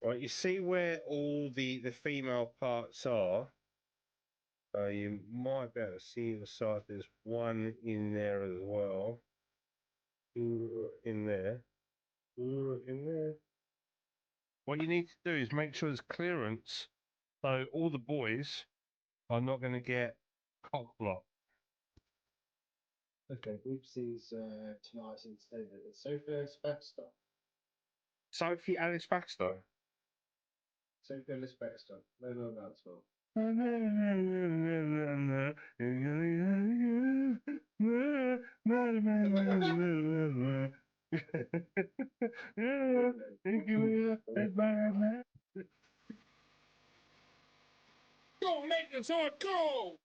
Right, you see where all the female parts are? You might be able to see the side. There's one in there as well. In there. In there. What you need to do is make sure there's clearance so all the boys are not going to get cock blocked. Okay, oopsies, tonight instead of the Sophia Baxter. Sophie Alice Baxter. Sophia Alice Baxter. No, that's all. Go make this all go!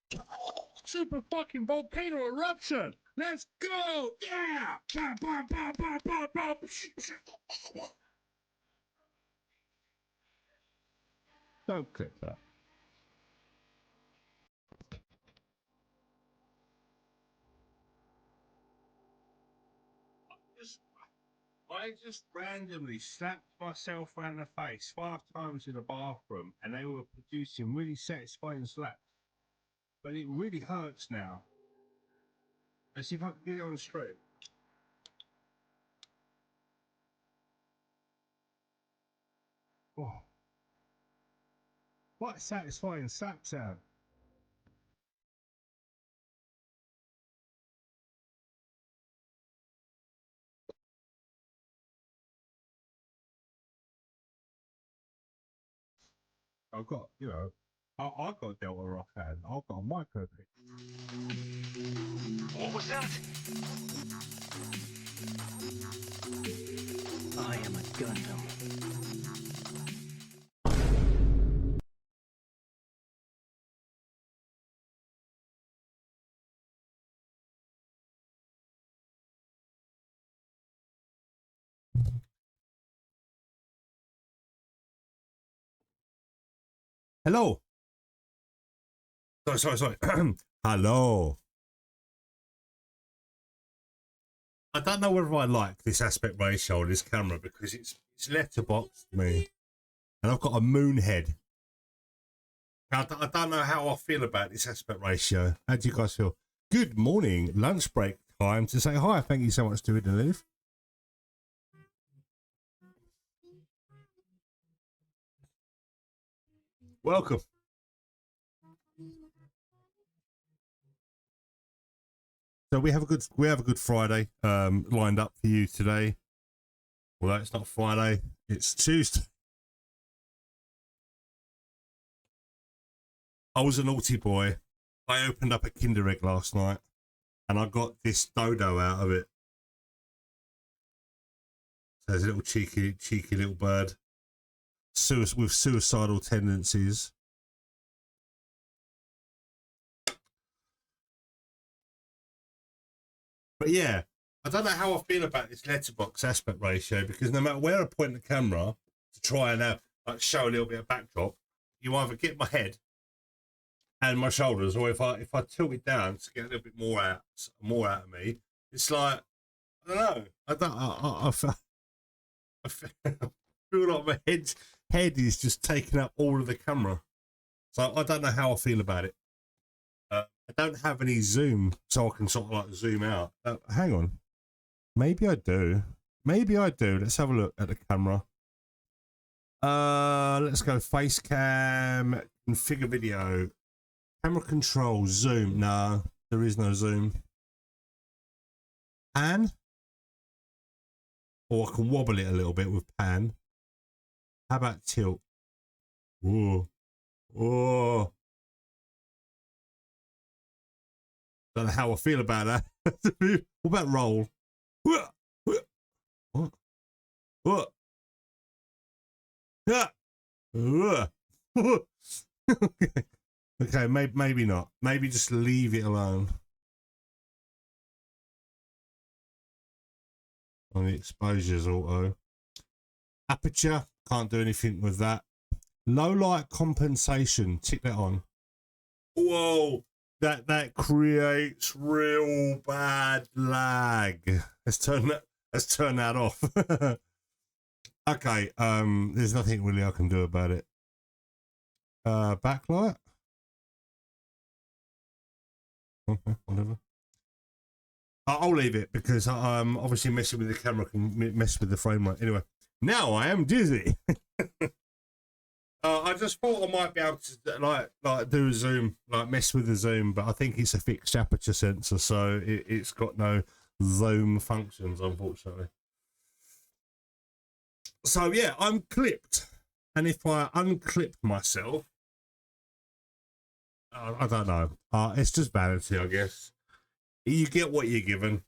Super fucking volcano eruption! Let's go! Yeah! Don't click that. I just randomly slapped myself around the face 5 times in the bathroom and they were producing really satisfying slaps. But it really hurts now. Let's see if I can get it on straight. Oh. What a satisfying slap sound. I've got, you know, I've got dealt a rock hand. I've got a micro pick. What was that? I am a Gundam. Hello. Sorry. Hello. I don't know whether I like this aspect ratio on this camera because it's letterboxed me, and I've got a moon head. I don't know how I feel about this aspect ratio. How do you guys feel? Good morning, lunch break time to say hi. Thank you so much to it and live. Welcome. So we have a good Friday lined up for you today. Although it's not Friday, it's Tuesday. I was a naughty boy. I opened up a Kinder Egg last night and I got this dodo out of it. So there's a little cheeky little bird with suicidal tendencies. But yeah, I don't know how I feel about this letterbox aspect ratio because no matter where I point the camera to try and like show a little bit of backdrop, you either get my head and my shoulders, or if I tilt it down to get a little bit more out of me, it's like I don't know. I feel like my head is just taking up all of the camera, so I don't know how I feel about it. I don't have any zoom, so I can sort of like zoom out. Hang on, maybe I do. Let's have a look at the camera. Let's go face cam, configure video, camera control, zoom. No, there is no zoom. Pan, or I can wobble it a little bit with pan. How about tilt? Whoa. Don't know how I feel about that. What about roll? What? Yeah. Okay, maybe not. Maybe just leave it alone. On the exposures auto. Aperture, can't do anything with that. Low light compensation, tick that on. Whoa, that creates real bad lag. Let's turn that off. Okay, there's nothing really I can do about it. Backlight? Okay, whatever. I'll leave it because obviously messing with the camera can mess with the frame rate. Anyway, now I am dizzy. I just thought I might be able to like do a zoom, like mess with the zoom, but I think it's a fixed aperture sensor, so it's got no zoom functions, unfortunately. So yeah, I'm clipped, and if I unclip myself, I don't know. It's just vanity, I guess. You get what you're given.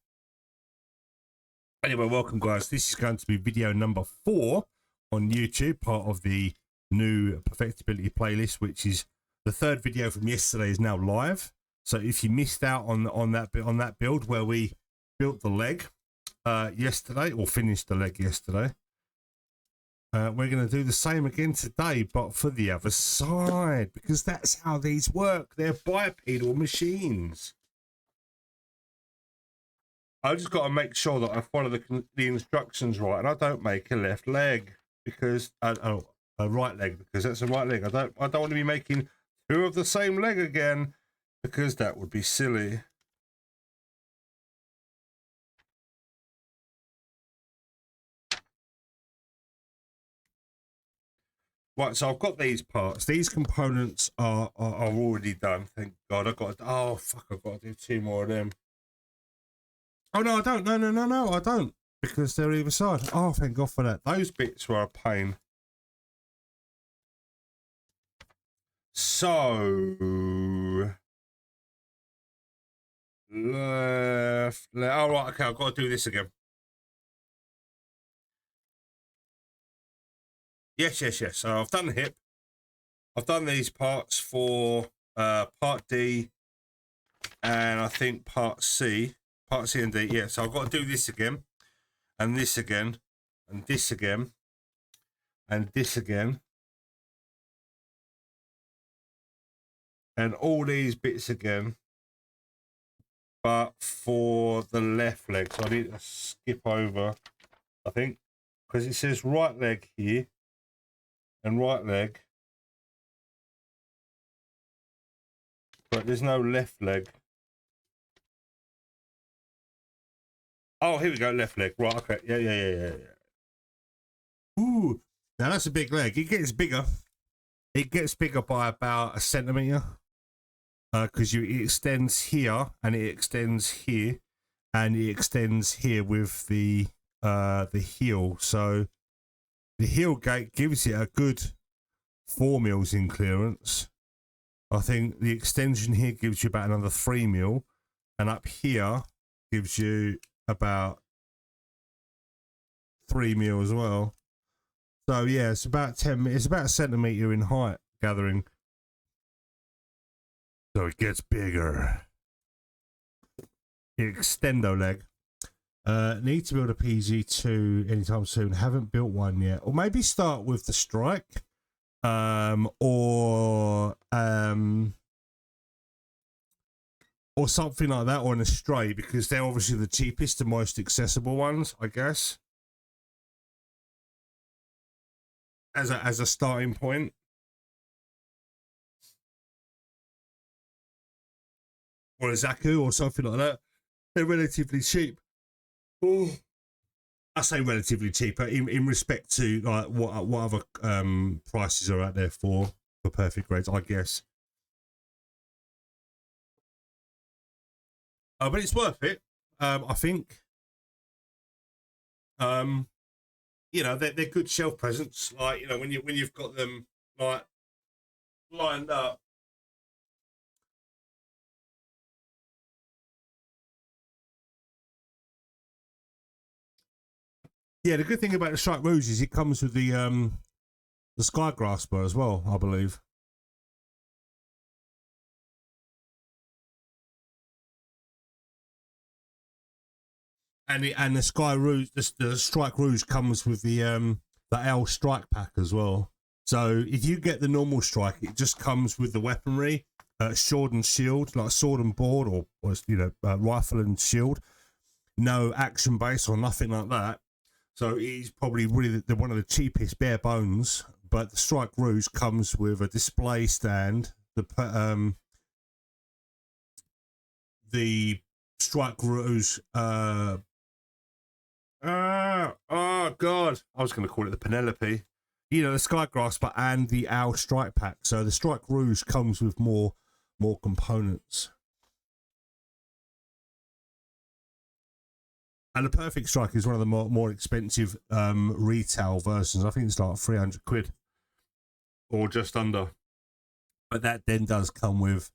Anyway, welcome guys. This is going to be video number 4 on YouTube, part of the new Perfectibility playlist, which is the 3rd video from yesterday is now live. So if you missed out on that build where we built the leg yesterday, or finished the leg yesterday, we're going to do the same again today, but for the other side, because that's how these work. They're bipedal machines. I just got to make sure that I follow the instructions right, and I don't make a left leg because a right leg, because that's a right leg. I don't want to be making 2 of the same leg again, because that would be silly. Right, so I've got these parts. These components are already done. Thank God. I've got. Oh fuck! I've got to do 2 more of them. Oh no, I don't. No, I don't, because they're either side. Oh, thank God for that. Those bits were a pain. So left. Oh right, okay. I've got to do this again. Yes. So I've done the hip. I've done these parts for part D, and I think part C and D. Yeah. So I've got to do this again, and this again, and this again, and this again, and all these bits again, but for the left leg. So I need to skip over, I think, because it says right leg here and right leg, but there's no left leg. Oh, here we go, left leg. Right, okay. Yeah. Ooh, now that's a big leg. It gets bigger. It gets bigger by about 1 centimeter. Because it extends here, and it extends here, and it extends here with the heel. So the heel gate gives it a good 4 mils in clearance. I think the extension here gives you about another 3 mil, and up here gives you about 3 mil as well. So yeah, it's about 10. It's about 1 centimeter in height gathering. So it gets bigger. Extendo leg. Need to build a PZ2 anytime soon. Haven't built one yet. Or maybe start with the Strike. Or something like that, or an Astray, because they're obviously the cheapest and most accessible ones, I guess. As a starting point. Or a Zaku or something like that. They're relatively cheap. Ooh. I say relatively cheaper in respect to like what other prices are out there for perfect grades, I guess. But it's worth it. I think. You know, they're good shelf presents. Like, you know, when you've got them like lined up. Yeah, the good thing about the Strike Rouge is it comes with the Sky Grasper as well, I believe. And the Sky Rouge, the Strike Rouge comes with the L Strike Pack as well. So if you get the normal Strike, it just comes with the weaponry, sword and shield, like sword and board, or you know, rifle and shield. No action base or nothing like that. So it's probably really one of the cheapest bare bones. But the Strike Rouge comes with a display stand. The Strike Rouge. Oh God! I was going to call it the Penelope. You know, the Sky Grasper and the Owl Strike Pack. So the Strike Rouge comes with more components. And the Perfect Strike is one of the more expensive retail versions. I think it's like 300 quid or just under. But that then does come with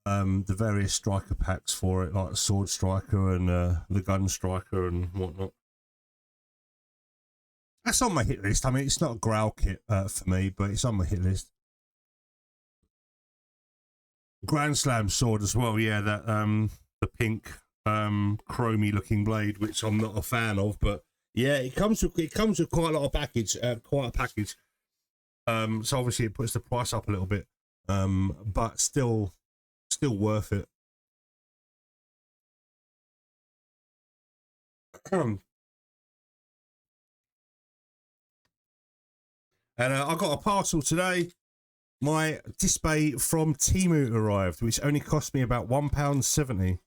the various striker packs for it, like the Sword Striker and the Gun Striker and whatnot. That's on my hit list. I mean, it's not a Growl kit for me, but it's on my hit list. Grand Slam sword as well, yeah, that the pink chromy looking blade, which I'm not a fan of, but yeah, it comes with quite a lot of package, quite a package. So obviously it puts the price up a little bit, but still worth it. And I got a parcel today. My display from Temu arrived, which only cost me about £1.70.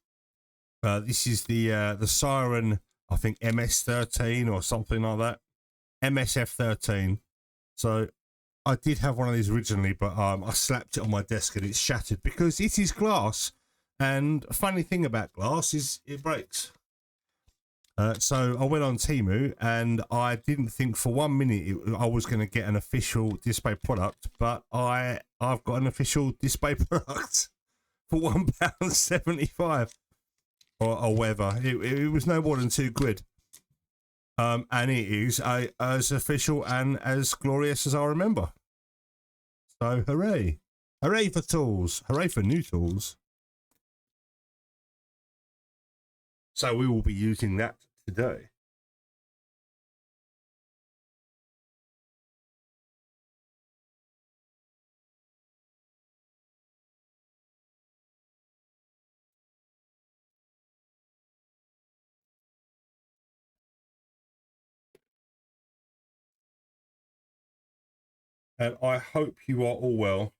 This is the Siren, I think MS13 or something like that, MSF13. So I did have one of these originally, but I slapped it on my desk and it's shattered because it is glass. And a funny thing about glass is it breaks. So I went on Temu and I didn't think for 1 minute I was going to get an official display product, but I've got an official display product for £1.75 or whatever. It was no more than £2. And it is as official and as glorious as I remember. So hooray. Hooray for tools. Hooray for new tools. So we will be using that today. And I hope you are all well.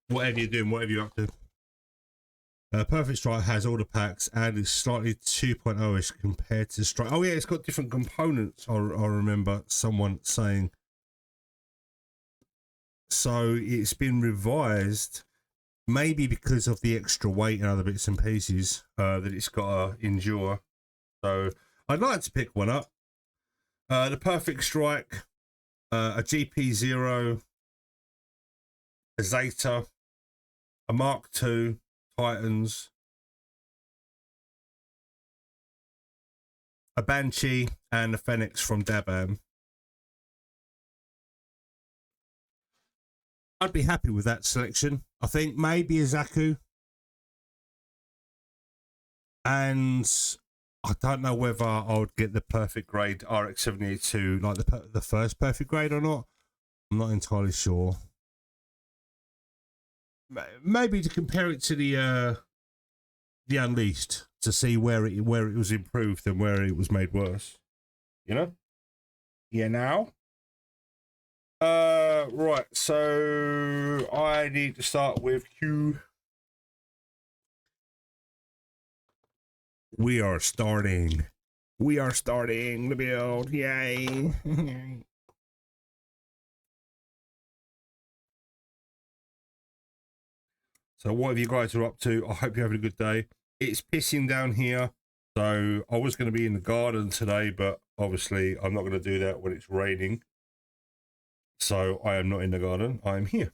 Whatever you're doing, whatever you're up to. Perfect Strike has all the packs and is slightly 2.0-ish compared to Strike. Oh yeah, it's got different components. I remember someone saying. So it's been revised, maybe because of the extra weight and other bits and pieces that it's got to endure. So I'd like to pick one up. The Perfect Strike, a GP0, a Zeta, a Mark II, Titans, a Banshee, and a Phoenix from Dabam. I'd be happy with that selection. I think maybe a Zaku. And I don't know whether I would get the perfect grade RX-78 like the first perfect grade or not. I'm not entirely sure. Maybe to compare it to the Unleashed to see where it was improved and where it was made worse. You know? Yeah, now. Right, so I need to start with Q. We are starting the build. Yay. So whatever you guys are up to, I hope you're having a good day. It's pissing down here. So I was going to be in the garden today, but obviously I'm not going to do that when it's raining. So I am not in the garden. I am here.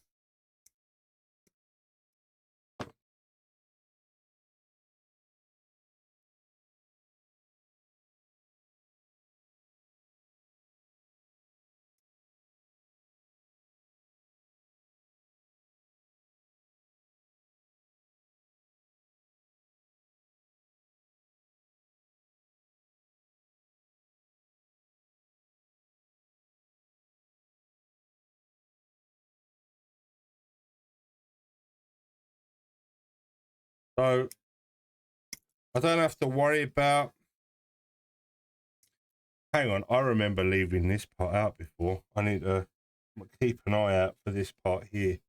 So I don't have to worry about. Hang on, I remember leaving this part out before. I need to keep an eye out for this part here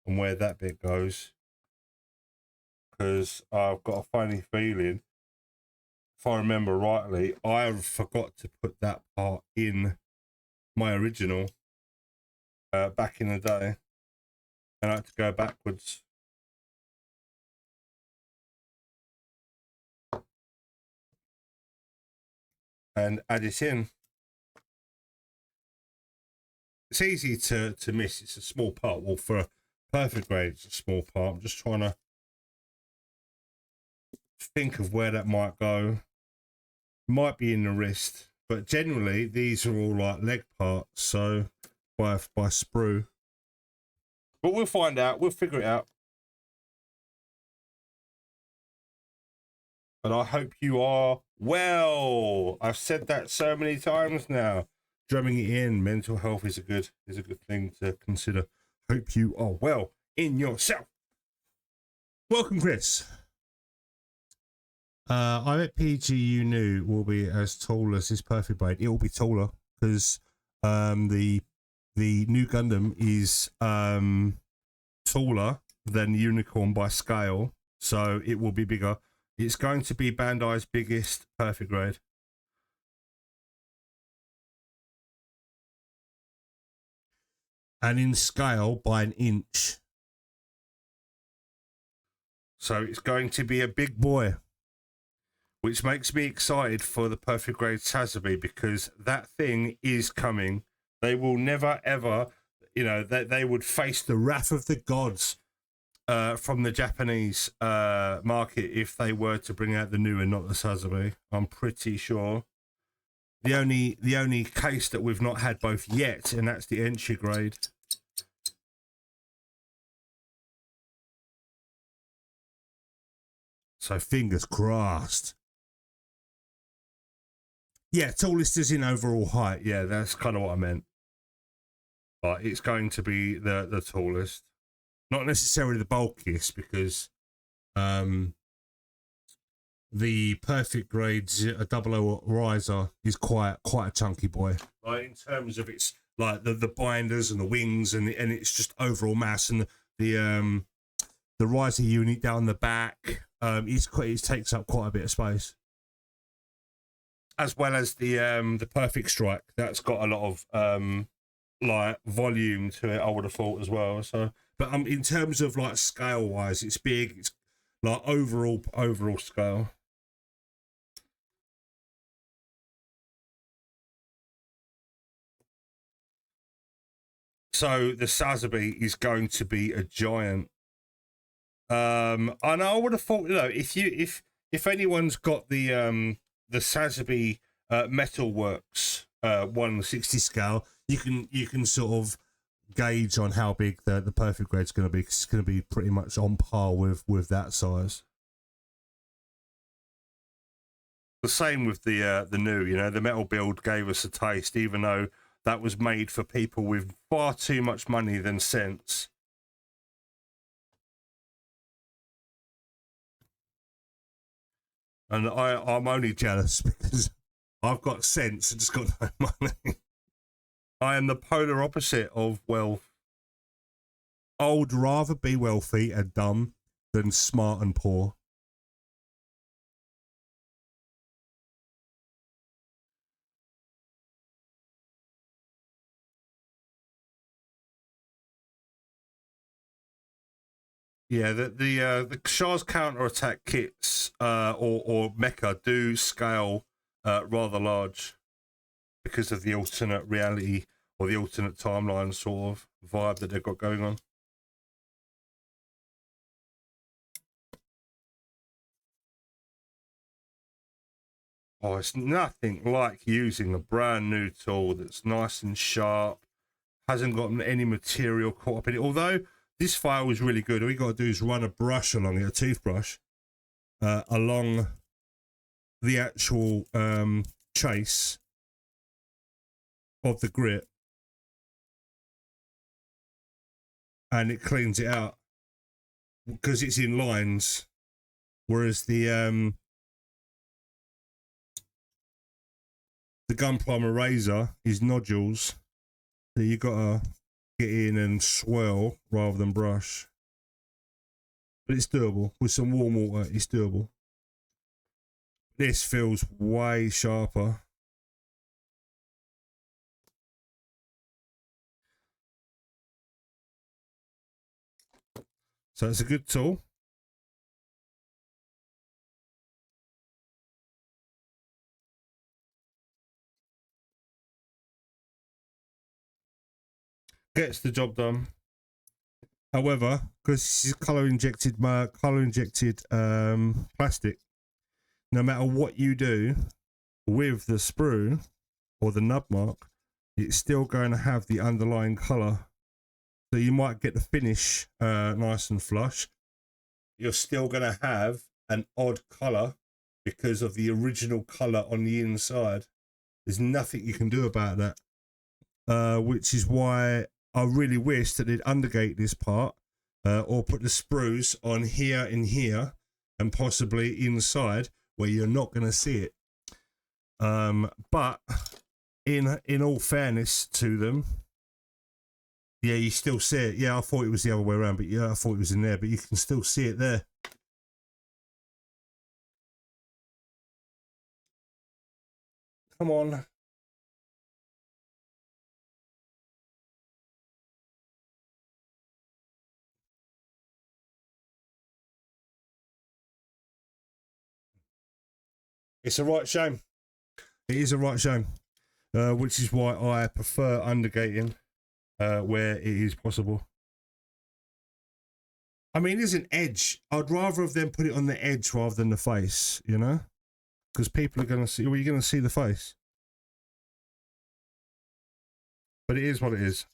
and where that bit goes, because I've got a funny feeling, if I remember rightly, I forgot to put that part in my original back in the day, and I had to go backwards. And add it in. It's easy to miss. It's a small part. Well, for a perfect grade, it's a small part. I'm just trying to think of where that might go. Might be in the wrist, but generally these are all like leg parts, so by sprue. But we'll find out. We'll figure it out. But I hope you are well. I've said that so many times now. Drumming it in. Mental health is a good thing to consider. Hope you are well in yourself. Welcome, Chris. I bet PGU new will be as tall as this perfect blade. It will be taller because the new Gundam is taller than Unicorn by scale, so it will be bigger. It's going to be Bandai's biggest perfect grade. And in scale by an inch. So it's going to be a big boy, which makes me excited for the perfect grade Sazabi, because that thing is coming. They will never, ever, you know, they would face the wrath of the gods from the Japanese market if they were to bring out the new and not the Sazabi. I'm pretty sure. The only case that we've not had both yet, and that's the entry grade. So fingers crossed. Yeah, tallest is in overall height. Yeah, that's kind of what I meant. But it's going to be the tallest. Not necessarily the bulkiest, because the perfect grades a 00 riser is quite a chunky boy. Like in terms of its like the binders and the wings and it's just overall mass, and the riser unit down the back it takes up quite a bit of space. As well as the perfect strike, that's got a lot of like volume to it, I would have thought as well. So, but in terms of like scale wise, it's big. It's like overall scale. So the Sazabi is going to be a giant. And I would have thought, you know, if anyone's got the Sazabi Metalworks 1/60 scale, you can sort of gauge on how big the perfect grade's going to be. It's going to be pretty much on par with that size. The same with the new, you know, the metal build gave us a taste, even though that was made for people with far too much money than sense. And I'm only jealous because I've got sense and just got no money. I am the polar opposite of wealth. I would rather be wealthy and dumb than smart and poor. Yeah, the Shah's counter-attack kits or mecha do scale rather large because of the alternate reality or the alternate timeline sort of vibe that they've got going on. Oh, it's nothing like using a brand new tool that's nice and sharp, hasn't got any material caught up in it. Although this file is really good, all you got to do is run a brush along it, a toothbrush, along the actual chase of the grit, and it cleans it out because it's in lines. Whereas the Gunpla eraser is nodules, so you gotta get in and swirl rather than brush. But it's doable with some warm water. It's doable. This feels way sharper. So it's a good tool. Gets the job done. However, because this is color injected plastic, no matter what you do with the sprue or the nub mark, it's still going to have the underlying color. So you might get the finish nice and flush. You're still going to have an odd color because of the original color on the inside. There's nothing you can do about that, which is why I really wish that they'd undergate this part or put the sprues on here and here and possibly inside where you're not going to see it. But in all fairness to them, yeah, you still see it. Yeah, I thought it was the other way around, but yeah, I thought it was in there, but you can still see it there. Come on. It's a right shame. It is a right shame, which is why I prefer undergating where it is possible. I mean, there's an edge. I'd rather have them put it on the edge rather than the face, you know? Because people are going to see, well, you're going to see the face. But it is what it is.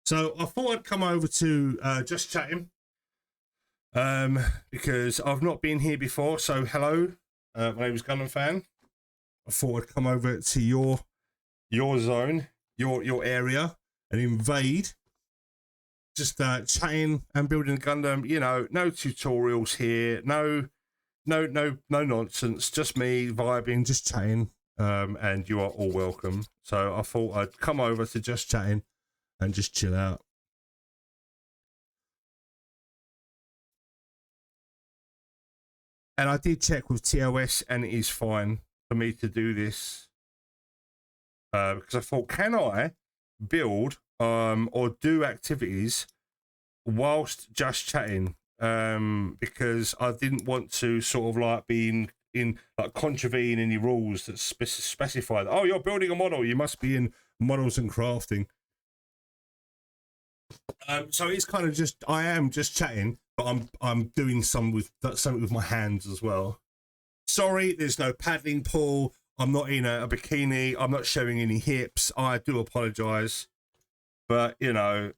So I thought I'd come over to Just Chatting because I've not been here before. So hello, my name is Gundam Fan. I thought I'd come over to your zone, your area, and invade. Just chatting and building a Gundam. You know, no tutorials here, no nonsense. Just me vibing, just chatting, and you are all welcome. So I thought I'd come over to Just Chatting and just chill out. And I did check with TOS, and it is fine for me to do this because I thought, can I build or do activities whilst just chatting? Because I didn't want to sort of like be in like contravene any rules that specify that, oh, you're building a model, you must be in models and crafting. So it's kind of just, I am just chatting, but I'm doing something with my hands as well. Sorry, there's no paddling pool. I'm not in a bikini. I'm not showing any hips. I do apologise. But, you know,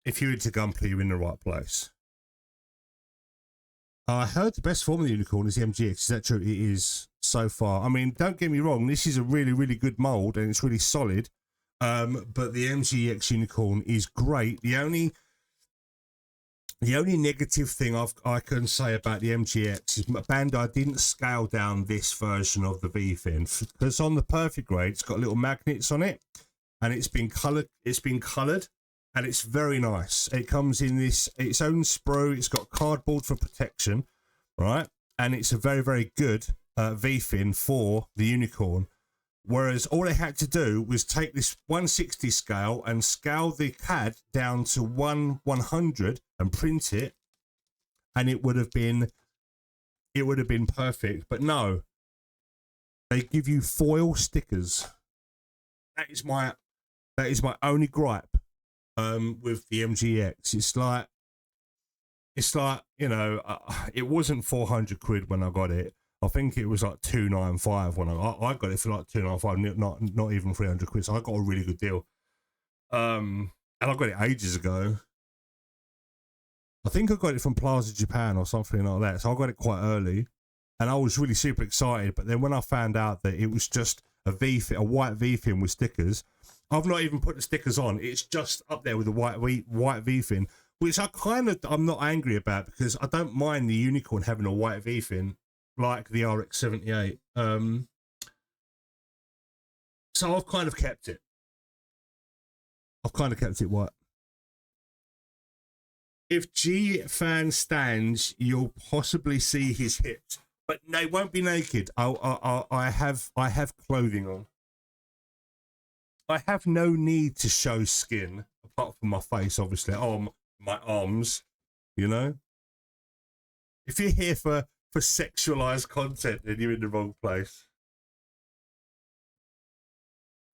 if you're into Gunpla, you're in the right place. I heard the best form of the unicorn is the MGX. Is that true? It is so far. I mean, don't get me wrong. This is a really, really good mould and it's really solid. But the MGX unicorn is great. The only negative thing I can say about the MGX is Bandai didn't scale down this version of the V-fin because on the perfect grade it's got little magnets on it and it's been coloured. And it's very nice. It comes in its own sprue. It's got cardboard for protection, right? And it's a very, very good V-fin for the unicorn. Whereas all they had to do was take this 160 scale and scale the CAD down to 100 and print it, and it would have been perfect. But no, they give you foil stickers. That is my only gripe with the MGX. It's like you know, it wasn't 400 quid when I got it. I think it was like 295 when I got it for like 295, not even 300 quid. So I got a really good deal. And I got it ages ago. I think I got it from Plaza Japan or something like that. So I got it quite early, and I was really super excited. But then when I found out that it was just a white V fin with stickers. I've not even put the stickers on. It's just up there with the white V fin, which I'm not angry about because I don't mind the Unicorn having a white V fin like the RX-78. So I've kind of kept it. White. If G-Fan stands, you'll possibly see his hips, but they won't be naked. I have clothing on. I have no need to show skin apart from my face, obviously. Oh, my arms, you know. If you're here for sexualized content, then you're in the wrong place.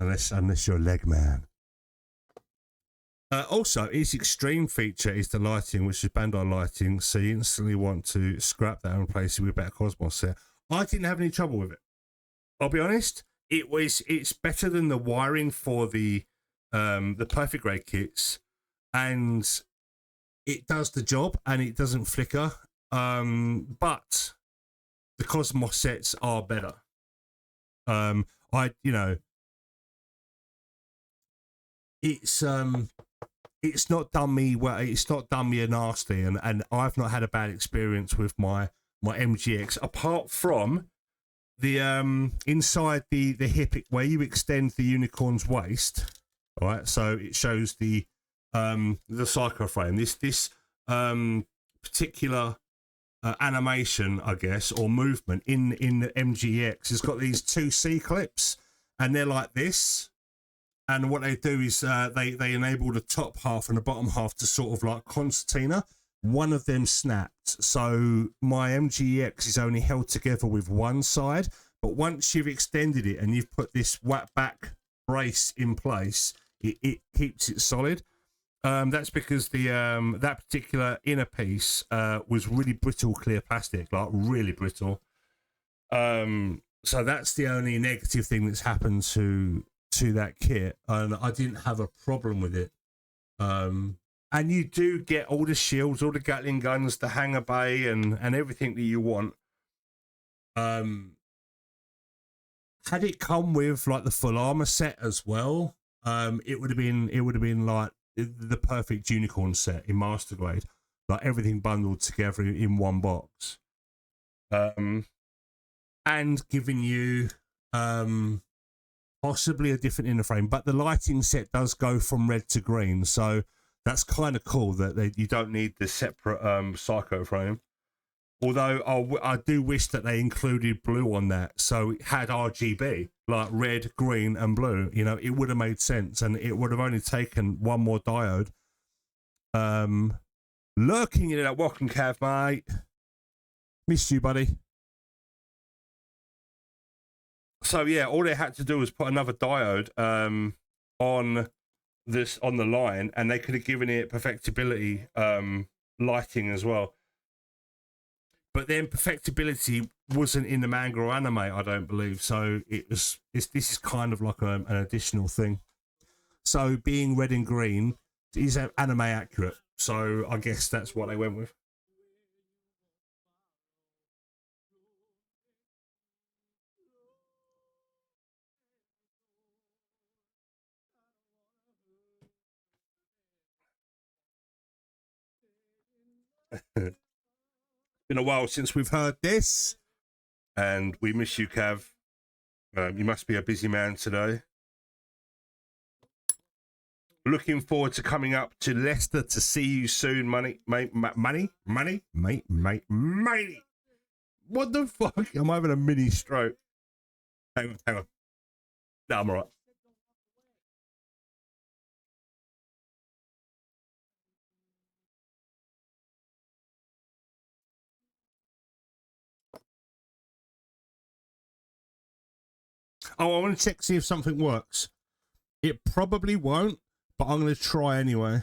Unless you're a leg man. Also, its extreme feature is the lighting, which is Bandai lighting, so you instantly want to scrap that and replace it with better Cosmos set. I didn't have any trouble with it. I'll be honest, it's better than the wiring for the Perfect Grade kits, and it does the job and it doesn't flicker. But the Cosmos sets are better. It's not done me well. It's not done me a nasty, and I've not had a bad experience with my MGX apart from the inside the hip where you extend the Unicorn's waist. All right, so it shows the psycho frame. This particular animation, I guess, or movement in the MGX has got these two C clips, and they're like this. And what they do is they enable the top half and the bottom half to sort of like concertina. One of them snapped. So my MGX is only held together with one side. But once you've extended it and you've put this back brace in place, it keeps it solid. That's because the that particular inner piece was really brittle clear plastic, like really brittle. So that's the only negative thing that's happened to that kit, and I didn't have a problem with it. And you do get all the shields, all the Gatling guns, the hanger bay, and everything that you want. Had it come with like the full armor set as well, it would have been like the perfect Unicorn set in Master Grade, like everything bundled together in one box, and giving you possibly a different inner frame, but the lighting set does go from red to green, so that's kind of cool that you don't need the separate psycho frame. Although I do wish that they included blue on that, so it had RGB, like red, green, and blue. You know, it would have made sense, and it would have only taken one more diode. Lurking in that walking Cav, mate. Missed you, buddy. So yeah, all they had to do was put another diode on the line, and they could have given it perfectibility lighting as well. But then perfectibility wasn't in the manga or anime, I don't believe. So this is kind of like an additional thing. So being red and green is anime accurate. So I guess that's what they went with. Been a while since we've heard this, and we miss you, Cav. You must be a busy man today. Looking forward to coming up to Leicester to see you soon, money. What the fuck? I'm having a mini stroke. Hang on. No, I'm all right. Oh, I want to check, see if something works. It probably won't, but I'm going to try anyway.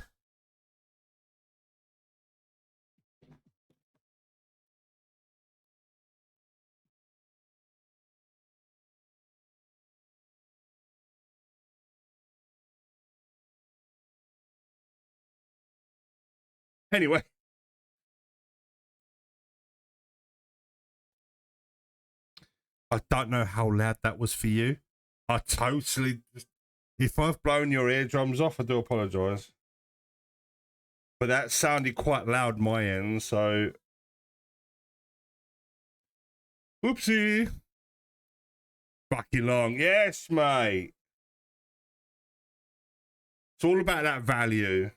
Anyway. I don't know how loud that was for you, I totally. If I've blown your eardrums off, I do apologise. But that sounded quite loud my end, so. Whoopsie. Fucking long. Yes, mate. It's all about that value.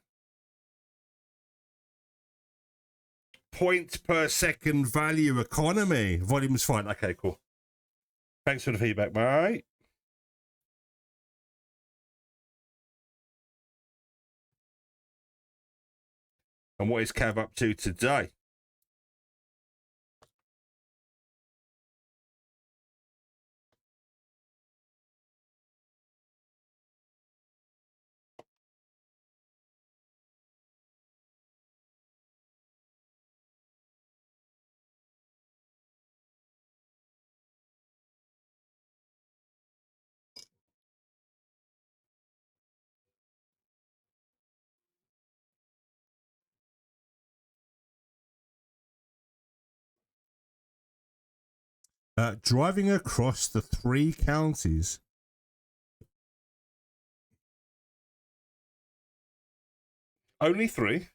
Points per second value economy. Volume's fine. Okay, cool. Thanks for the feedback, mate. And what is Cav up to today? Driving across the 3 counties. Only 3?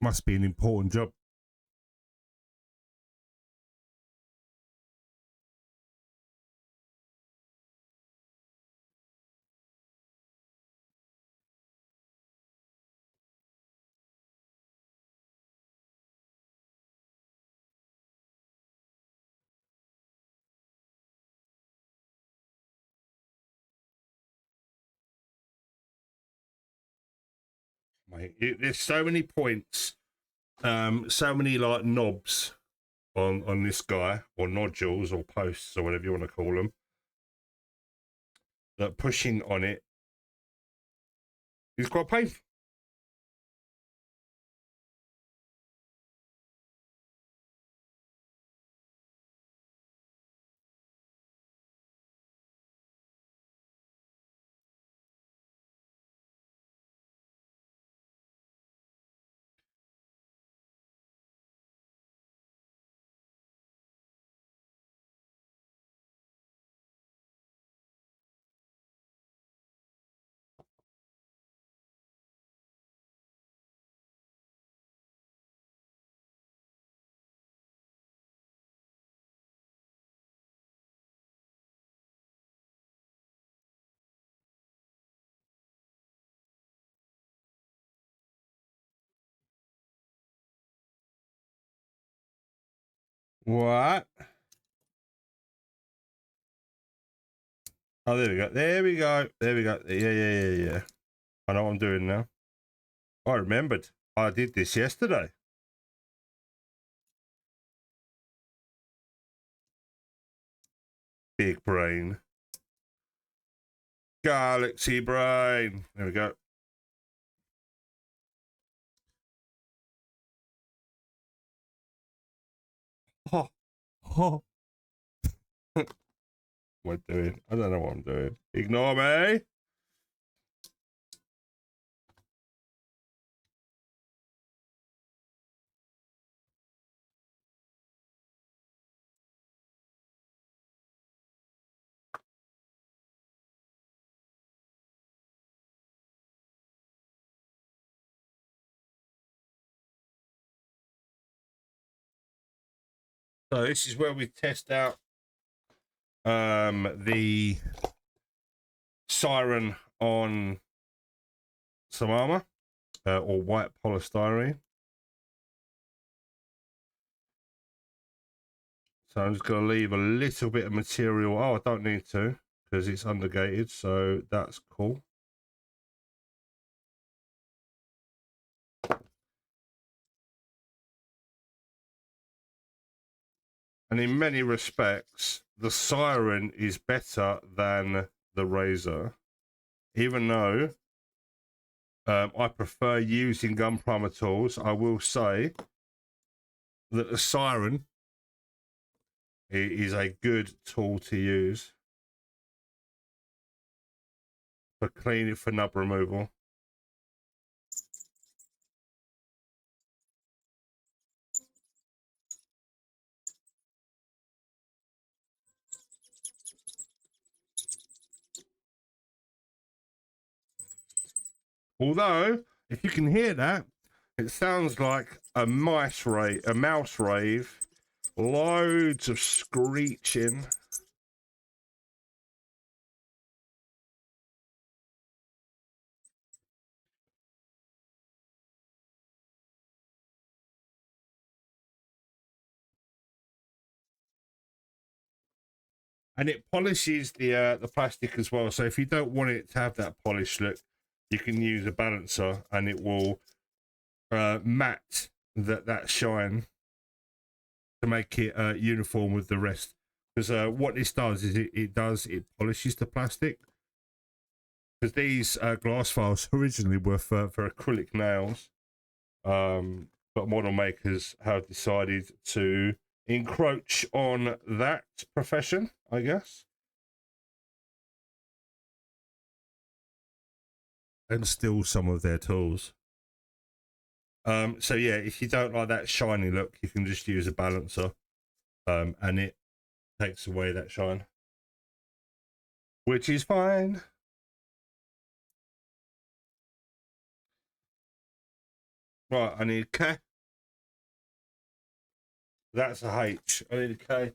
Must be an important job. Mate, there's so many points, so many like knobs on this guy, or nodules, or posts, or whatever you want to call them, that pushing on it is quite painful. What? Oh, there we go. There we go. There we go. Yeah. I know what I'm doing now. I remembered. I did this yesterday. Big brain. Galaxy brain. There we go. Oh, oh. What am I doing? I don't know what I'm doing. Ignore me. So this is where we test out the siren on some armor, or white polystyrene. So I'm just going to leave a little bit of material. Oh, I don't need to because it's undergated, so that's cool. And in many respects, the siren is better than the razor, even though I prefer using gun primer tools. I will say that the siren is a good tool to use. for cleaning, for nub removal. Although, if you can hear that, it sounds like a mouse rave. Loads of screeching. And it polishes the plastic as well. So if you don't want it to have that polished look, you can use a balancer, and it will matte that shine to make it uniform with the rest. Because what this does is it polishes the plastic. Because these glass files originally were for acrylic nails, but model makers have decided to encroach on that profession, I guess, and steal some of their tools. So yeah, if you don't like that shiny look, you can just use a balancer, and it takes away that shine, which is fine. Right, I need a K. That's a H. I need a K.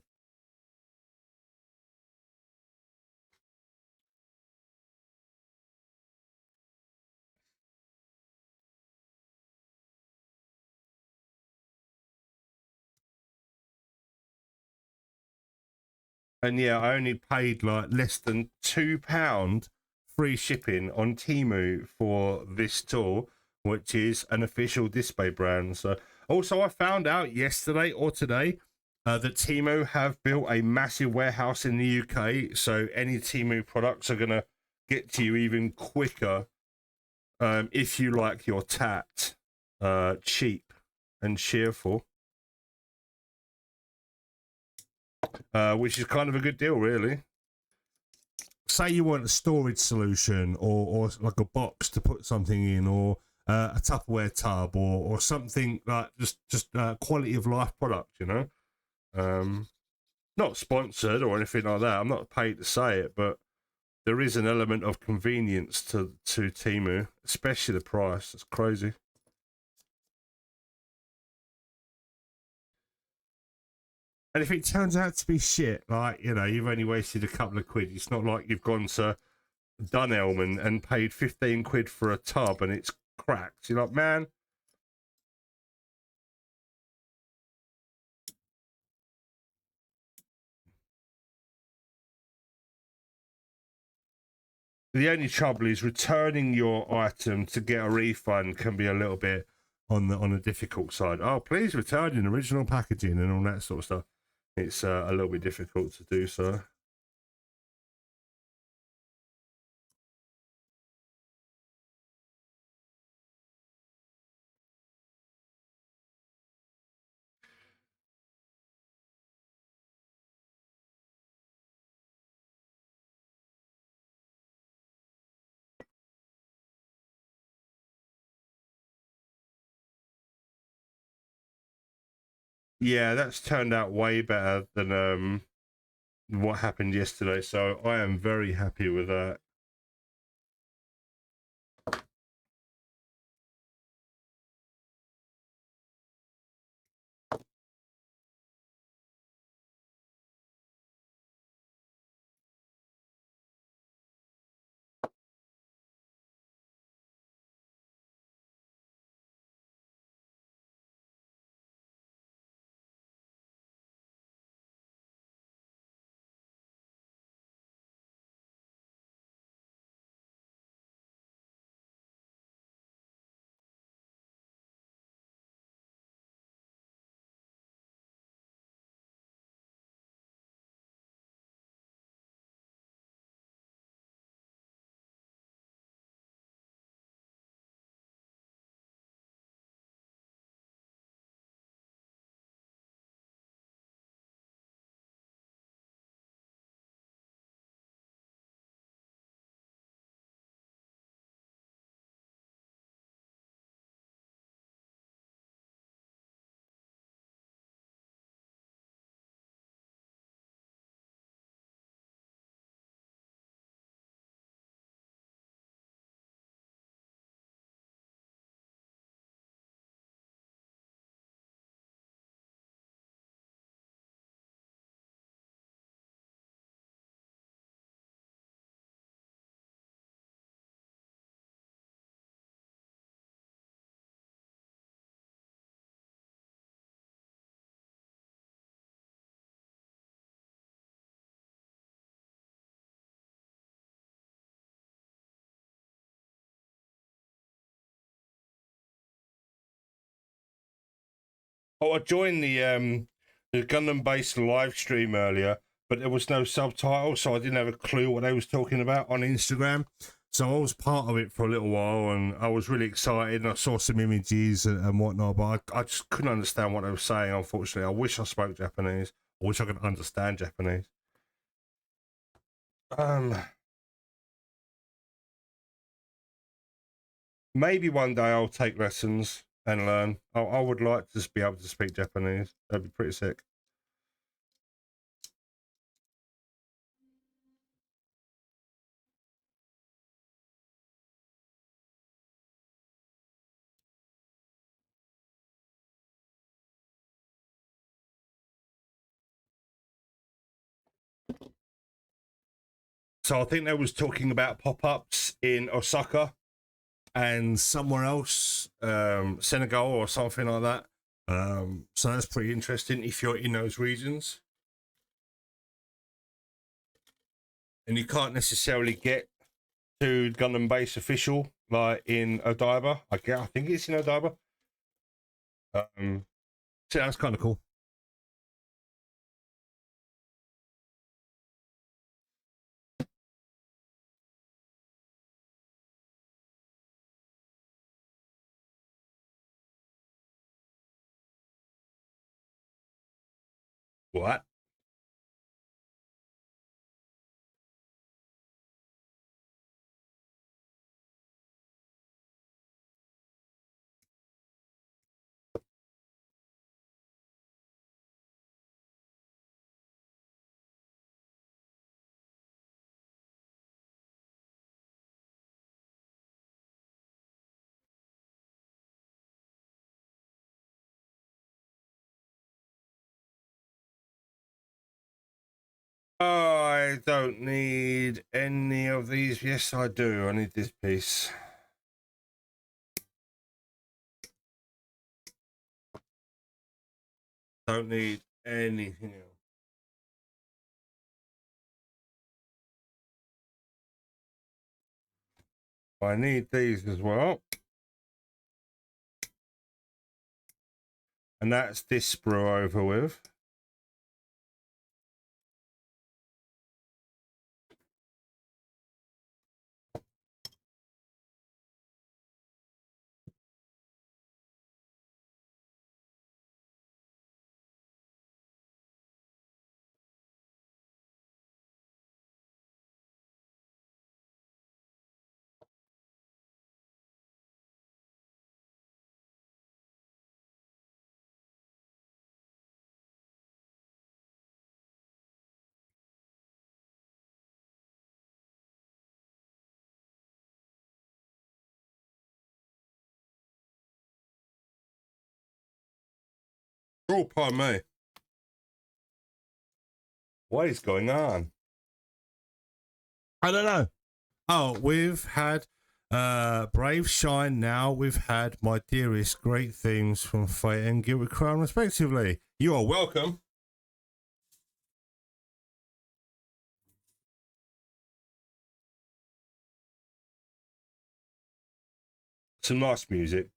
And yeah, I only paid like less than £2 free shipping on Temu for this tool, which is an official display brand. So also, I found out yesterday or today that Temu have built a massive warehouse in the UK. So any Temu products are gonna get to you even quicker if you like your tat cheap and cheerful. Which is kind of a good deal, really. Say you want a storage solution, or like a box to put something in, or a Tupperware tub, or something like just quality of life product, you know. Not sponsored or anything like that. I'm not paid to say it, but there is an element of convenience to Temu, especially the price. It's crazy. And if it turns out to be shit, like, you know, you've only wasted a couple of quid. It's not like you've gone to Dunelm and paid 15 quid for a tub and it's cracked. You're like, man. The only trouble is returning your item to get a refund can be a little bit on the difficult side. Oh, please return in original packaging and all that sort of stuff. It's a little bit difficult to do so. Yeah, that's turned out way better than what happened yesterday. So I am very happy with that. Oh, I joined the Gundam based live stream earlier, but there was no subtitles, so I didn't have a clue what they was talking about on Instagram. So I was part of it for a little while, and I was really excited. And I saw some images and whatnot, but I just couldn't understand what they were saying. Unfortunately, I wish I spoke Japanese. I wish I could understand Japanese. Maybe one day I'll take lessons and learn. I would like to just be able to speak Japanese. That'd be pretty sick. So I think they was talking about pop-ups in Osaka and somewhere else, Senegal or something like that. So that's pretty interesting if you're in those regions. And you can't necessarily get to Gundam Base official like in Odaiba. I think it's in Odaiba. So that's kind of cool. What? I don't need any of these. Yes, I do. I need this piece. Don't need anything else. I need these as well. And that's this sprue over with. Oh, pardon me. What is going on? I don't know. Oh, we've had Brave Shine now. We've had My Dearest, great themes from Fate and Guilty Crown, respectively. You are welcome. Some nice music.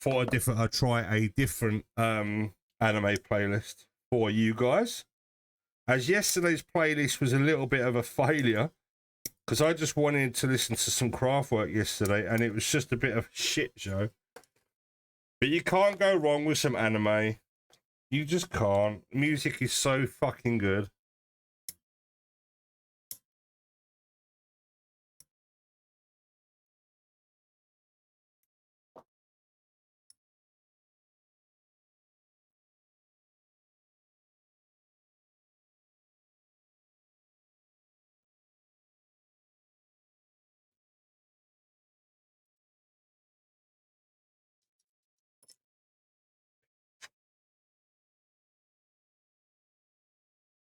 Thought I'd try a different anime playlist for you guys. As yesterday's playlist was a little bit of a failure, because I just wanted to listen to some Kraftwerk yesterday, and it was just a bit of a shit show. But you can't go wrong with some anime. You just can't. Music is so fucking good.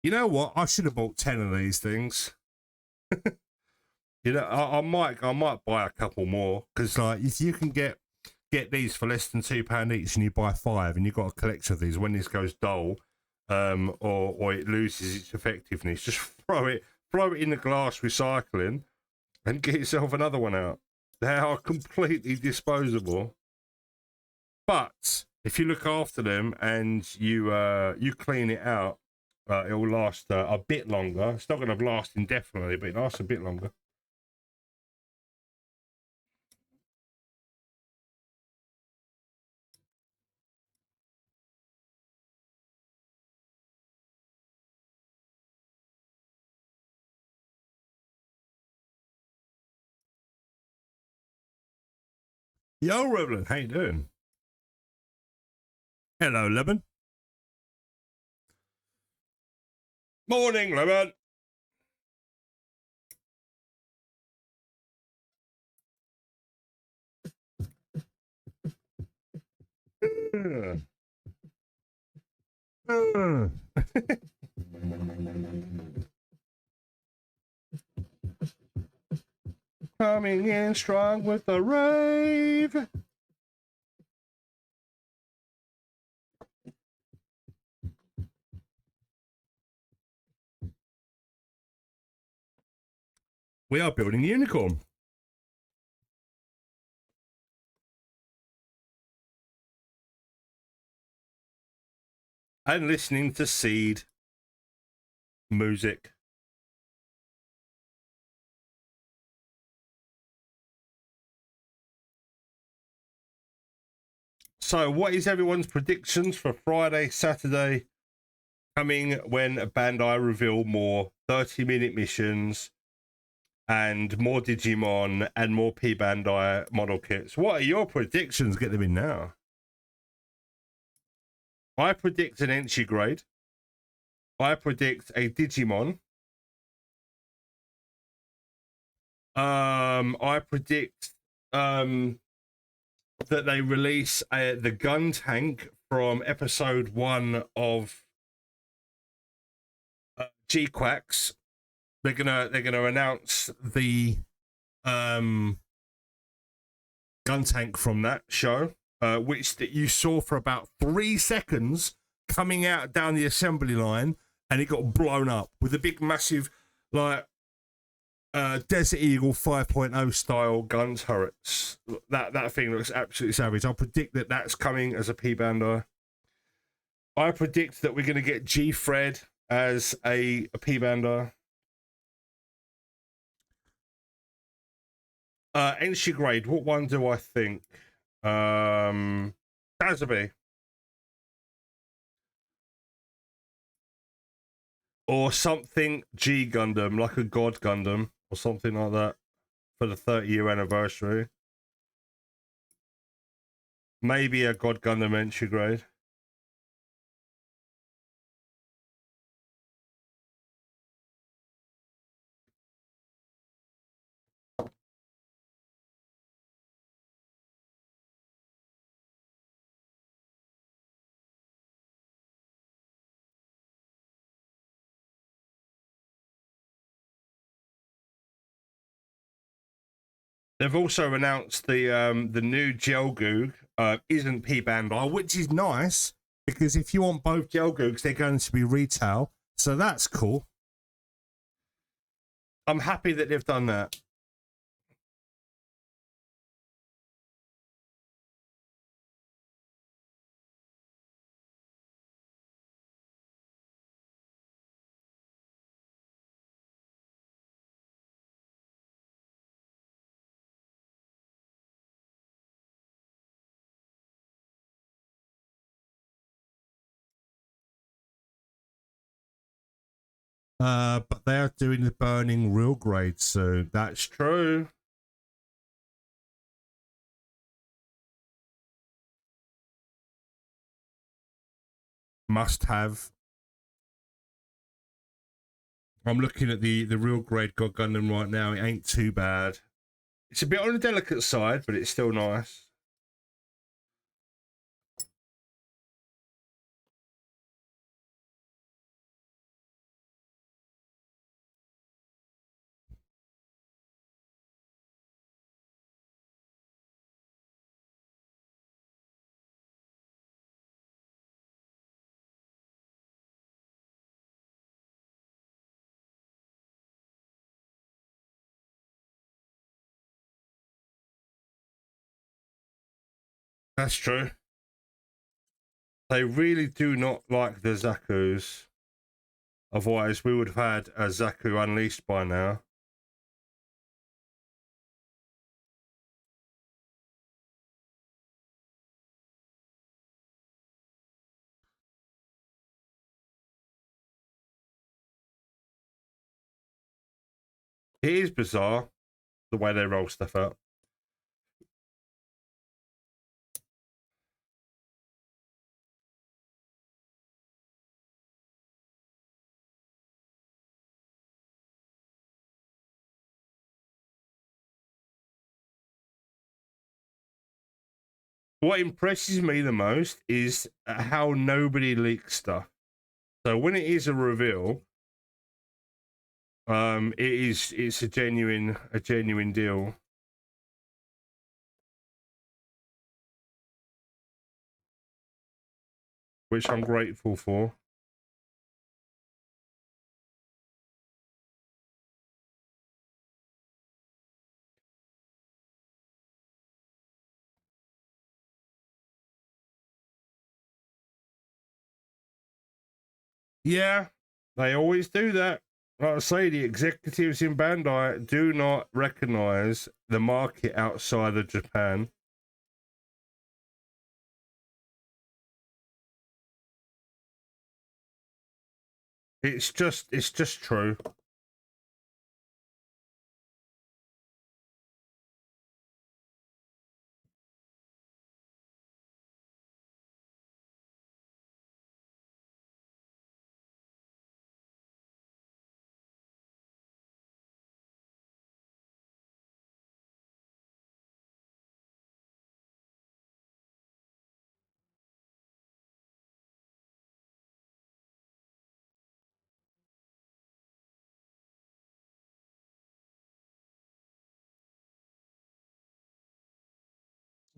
You know what? I should have bought 10 of these things. You know, I might buy a couple more, because like if you can get these for less than £2 each, and you buy 5, and you've got a collection of these, when this goes dull, or it loses its effectiveness, just throw it in the glass recycling, and get yourself another one out. They are completely disposable. But If you look after them and you clean it out, it'll last a bit longer. It's not going to last indefinitely, but it lasts a bit longer. Yo, Revlin, how you doing? Hello, Lemon. Morning, Lemon. Coming in strong with the rave. We are building a unicorn. And listening to seed music. So, what is everyone's predictions for Friday, Saturday coming when Bandai reveal more 30-minute missions and more Digimon and more P Bandai model kits? What are your predictions? Get them in now. I predict an entry grade. I predict a Digimon. I predict that they release the gun tank from episode 1 of G-Quacks. They're gonna announce the gun tank from that show, which that you saw for about 3 seconds coming out down the assembly line, and it got blown up with a big massive like Desert Eagle 5.0 style gun turrets. That thing looks absolutely savage. I'll predict that that's coming as a P Bandai. I predict that we're going to get G-Fred as a P Bandai. Entry grade, what one do I think? Dazabi. Or something G Gundam, like a God Gundam, or something like that, for the 30-year anniversary. Maybe a God Gundam entry grade. They've also announced the new Gelgoog isn't P Bandai, which is nice because if you want both Gelgoogs, they're going to be retail, so that's cool. I'm happy that they've done that. But they are doing the burning real grade soon. That's true. Must have. I'm looking at the real grade God Gundam right now. It ain't too bad. It's a bit on the delicate side, but it's still nice. That's true. They really do not like the Zakus. Otherwise, we would have had a Zaku Unleashed by now. It is bizarre the way they roll stuff out. What impresses me the most is how nobody leaks stuff. So when it is a reveal, it's a genuine deal. Which I'm grateful for. Yeah, they always do that. Like I say, the executives in Bandai do not recognize the market outside of Japan. It's just true.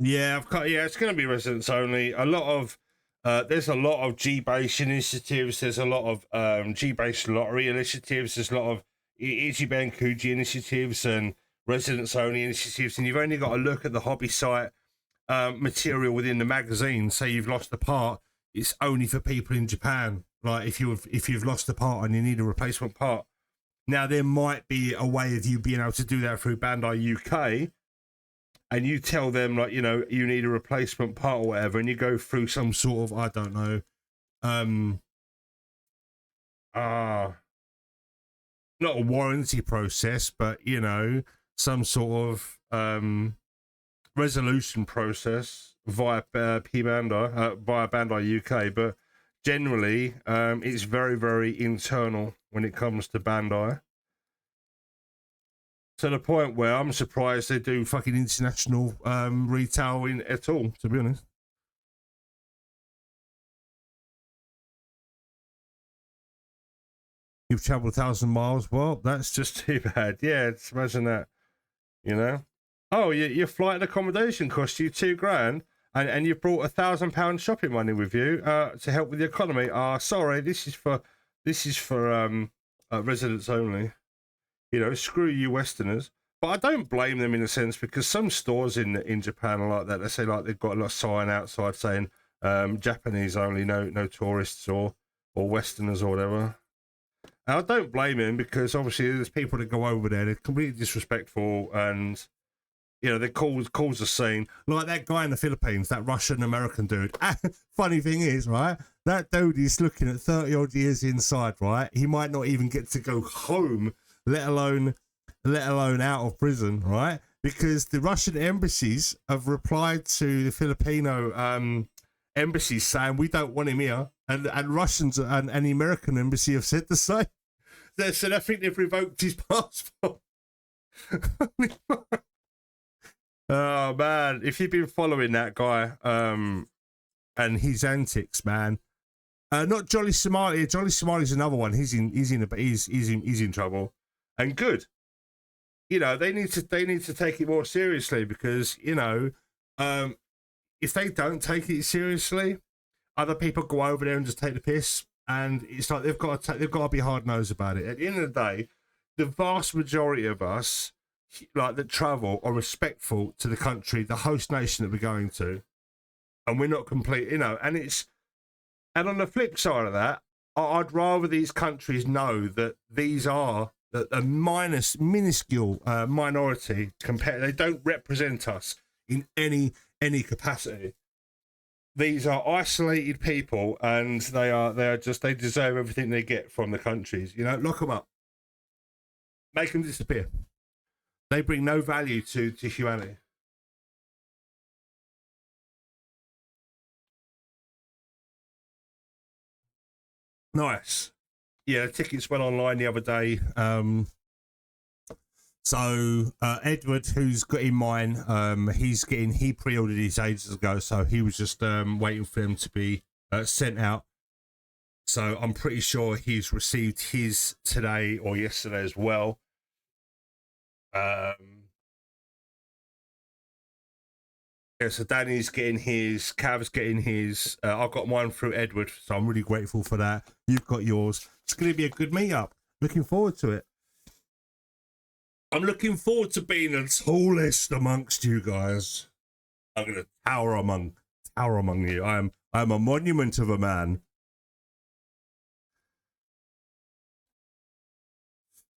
Yeah, it's going to be residents only. A lot of there's a lot of G-based initiatives. There's a lot of G-based lottery initiatives. There's a lot of Ichiban Kuji initiatives and residents only initiatives. And you've only got to look at the hobby site material within the magazine. Say you've lost a part, it's only for people in Japan. Like if you've lost a part and you need a replacement part. Now there might be a way of you being able to do that through Bandai UK. And you tell them, like, you know, you need a replacement part or whatever, and you go through some sort of, I don't know, not a warranty process, but, you know, some sort of resolution process via via Bandai UK. But generally, it's very, very internal when it comes to Bandai. To the point where I'm surprised they do fucking international retail at all, to be honest. You've traveled 1,000 miles. Well, that's just too bad. Yeah, just imagine that. You know? Oh, your flight and accommodation cost you $2,000, and you brought £1,000 shopping money with you to help with the economy. Sorry, this is for residents only. You know, screw you Westerners. But I don't blame them in a sense, because some stores in Japan are like that. They say, like, they've got a sign outside saying Japanese only, no tourists or Westerners or whatever. And I don't blame him, because obviously there's people that go over there, they're completely disrespectful, and you know, they cause a scene. Like that guy in the Philippines, that Russian American dude. Funny thing is, right, that dude is looking at 30 odd years inside, right? He might not even get to go home, let alone out of prison, right? Because the Russian embassies have replied to the Filipino embassies saying we don't want him here, and Russians and the American embassy have said the same. They said, I think they've revoked his passport. Oh man, if you've been following that guy and his antics, man. Not Jolly Somali. Jolly Somali's another one. He's in trouble, and good. You know, they need to take it more seriously, because, you know, if they don't take it seriously, other people go over there and just take the piss, and it's like they've got to be hard nosed about it. At the end of the day, the vast majority of us, like, that travel, are respectful to the country, the host nation that we're going to, and we're not complete, you know. And it's And on the flip side of that, I'd rather these countries know that these are a minuscule minority compared. They don't represent us in any capacity. These are isolated people, and they deserve everything they get from the countries. You know, lock them up, make them disappear. They bring no value to humanity. Nice. Yeah, the tickets went online the other day. So Edward, who's got in mine, he pre-ordered his ages ago, so he was just waiting for them to be sent out. So I'm pretty sure he's received his today or yesterday as well. Yeah, so Danny's getting his, Cav's getting his. I've got mine through Edward, so I'm really grateful for that. You've got yours. It's going to be a good meetup. Looking forward to it. I'm looking forward to being the tallest amongst you guys. I'm going to tower among you. I'm a monument of a man.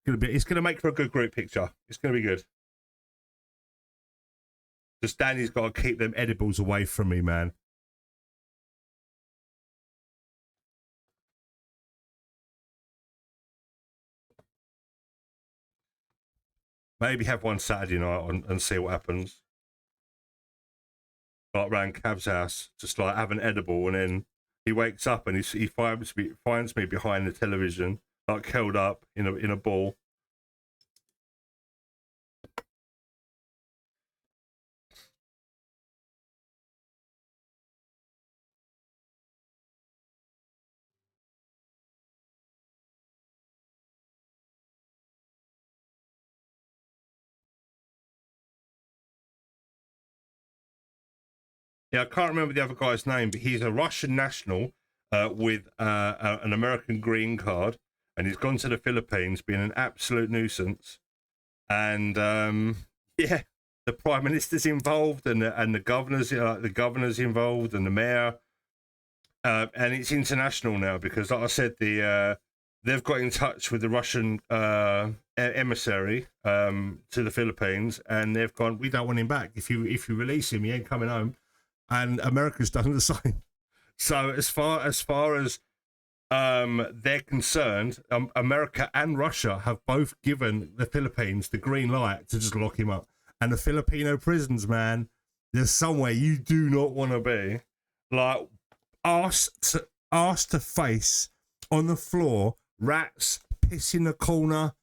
It's going to make for a good group picture. It's going to be good. Just Danny's got to keep them edibles away from me, man. Maybe have one Saturday night and see what happens. Like around Cav's house, just like have an edible, and then he wakes up and he finds me behind the television, like curled up in a ball. Yeah, I can't remember the other guy's name, but he's a Russian national with an American green card, and he's gone to the Philippines, being an absolute nuisance. And yeah, the prime minister's involved, and the governor's involved, and the mayor, and it's international now because, like I said, they've got in touch with the Russian emissary to the Philippines, and they've gone, we don't want him back. If you release him, he ain't coming home. And America's done the same. So as far as they're concerned, America and Russia have both given the Philippines the green light to just lock him up. And the Filipino prisons, man, there's somewhere you do not want to be. Like arse to face on the floor, rats, piss in the corner,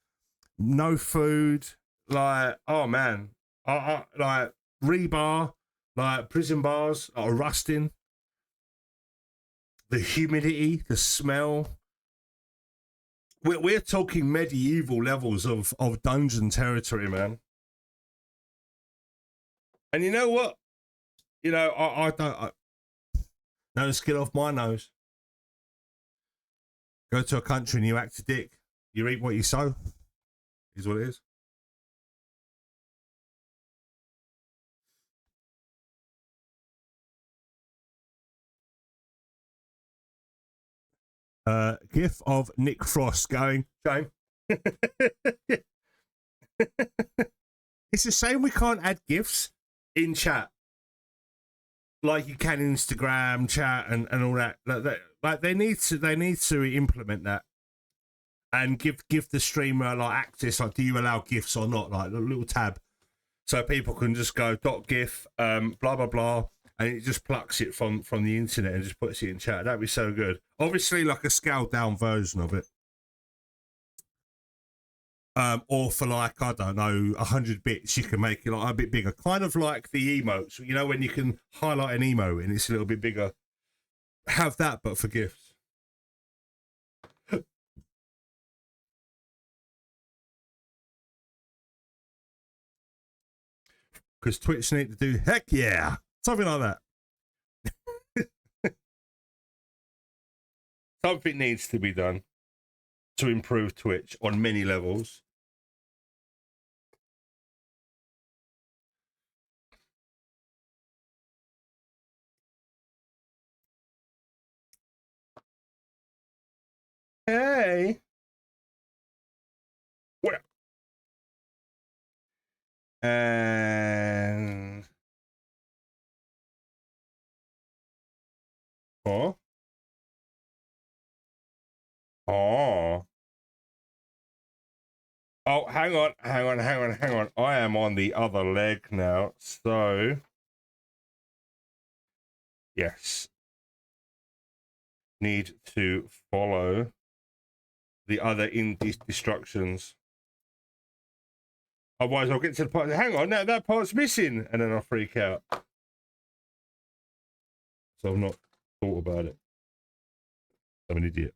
no food. Like, oh man, like rebar. Like prison bars are rusting. The humidity, the smell. We're talking medieval levels of dungeon territory, man. And you know what? You know, I don't. No skin off my nose. Go to a country and you act a dick. You eat what you sow. Is what it is. GIF of Nick Frost going, Shame. It's a shame we can't add GIFs in chat. Like you can Instagram chat and all that. Like they need to implement that and give the streamer like access. Like, do you allow GIFs or not? Like a little tab, so people can just go .gif blah blah blah, and it just plucks it from the internet and just puts it in chat. That'd be so good. Obviously, like a scaled down version of it. Or for like, I don't know, 100 bits, you can make it like a bit bigger. Kind of like the emotes, you know, when you can highlight an emote and it's a little bit bigger. Have that, but for GIFs. Because Twitch need to do, heck yeah, something like that. Something needs to be done to improve Twitch on many levels. Hey. Well. And oh. Oh. Oh, hang on. I am on the other leg now. So yes. Need to follow the other instructions. Otherwise, I'll get to the part. Hang on, that part's missing, and then I'll freak out. So I've not thought about it. I'm an idiot.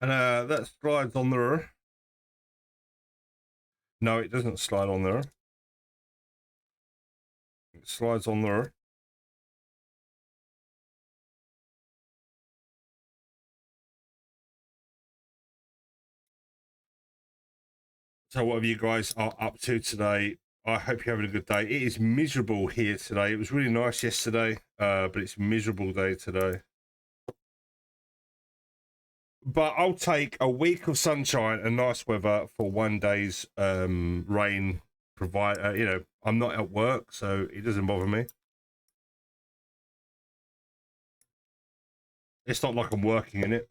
And that slides on there. No, it doesn't slide on there. It slides on there. So whatever you guys are up to today, I hope you're having a good day. It is miserable here today. It was really nice yesterday, but it's a miserable day today. But I'll take a week of sunshine and nice weather for one day's rain. You know, I'm not at work, so it doesn't bother me. It's not like I'm working in it.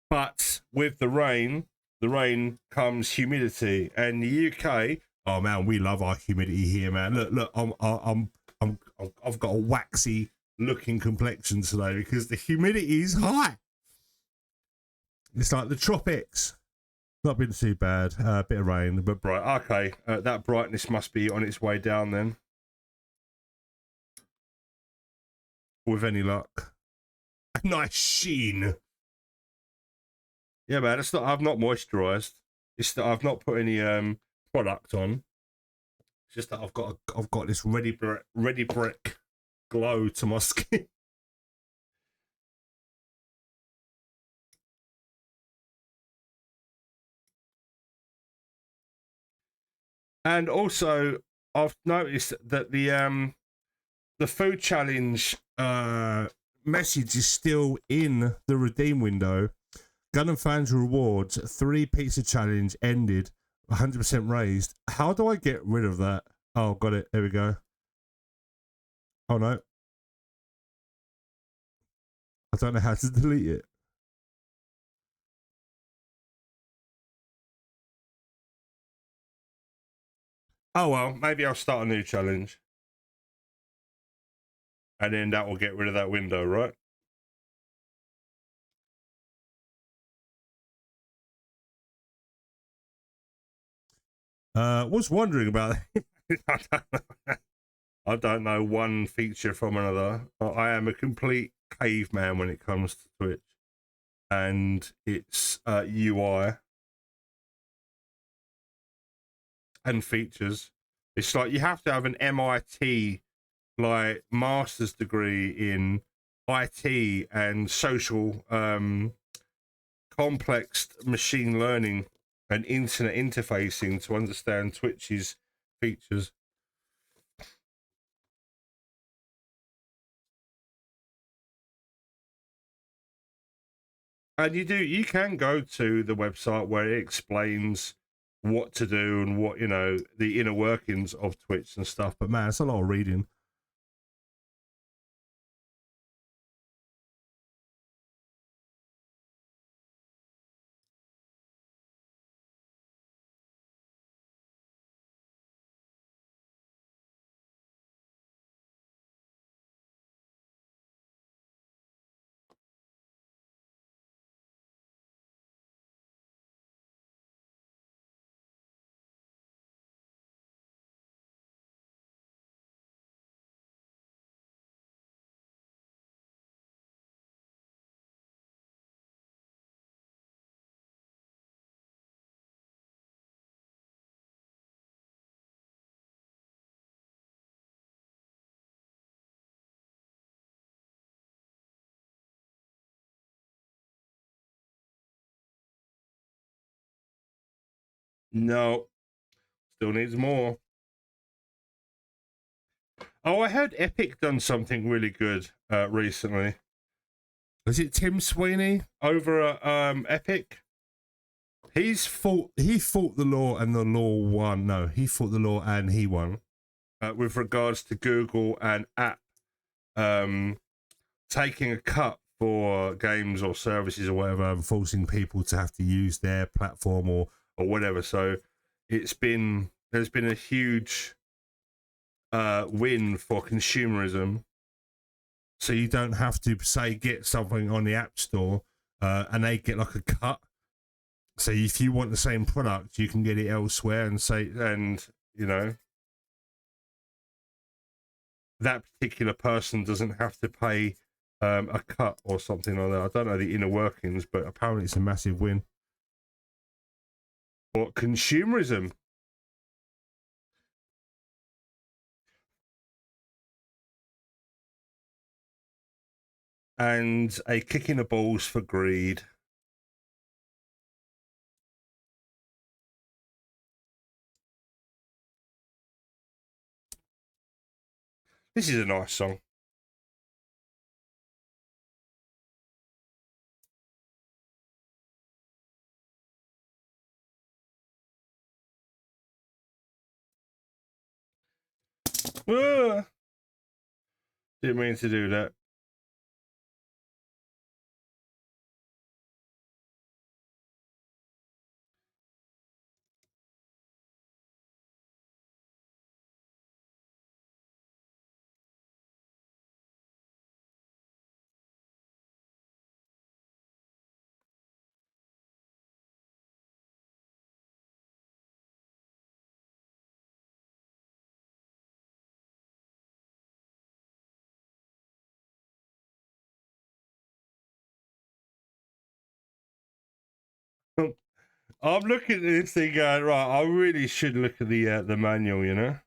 But with the rain comes humidity, and the UK. Oh man, we love our humidity here, man. Look, I've got a waxy looking complexion today because the humidity is high. It's like the tropics. Not been too bad. A bit of rain, but bright. Okay, that brightness must be on its way down then. With any luck. A nice sheen. Yeah, man. It's not. I've not moisturised. It's that I've not put any product on. It's just that I've got this ready brick glow to my skin. And also, I've noticed that the food challenge message is still in the redeem window. Gundam fans rewards 3 pizza challenge ended 100% raised. How do I get rid of that? Oh, got it. There we go. Oh no. I don't know how to delete it. Oh well, maybe I'll start a new challenge. And then that will get rid of that window, right? Was wondering about it. I don't know one feature from another. I am a complete caveman when it comes to Twitch and its UI and features. It's like you have to have an MIT like master's degree in IT and social complex machine learning and internet interfacing to understand Twitch's features. And you can go to the website where it explains what to do and what, you know, the inner workings of Twitch and stuff. But man, it's a lot of reading. No, still needs more. Oh, I heard Epic done something really good recently. Was it Tim Sweeney over at Epic? He fought the law and the law won. No, he fought the law and he won. With regards to Google and app taking a cut for games or services or whatever, and forcing people to have to use their platform or whatever. So there's been a huge win for consumerism. So you don't have to say get something on the App Store and they get like a cut. So if you want the same product, you can get it elsewhere and you know, that particular person doesn't have to pay a cut or something like that. I don't know the inner workings, but apparently it's a massive win. Or consumerism. And a kick in the balls for greed. This is a nice song. Ah, didn't mean to do that. I'm looking at this thing going, right, I really should look at the manual, you know?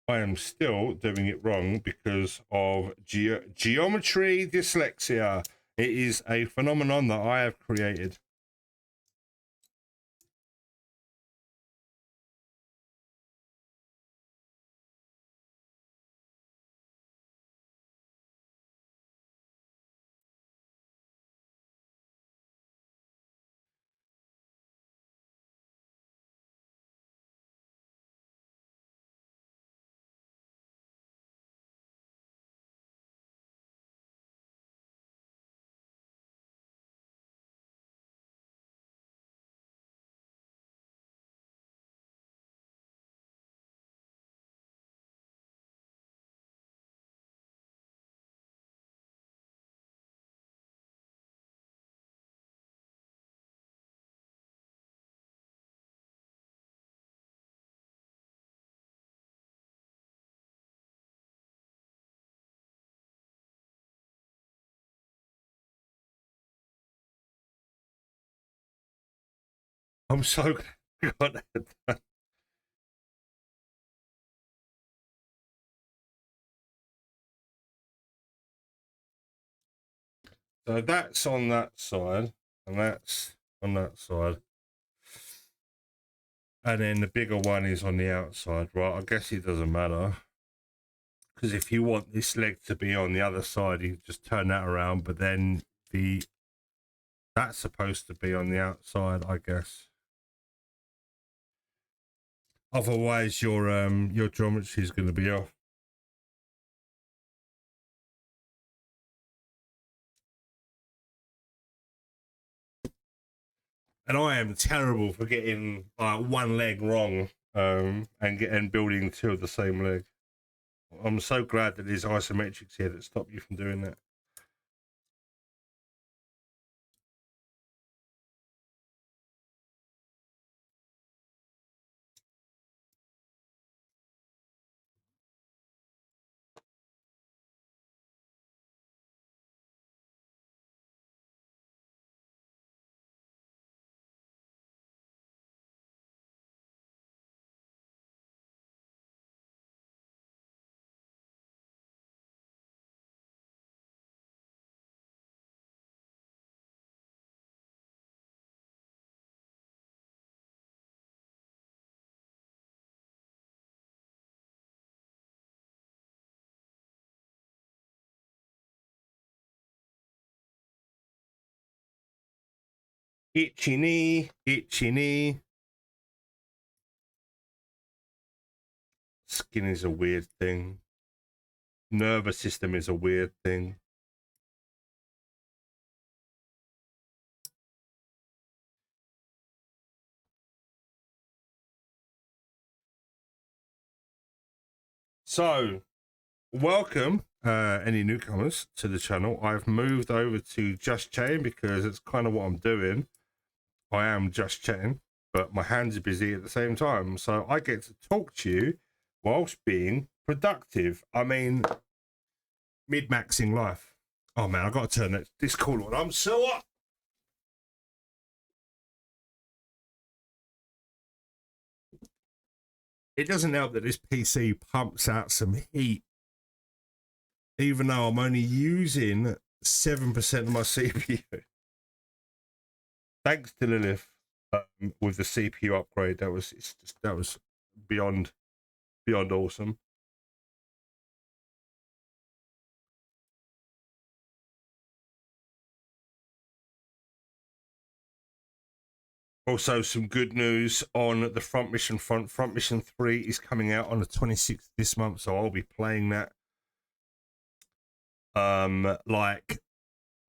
I am still doing it wrong because of geometry dyslexia. It is a phenomenon that I have created. I'm so glad I got that. So that's on that side, and that's on that side. And then the bigger one is on the outside, right? I guess it doesn't matter. Because if you want this leg to be on the other side, you just turn that around, but then that's supposed to be on the outside, I guess. Otherwise your geometry is going to be off. And I am terrible for getting one leg wrong and building two of the same leg. I'm so glad that there's isometrics here that stop you from doing that. Itchy knee, itchy knee. Skin is a weird thing. Nervous system is a weird thing. So, welcome any newcomers to the channel. I've moved over to just chatting because it's kind of what I'm doing. I am just chatting, but my hands are busy at the same time. So I get to talk to you whilst being productive. I mean, mid-maxing life. Oh man, I've got to turn this call on. I'm so up. It doesn't help that this PC pumps out some heat, even though I'm only using 7% of my CPU. Thanks to Lilith with the CPU upgrade. That was beyond awesome. Also, some good news on the front mission front. Front mission 3 is coming out on the 26th this month, so I'll be playing that.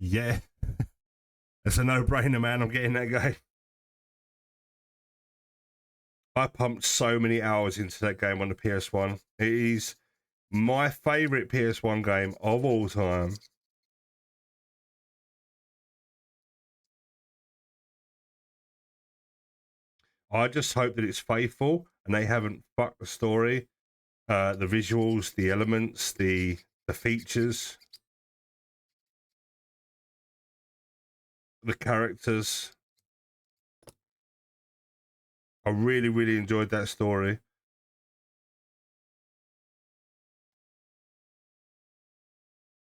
Yeah, it's a no-brainer, man. I'm getting that game. I pumped so many hours into that game on the PS1. It is my favorite PS1 game of all time. I just hope that it's faithful and they haven't fucked the story, the visuals, the elements, the features, the characters. I really, really enjoyed that story.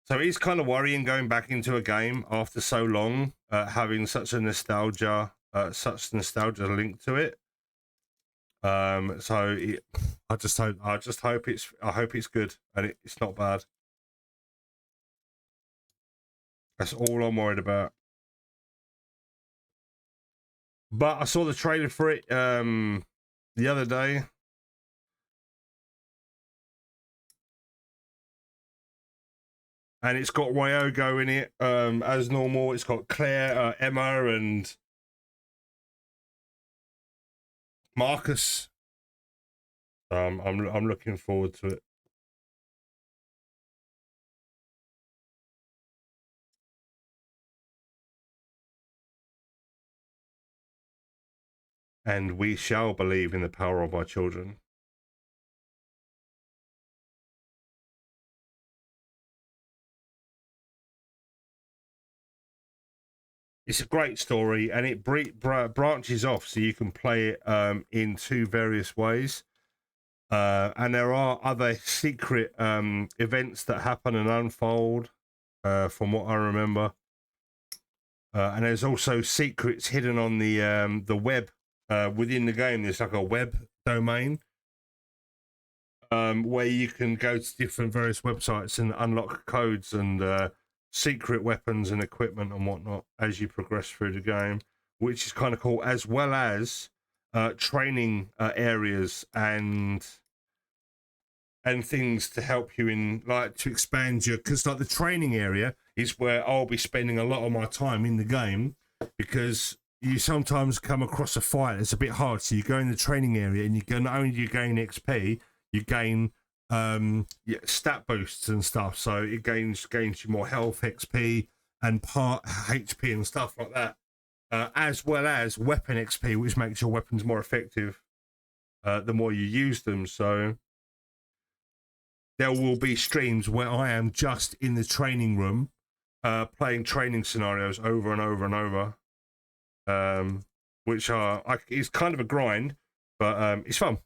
So it's kind of worrying going back into a game after so long, having such a nostalgia link to it. I hope it's good and it's not bad. That's all I'm worried about. But I saw the trailer for it the other day. And it's got Ryogo in it as normal. It's got Claire, Emma, and Marcus. I'm looking forward to it. And we shall believe in the power of our children. It's a great story, and it branches off, so you can play it in two various ways. And there are other secret events that happen and unfold, from what I remember. And there's also secrets hidden on the web within the game. There's like a web domain where you can go to different various websites and unlock codes and secret weapons and equipment and whatnot as you progress through the game, which is kind of cool, as well as training areas and things to help you in, like, to expand your, because like the training area is where I'll be spending a lot of my time in the game, because you sometimes come across a fight that's a bit hard. So you go in the training area and you go, not only do you gain XP, you gain stat boosts and stuff. So it gains you more health, XP, and part HP and stuff like that, as well as weapon XP, which makes your weapons more effective the more you use them. So there will be streams where I am just in the training room, playing training scenarios over and over and over. Which it's kind of a grind, but it's fun.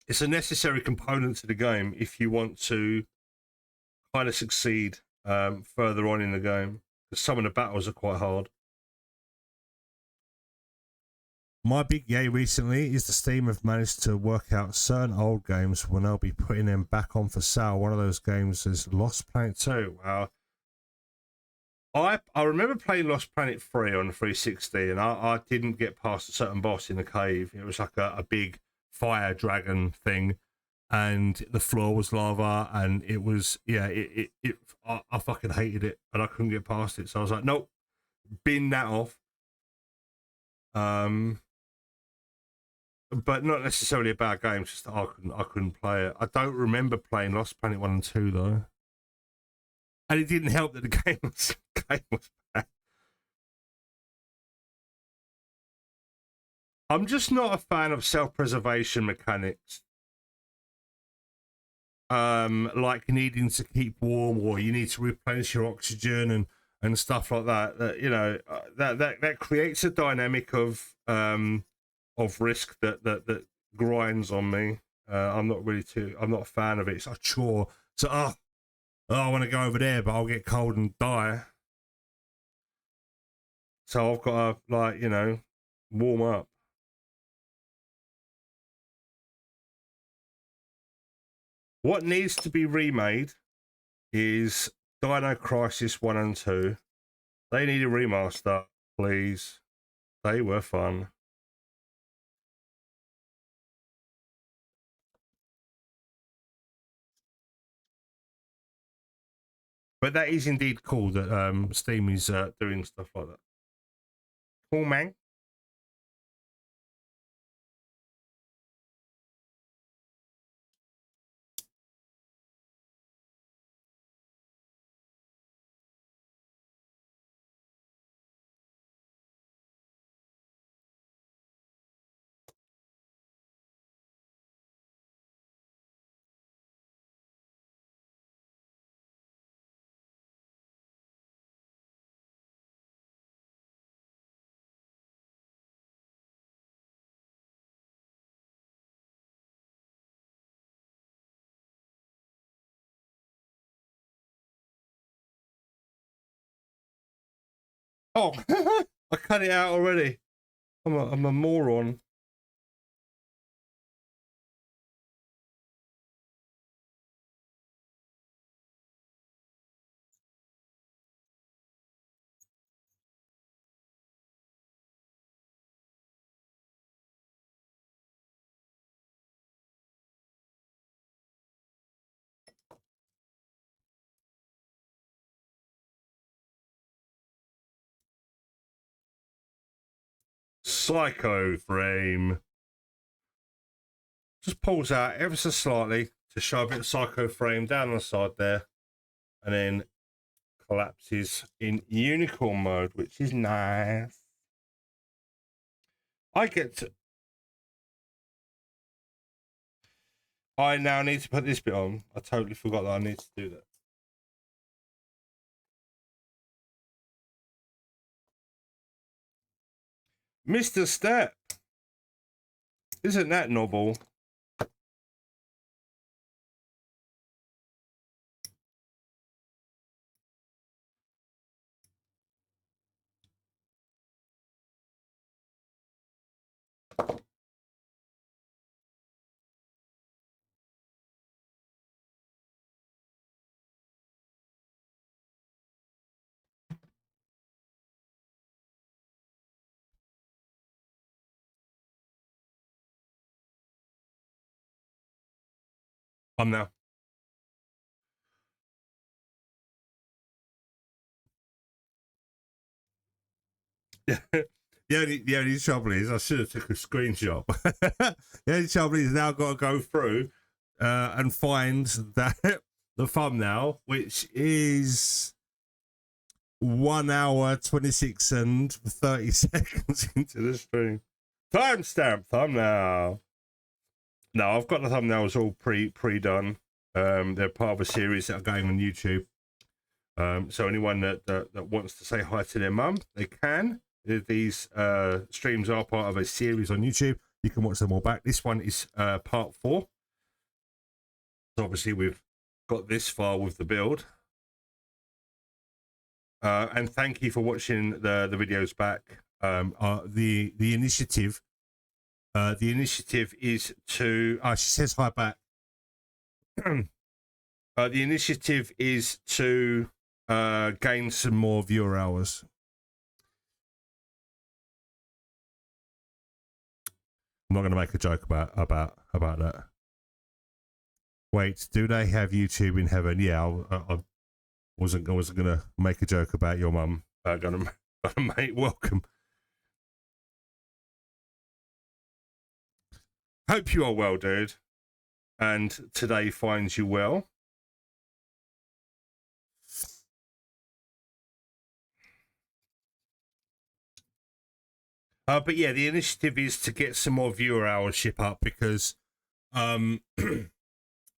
It's a necessary component to the game if you want to kind of succeed further on in the game, because some of the battles are quite hard. My big yay recently is the Steam have managed to work out certain old games when they'll be putting them back on for sale. One of those games is Lost Planet 2. Wow. I remember playing Lost Planet 3 on the 360, and I didn't get past a certain boss in the cave. It was like a big fire dragon thing, and the floor was lava, and it was, I fucking hated it, and I couldn't get past it. So I was like, nope, bin that off. But not necessarily a bad game, just that I couldn't play it. I don't remember playing Lost Planet 1 and 2, though. And it didn't help that the game was bad. I'm just not a fan of self-preservation mechanics. Like needing to keep warm, or you need to replenish your oxygen and stuff like that. That creates a dynamic of risk that grinds on me. I'm not a fan of it. It's a chore. So I want to go over there, but I'll get cold and die. So I've got to, warm up. What needs to be remade is Dino Crisis 1 and 2. They need a remaster, please. They were fun. But that is indeed cool that Steam is doing stuff like that. Cool, man. Oh, I cut it out already. I'm a moron. Psycho frame. Just pulls out ever so slightly to show a bit of psycho frame down the side there, and then collapses in unicorn mode, which is nice. I now need to put this bit on. I totally forgot that I need to do that. Mr. Step. Isn't that novel? I'm now. The only trouble is I should have took a screenshot. The only trouble is now I've got to go through and find that the thumbnail, which is 1 hour 26 and 30 seconds into the stream. Timestamp thumbnail. No, I've got the thumbnails all pre-done. They're part of a series that are going on YouTube. So anyone that wants to say hi to their mum, they can. These streams are part of a series on YouTube. You can watch them all back. This one is part 4. So obviously we've got this far with the build. And thank you for watching the videos back. The initiative is to. She says hi back. The initiative is to gain some more viewer hours. I'm not going to make a joke about that. Wait, do they have YouTube in heaven? Yeah, I wasn't going to make a joke about your mum. Gonna mate, welcome. Hope you are well, dude, and today finds you well. But yeah, the initiative is to get some more viewer hourship up because I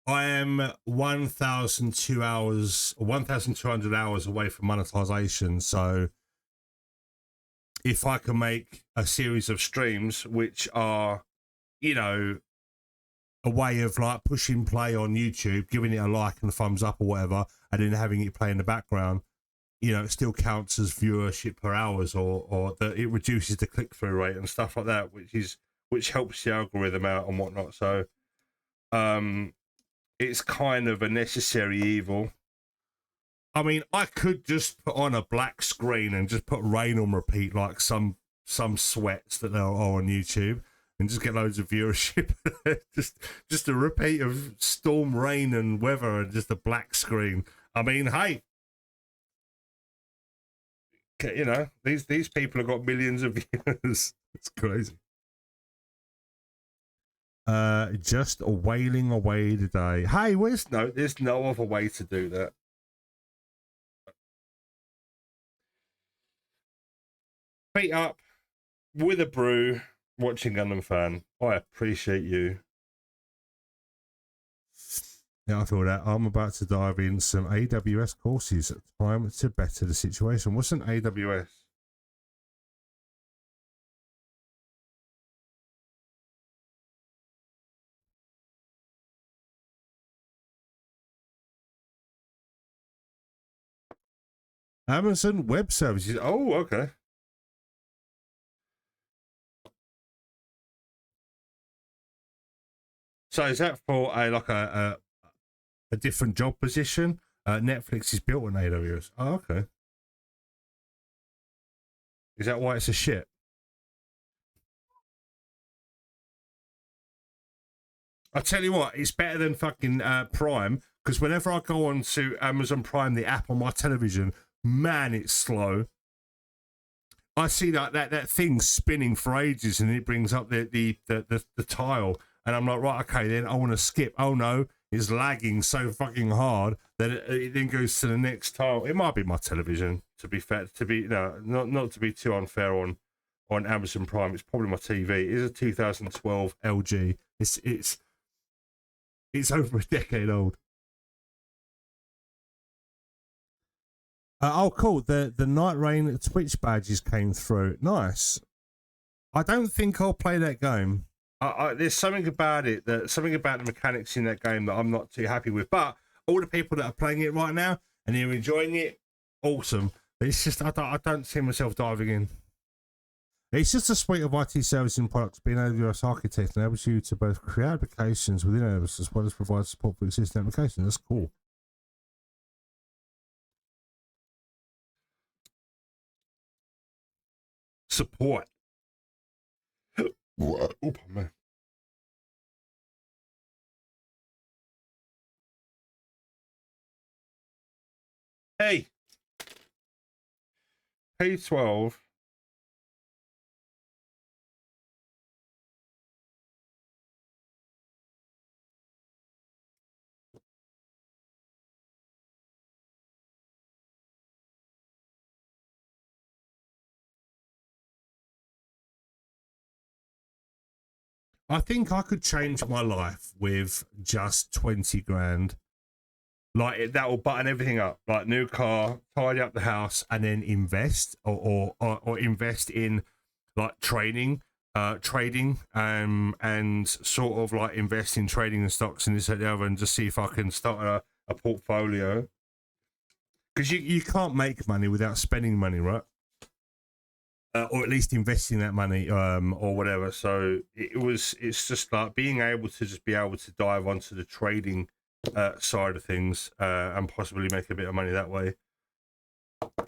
am 1,200 hours away from monetization. So if I can make a series of streams which are, you know, a way of like pushing play on YouTube, giving it a like and a thumbs up or whatever, and then having it play in the background, you know, it still counts as viewership per hours, or that it reduces the click-through rate and stuff like that, which helps the algorithm out and whatnot. So it's kind of a necessary evil. I mean, I could just put on a black screen and just put rain on repeat like some sweats that are on YouTube and just get loads of viewership. just a repeat of storm, rain and weather and just a black screen. I mean, hey, you know, these people have got millions of viewers. It's crazy. Just wailing away today. Hey, there's no other way to do that. Feet up with a brew, watching Gundam Fan. I appreciate you. Yeah, I feel that. I'm about to dive in some AWS courses at time to better the situation. What's an AWS? Amazon Web Services. Oh, okay. So is that for a different job position? Netflix is built on AWS. Oh, okay. Is that why it's a shit? I tell you what, it's better than fucking Prime, because whenever I go on to Amazon Prime, the app on my television, man, it's slow. I see that thing spinning for ages, and it brings up the tile, and I'm like, right, okay, then I want to skip. Oh no, it's lagging so fucking hard that it then goes to the next tile. It might be my television, to be fair, not to be too unfair on Amazon Prime. It's probably my TV. It is a 2012 LG. It's over a decade old. Oh, cool. The Night Rain Twitch badges came through. Nice. I don't think I'll play that game. There's something about it, something about the mechanics in that game that I'm not too happy with. But all the people that are playing it right now and they're enjoying it, awesome. It's just I don't see myself diving in. It's just a suite of IT servicing products being AWS architect enables you to both create applications within AWS as well as provide support for existing applications. That's cool. Support. Oh, man. Hey. P12 I think I could change my life with just 20 grand. Like that will button everything up, like new car, tidy up the house, and then invest or invest in like trading, and sort of like invest in trading and stocks and this and the other, and just see if I can start a portfolio. Because you can't make money without spending money, right? Or at least investing that money, or whatever. So it's just like being able to just be able to dive onto the trading side of things, and possibly make a bit of money that way.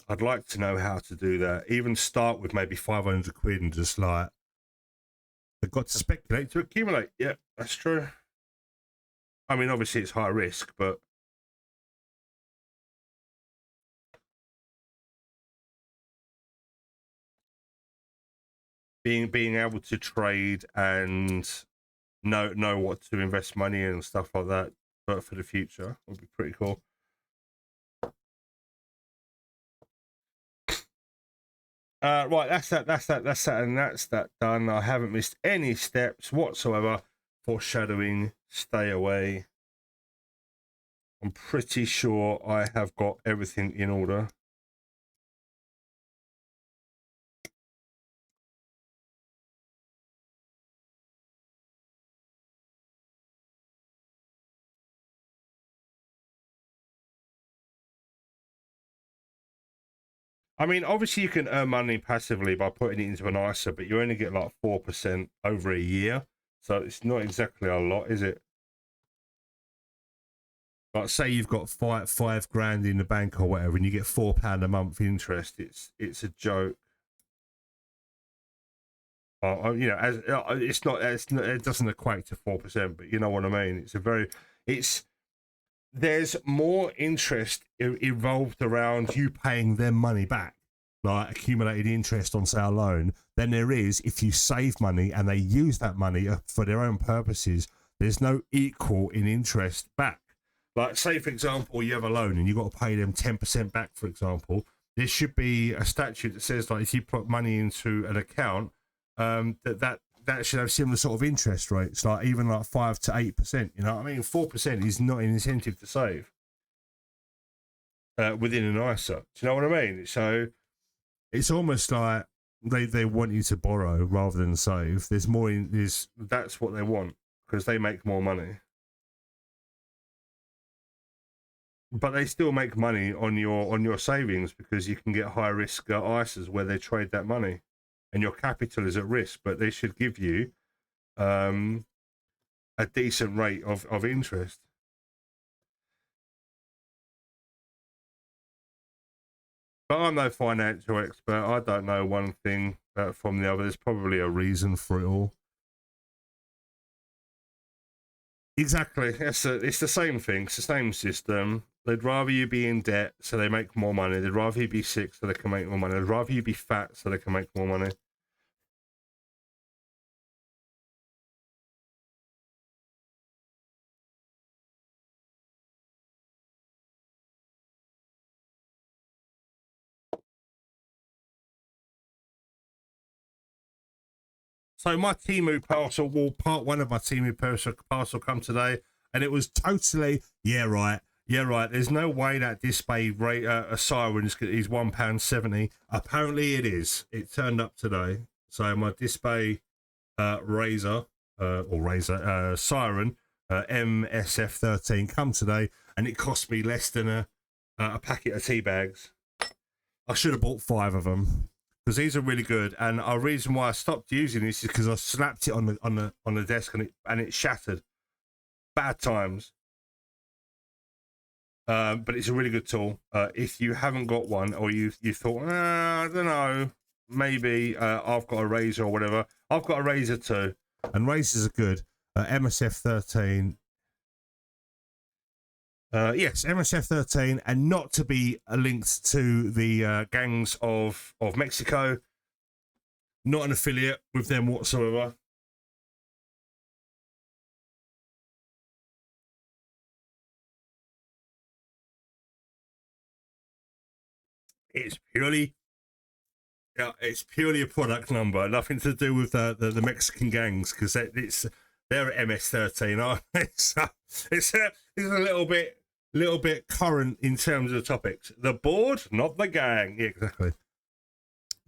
I'd like to know how to do that. Even start with maybe 500 quid and just like, I've got to speculate to accumulate. Yeah, that's true. I mean, obviously it's high risk, but being able to trade and know what to invest money in and stuff like that, but for the future would be pretty cool. Right, that's that, and that's that done. I haven't missed any steps whatsoever. Foreshadowing, stay away. I'm pretty sure I have got everything in order. I mean, obviously you can earn money passively by putting it into an ISA, but you only get like 4% over a year. So it's not exactly a lot, is it? Like say you've got five grand in the bank or whatever, and you get £4 a month interest. It's a joke. You know, it's not, it doesn't equate to 4%, but you know what I mean. There's more interest involved around you paying them money back, like accumulated interest on say a loan, than there is if you save money and they use that money for their own purposes. There's no equal in interest back. Like say for example, you have a loan and you've got to pay them 10% back, for example. There should be a statute that says like if you put money into an account, that should have similar sort of interest rates, like even like 5 to 8%. You know what I mean? 4% is not an incentive to save within an ISA. Do you know what I mean? So it's almost like they want you to borrow rather than save. There's more in this. That's what they want because they make more money. But they still make money on your savings because you can get high risk ISAs where they trade that money, and your capital is at risk. But they should give you a decent rate of interest. But I'm no financial expert. I don't know one thing from the other. There's probably a reason for it all. Exactly. It's the same thing. It's the same system. They'd rather you be in debt so they make more money. They'd rather you be sick so they can make more money. They'd rather you be fat so they can make more money. So my Temu parcel, part one of my Temu parcel come today, and it was totally, yeah, right. There's no way that display rate a siren is £1.70. Apparently it is. It turned up today. So my display siren MSF13 come today, and it cost me less than a packet of tea bags. I should have bought 5 of them because these are really good. And a reason why I stopped using this is because I slapped it on the desk and it shattered. Bad times. But it's a really good tool. If you haven't got one, or you thought, I don't know, maybe I've got a razor or whatever. I've got a razor too, and razors are good. MSF13. Yes, MSF13, and not to be linked to the gangs of Mexico. Not an affiliate with them whatsoever. It's purely Yeah, it's purely a product number, nothing to do with the Mexican gangs, because they're at MS-13, aren't they? So it's a little bit current in terms of the topics. The board, not the gang. Yeah, exactly.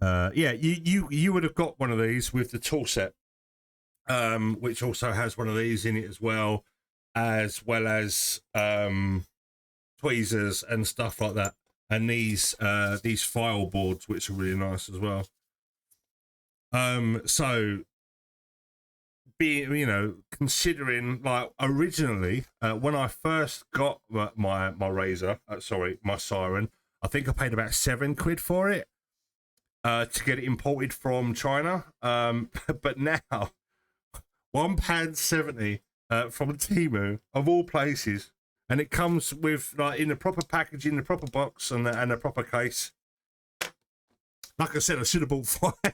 Yeah, you would have got one of these with the tool set, which also has one of these in it as well as tweezers and stuff like that, and these file boards, which are really nice as well. So being, considering, like, originally when I first got my razor, my siren, I think I paid about £7 for it to get it imported from China. But now £1.70 from Temu, of all places, and it comes with, like, in the proper packaging, the proper box, and the proper case. Like I said, I should have bought 5. I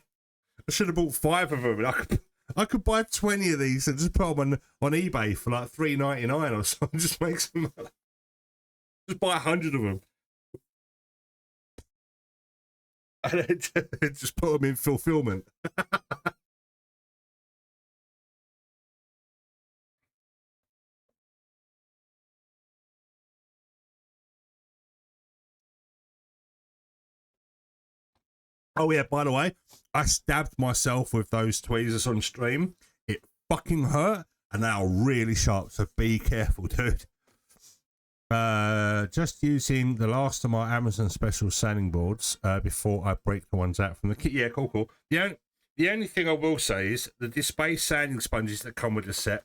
should have bought 5 of them. I could buy 20 of these and just put them on eBay for like $3.99 or something. Just make some. Just buy 100 of them. And then just put them in fulfillment. Oh yeah, by the way, I stabbed myself with those tweezers on stream. It fucking hurt, and they are really sharp, so be careful, dude. Just using the last of my Amazon special sanding boards before I break the ones out from the kit. Yeah, cool. The only thing I will say is the display sanding sponges that come with the set.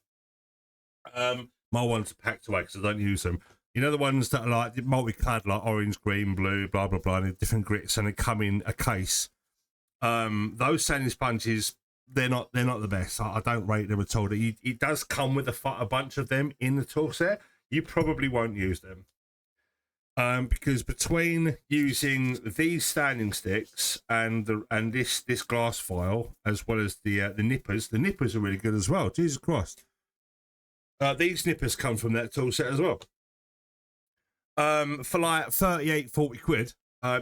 My ones are packed away because I don't use them. You know, the ones that are like multicolored, like orange, green, blue, blah blah blah, and different grits, and they come in a case. Those sanding sponges, they're not the best. I don't rate them at all. It does come with a bunch of them in the tool set. You probably won't use them, because between using these standing sticks and this glass file, as well as the nippers are really good as well. Jesus Christ, these nippers come from that tool set as well. For like 40 quid,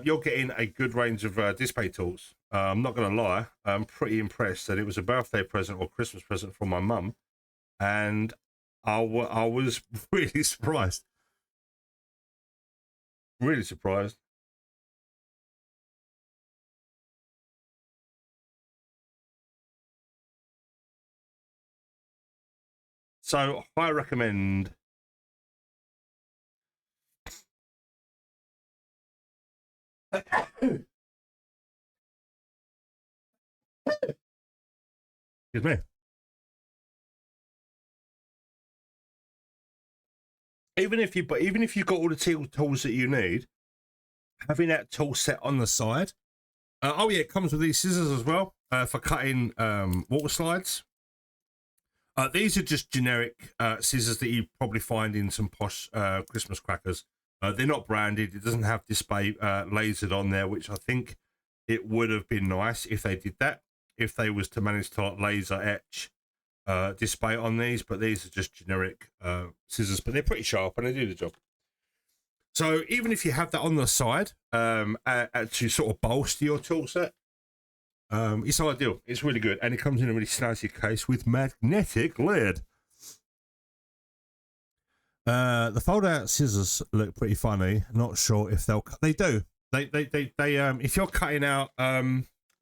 you're getting a good range of display tools. I'm not going to lie, I'm pretty impressed that it was a birthday present or Christmas present from my mum, and I was really surprised. Really surprised. So I recommend. Excuse me. Even if you've got all the tools that you need, having that tool set on the side. Oh yeah, it comes with these scissors as well for cutting water slides. These are just generic scissors that you probably find in some posh Christmas crackers. They're not branded. It doesn't have display lasered on there, which I think it would have been nice if they did that. If they was to manage to, like, laser etch display on these, but these are just generic scissors, but they're pretty sharp and they do the job. So even if you have that on the side to sort of bolster your tool set, it's ideal. It's really good, and it comes in a really snazzy case with magnetic lid. The fold-out scissors look pretty funny. Not sure if they'll. They do. They if you're cutting out,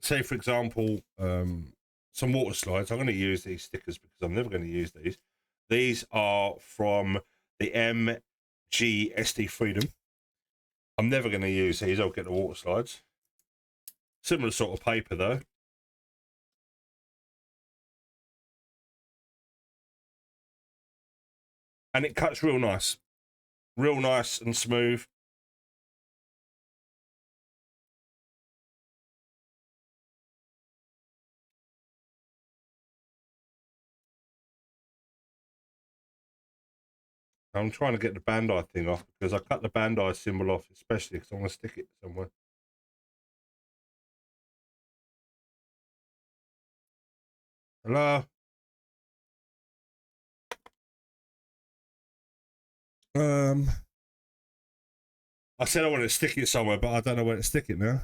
say for example, some water slides. I'm going to use these stickers because I'm never going to use these. These are from the MG SD Freedom. I'm never going to use these. I'll get the water slides. Similar sort of paper though. And it cuts real nice and smooth. I'm trying to get the Bandai thing off because I cut the Bandai symbol off, especially because I want to stick it somewhere. Hello? I said I wanted to stick it somewhere, but I don't know where to stick it now.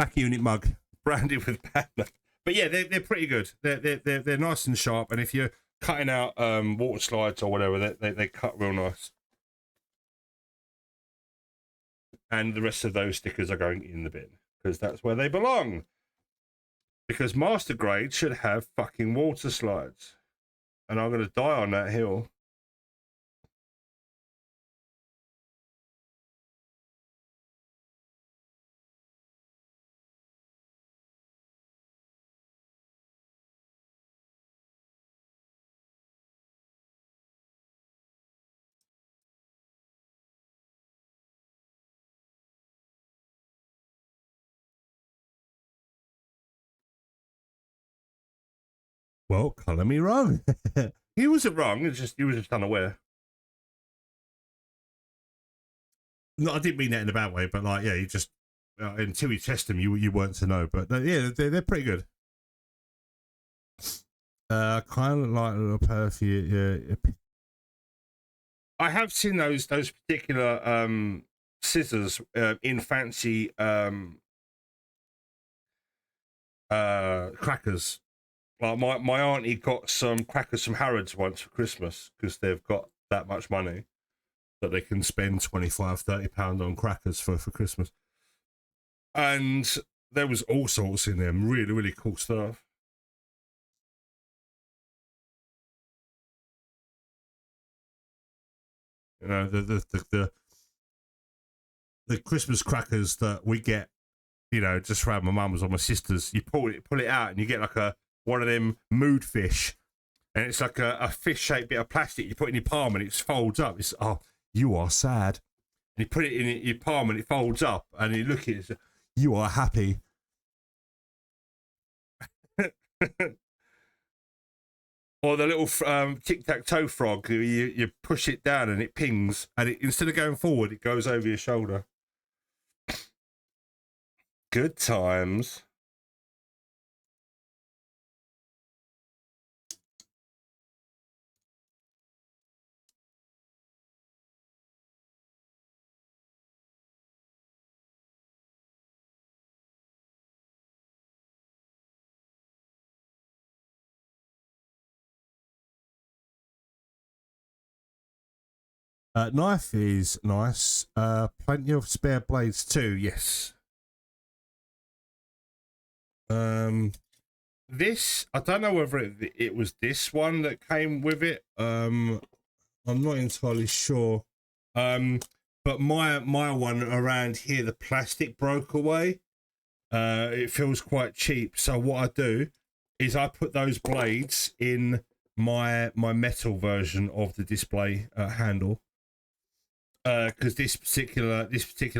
back unit mug branded with Batman. But yeah, they're pretty good. They're nice and sharp, and if you're cutting out water slides or whatever, they cut real nice. And the rest of those stickers are going in the bin because that's where they belong. Because master grade should have fucking water slides, and I'm gonna die on that hill. Well, colour me wrong. He wasn't wrong. It's just he was just unaware. No, I didn't mean that in a bad way, but like, yeah, you just until you test them, you weren't to know. But yeah, they're pretty good. Kind of like a little perfume. Yeah. I have seen those particular scissors in fancy crackers. Like my auntie got some crackers from Harrods once for Christmas because they've got that much money that they can spend £25-30 on crackers for Christmas. And there was all sorts in them, really, really cool stuff. You know, the Christmas crackers that we get, you know, just around my mum's or my sister's, you pull it out and you get like one of them mood fish. And it's like a fish-shaped bit of plastic you put in your palm and it folds up. It's, oh, you are sad. And you put it in your palm and it folds up and you look at it, you are happy. Or the little tic-tac-toe frog, you push it down and it pings and instead of going forward, it goes over your shoulder. Good times. Knife is nice. Plenty of spare blades too. Yes. This I don't know whether it was this one that came with it. I'm not entirely sure. But my one around here, the plastic broke away. It feels quite cheap. So what I do is I put those blades in my metal version of the display handle. Because this particular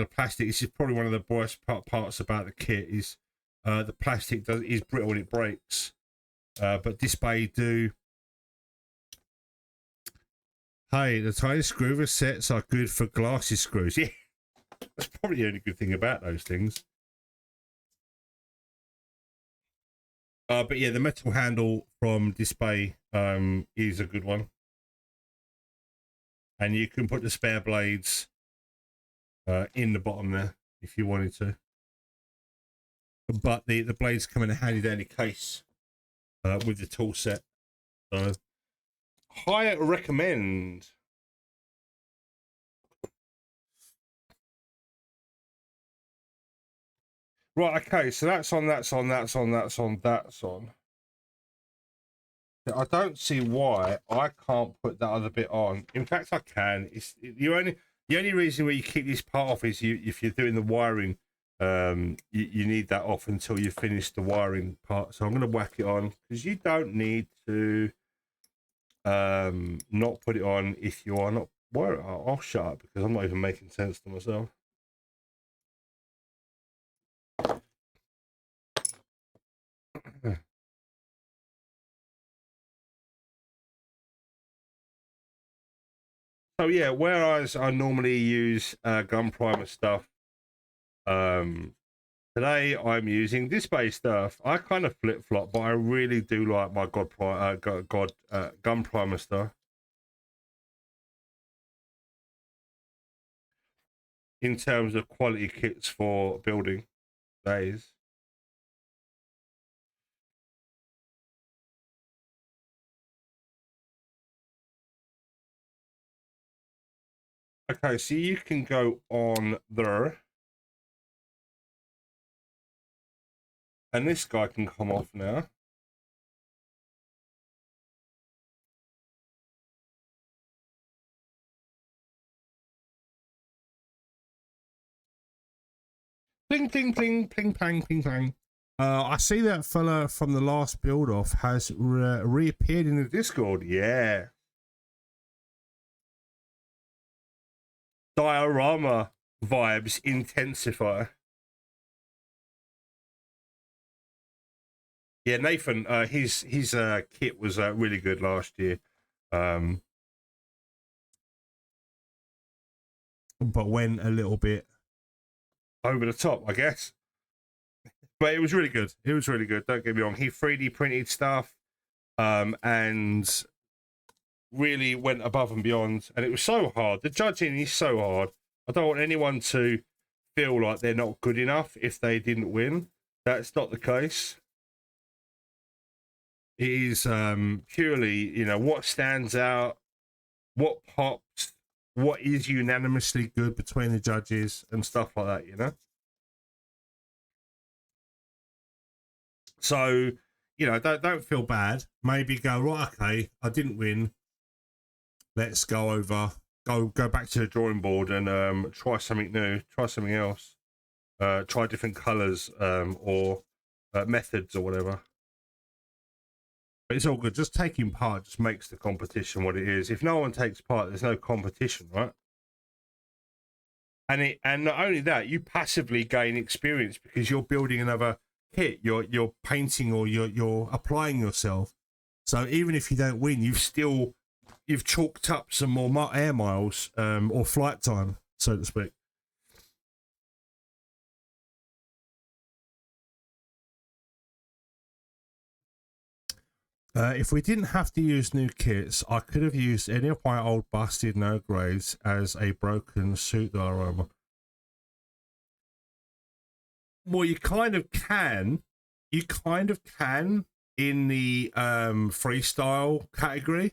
plastic, this is probably one of the worst parts about the kit is the plastic is brittle and it breaks. But display do. Hey, the tiny screw sets are good for glassy screws. Yeah, that's probably the only good thing about those things. But yeah, the metal handle from display is a good one. And you can put the spare blades in the bottom there if you wanted to. But the blades come in a handy dandy case with the tool set. So, high recommend. Right, okay, so that's on. I don't see why I can't put that other bit on. In fact, I can. It's the only reason where you keep this part off is if you're doing the wiring, you need that off until you finish the wiring part. So I'm going to whack it on because you don't need to not put it on if you are not wiring. I'll shut up because I'm not even making sense to myself. So yeah, whereas I normally use gun primer stuff, today I'm using display stuff. I kind of flip flop, but I really do like my gun primer stuff. In terms of quality kits for building. days. Okay, so you can go on there. And this guy can come off now. Pling, pling, pling, pling, plang, pling, plang. I see that fella from the last build off has reappeared in the Discord. Yeah. Diorama vibes intensify. Yeah, Nathan, his kit was really good last year. But went a little bit over the top, I guess. But it was really good. It was really good. Don't get me wrong. He 3D printed stuff, and really went above and beyond. And it was so hard. The judging is so hard. I don't want anyone to feel like they're not good enough if they didn't win. That's not the case. It is purely, you know, what stands out, what pops, what is unanimously good between the judges and stuff like that, you know? So, you know, don't feel bad. Maybe go, right, okay, I didn't win. Let's go back to the drawing board and try something new, try something else. Try different colours or methods or whatever. But it's all good. Just taking part just makes the competition what it is. If no one takes part, there's no competition, right? And not only that, you passively gain experience because you're building another kit. You're painting or you're applying yourself. So even if you don't win, you've chalked up some more air miles or flight time, so to speak. If we didn't have to use new kits, I could have used any of my old busted no grades as a broken suit diorama. Well, you kind of can. You kind of can in the freestyle category,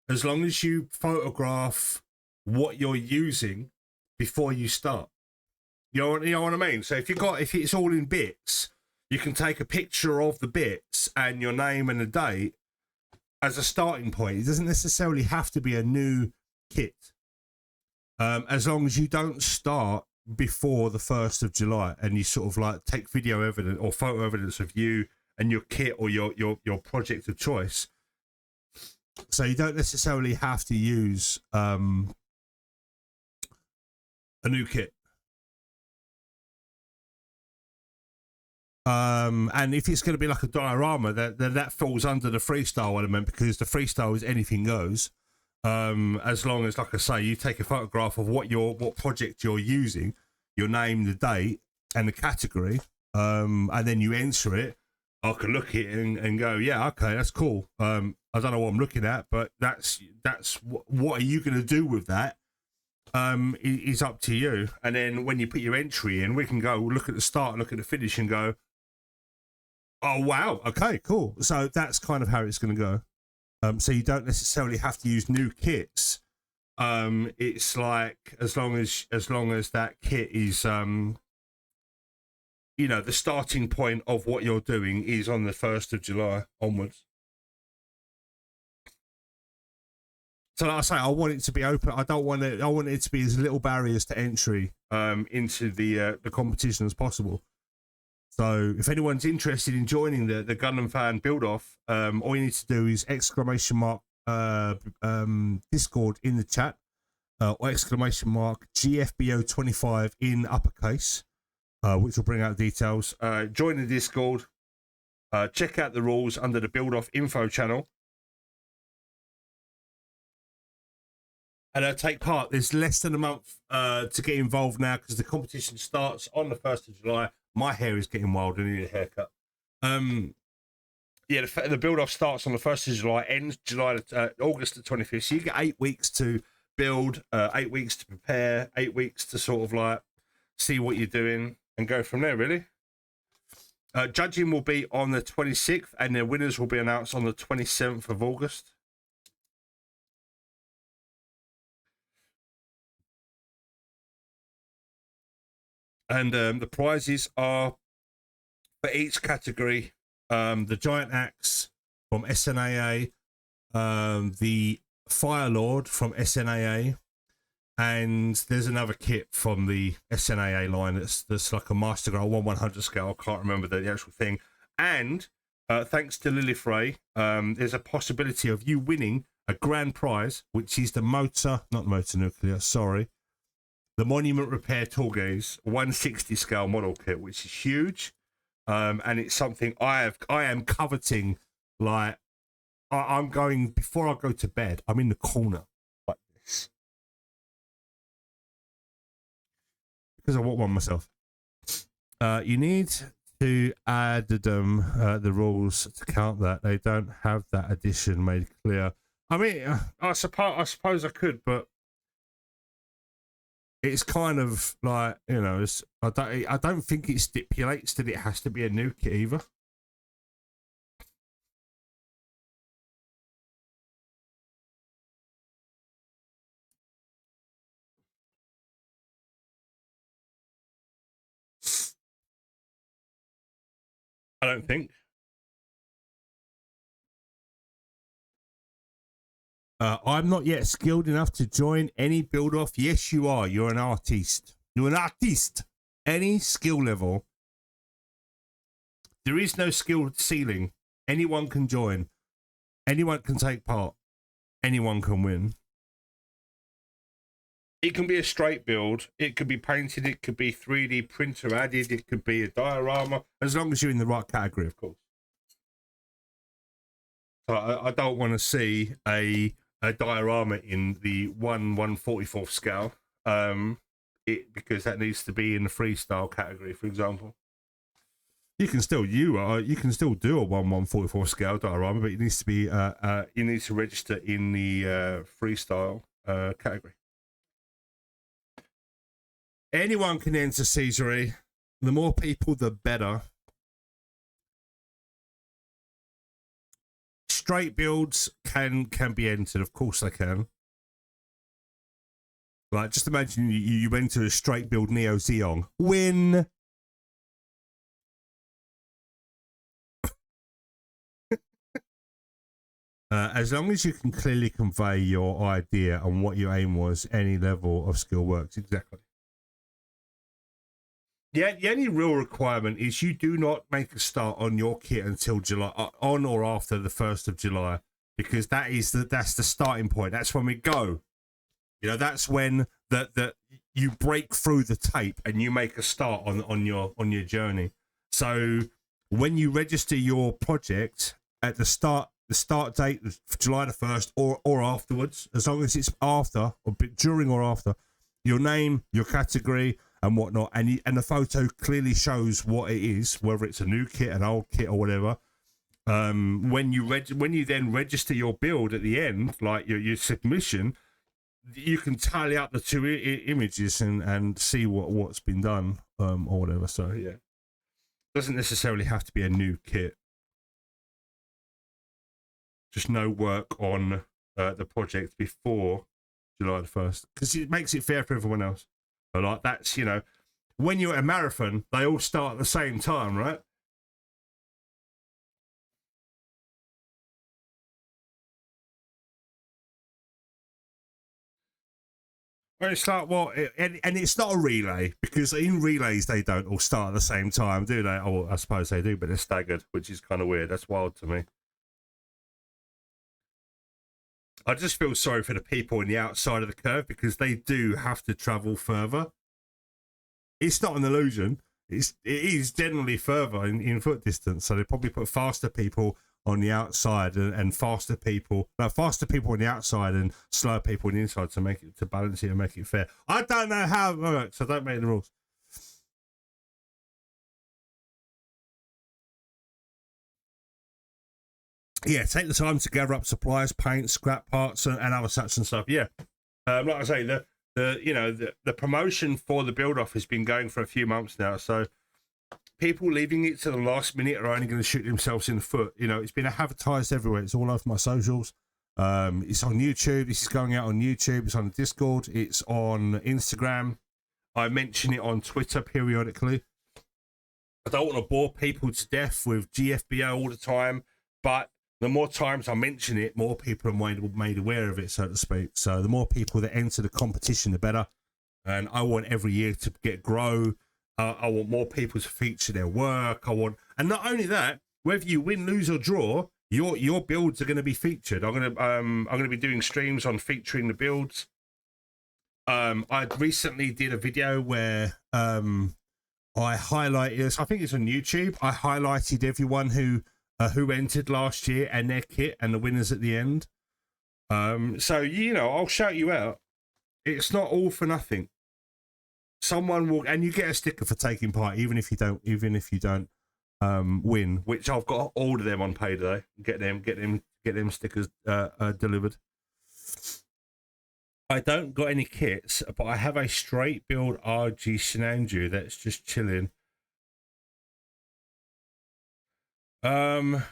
as long as you photograph what you're using before you start. You know what I mean? So if it's all in bits, you can take a picture of the bits and your name and the date as a starting point. It doesn't necessarily have to be a new kit, as long as you don't start before the 1st of July and you sort of like take video evidence or photo evidence of you and your kit or your project of choice. So you don't necessarily have to use a new kit. And if it's going to be like a diorama, that falls under the freestyle element, because the freestyle is anything goes. As long as, like I say, you take a photograph of what project you're using, your name, the date, and the category, and then you enter it. I can look at it and go, yeah, okay, that's cool. I don't know what I'm looking at, but that's what are you going to do with that? Is up to you. And then when you put your entry in, we can go look at the start, look at the finish, and go, oh wow, okay, cool. So that's kind of how it's going to go. So you don't necessarily have to use new kits. It's like as long as that kit is you know, the starting point of what you're doing is on the 1st of July onwards. So like I say, I want it to be open. I want it to be as little barriers to entry into the competition as possible. So if anyone's interested in joining the Gundam fan build off, all you need to do is ! Discord in the chat, or ! GFBO25 in uppercase, which will bring out details. Join the Discord, check out the rules under the build off info channel, and take part. There's less than a month to get involved now, because the competition starts on the 1st of July. My hair is getting wild. I need a haircut. Yeah, the build-off starts on the 1st of July, ends August the 25th. So you get 8 weeks to build, 8 weeks to prepare, 8 weeks to sort of like see what you're doing and go from there, really. Judging will be on the 26th, and their winners will be announced on the 27th of August. And the prizes are for each category: the Giant Axe from SNAA, the Fire Lord from SNAA, and there's another kit from the SNAA line that's like a Master Grade 1/100 scale. I can't remember the actual thing. And thanks to Lily Frey, there's a possibility of you winning a grand prize, which is the the Monument Repair Tourgaze 160 scale model kit, which is huge. And it's something I am coveting. Like I'm going, before I go to bed, I'm in the corner like this because I want one myself. You need to add the rules to count that. They don't have that addition made clear. I mean, I suppose I could, but it's kind of like, you know, I don't think it stipulates that it has to be a new kit either. I don't think. I'm not yet skilled enough to join any build off. Yes, you are. You're an artiste. You're an artiste. Any skill level. There is no skill ceiling. Anyone can join. Anyone can take part. Anyone can win. It can be a straight build. It could be painted. It could be 3D printer added. It could be a diorama, as long as you're in the right category, of course. So I don't want to see a diorama in the 1/144th scale, because that needs to be in the freestyle category, for example. You can still do a 1/144 scale diorama, but it needs to be you need to register in the freestyle category. Anyone can enter Caesarea. The more people, the better. Straight builds can be entered, of course they can. Like, just imagine you enter a straight build Neo Zeon. Win! As long as you can clearly convey your idea and what your aim was, any level of skill works. Exactly. Yeah, the only real requirement is you do not make a start on your kit until July, on or after the 1st of July, because that's the starting point. That's when we go. You know, that's when you break through the tape and you make a start on your journey. So when you register your project at the start date is July the 1st or afterwards, as long as it's after or during or after, your name, your category, and whatnot, and the photo clearly shows what it is, whether it's a new kit, an old kit, or whatever. When you then register your build at the end, like your submission, you can tally up the two images and see what's been done, or whatever. So yeah, doesn't necessarily have to be a new kit. Just no work on the project before July the 1st, because it makes it fair for everyone else. But like, that's, you know, when you're at a marathon, they all start at the same time, right? Well, it's like, and it's not a relay, because in relays they don't all start at the same time, do they? Oh, I suppose they do, but they're staggered, which is kind of weird. That's wild to me. I just feel sorry for the people on the outside of the curve, because they do have to travel further. It's not an illusion. It is generally further in foot distance, so they probably put faster people on the outside and faster people on the outside and slower people on the inside to balance it and make it fair. I don't know how it works, so don't make the rules. Yeah, take the time to gather up supplies, paint, scrap parts, and other such and stuff. Yeah, like I say, the promotion for the build off has been going for a few months now, so people leaving it to the last minute are only going to shoot themselves in the foot. You know, it's been advertised everywhere. It's all over my socials. It's on YouTube. This is going out on YouTube. It's on Discord. It's on Instagram. I mention it on Twitter periodically. I don't want to bore people to death with GFBO all the time, but the more times I mention it, more people are made aware of it, so to speak. So the more people that enter the competition, the better. And I want every year to grow. I want more people to feature their work. And not only that, whether you win, lose, or draw, your builds are going to be featured. I'm gonna be doing streams on featuring the builds. I recently did a video where I highlighted. I think it's on YouTube. I highlighted everyone who entered last year and their kit and the winners at the end. So I'll shout you out. It's not all for nothing. Someone will, and you get a sticker for taking part, even if you don't win. Which I've got all of them on payday. Get them stickers delivered. I don't got any kits, but I have a straight build RG Shenanju that's just chilling. Yeah,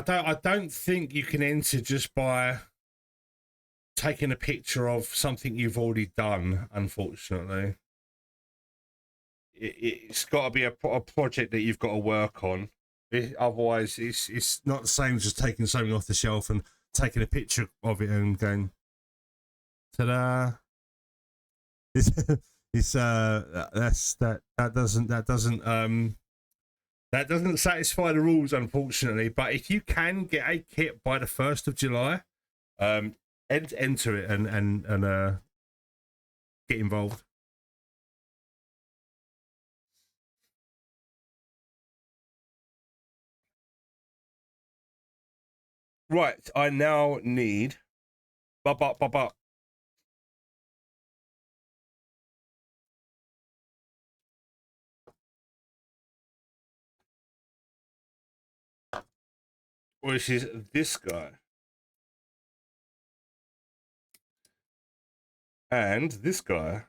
I don't think you can enter just by taking a picture of something you've already done, unfortunately. It's got to be a project that you've got to work on. Otherwise, it's not the same as just taking something off the shelf and taking a picture of it and going, ta-da! That doesn't satisfy the rules, unfortunately. But if you can get a kit by the 1st of July, enter it and get involved. Right, I now need which is this guy. And this guy.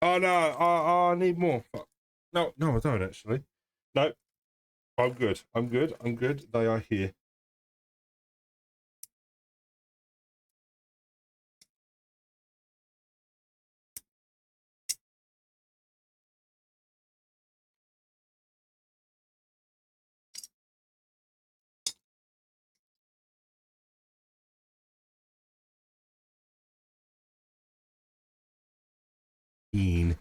Oh no, I need more. No, I don't actually. No, I'm good. They are here. Pain.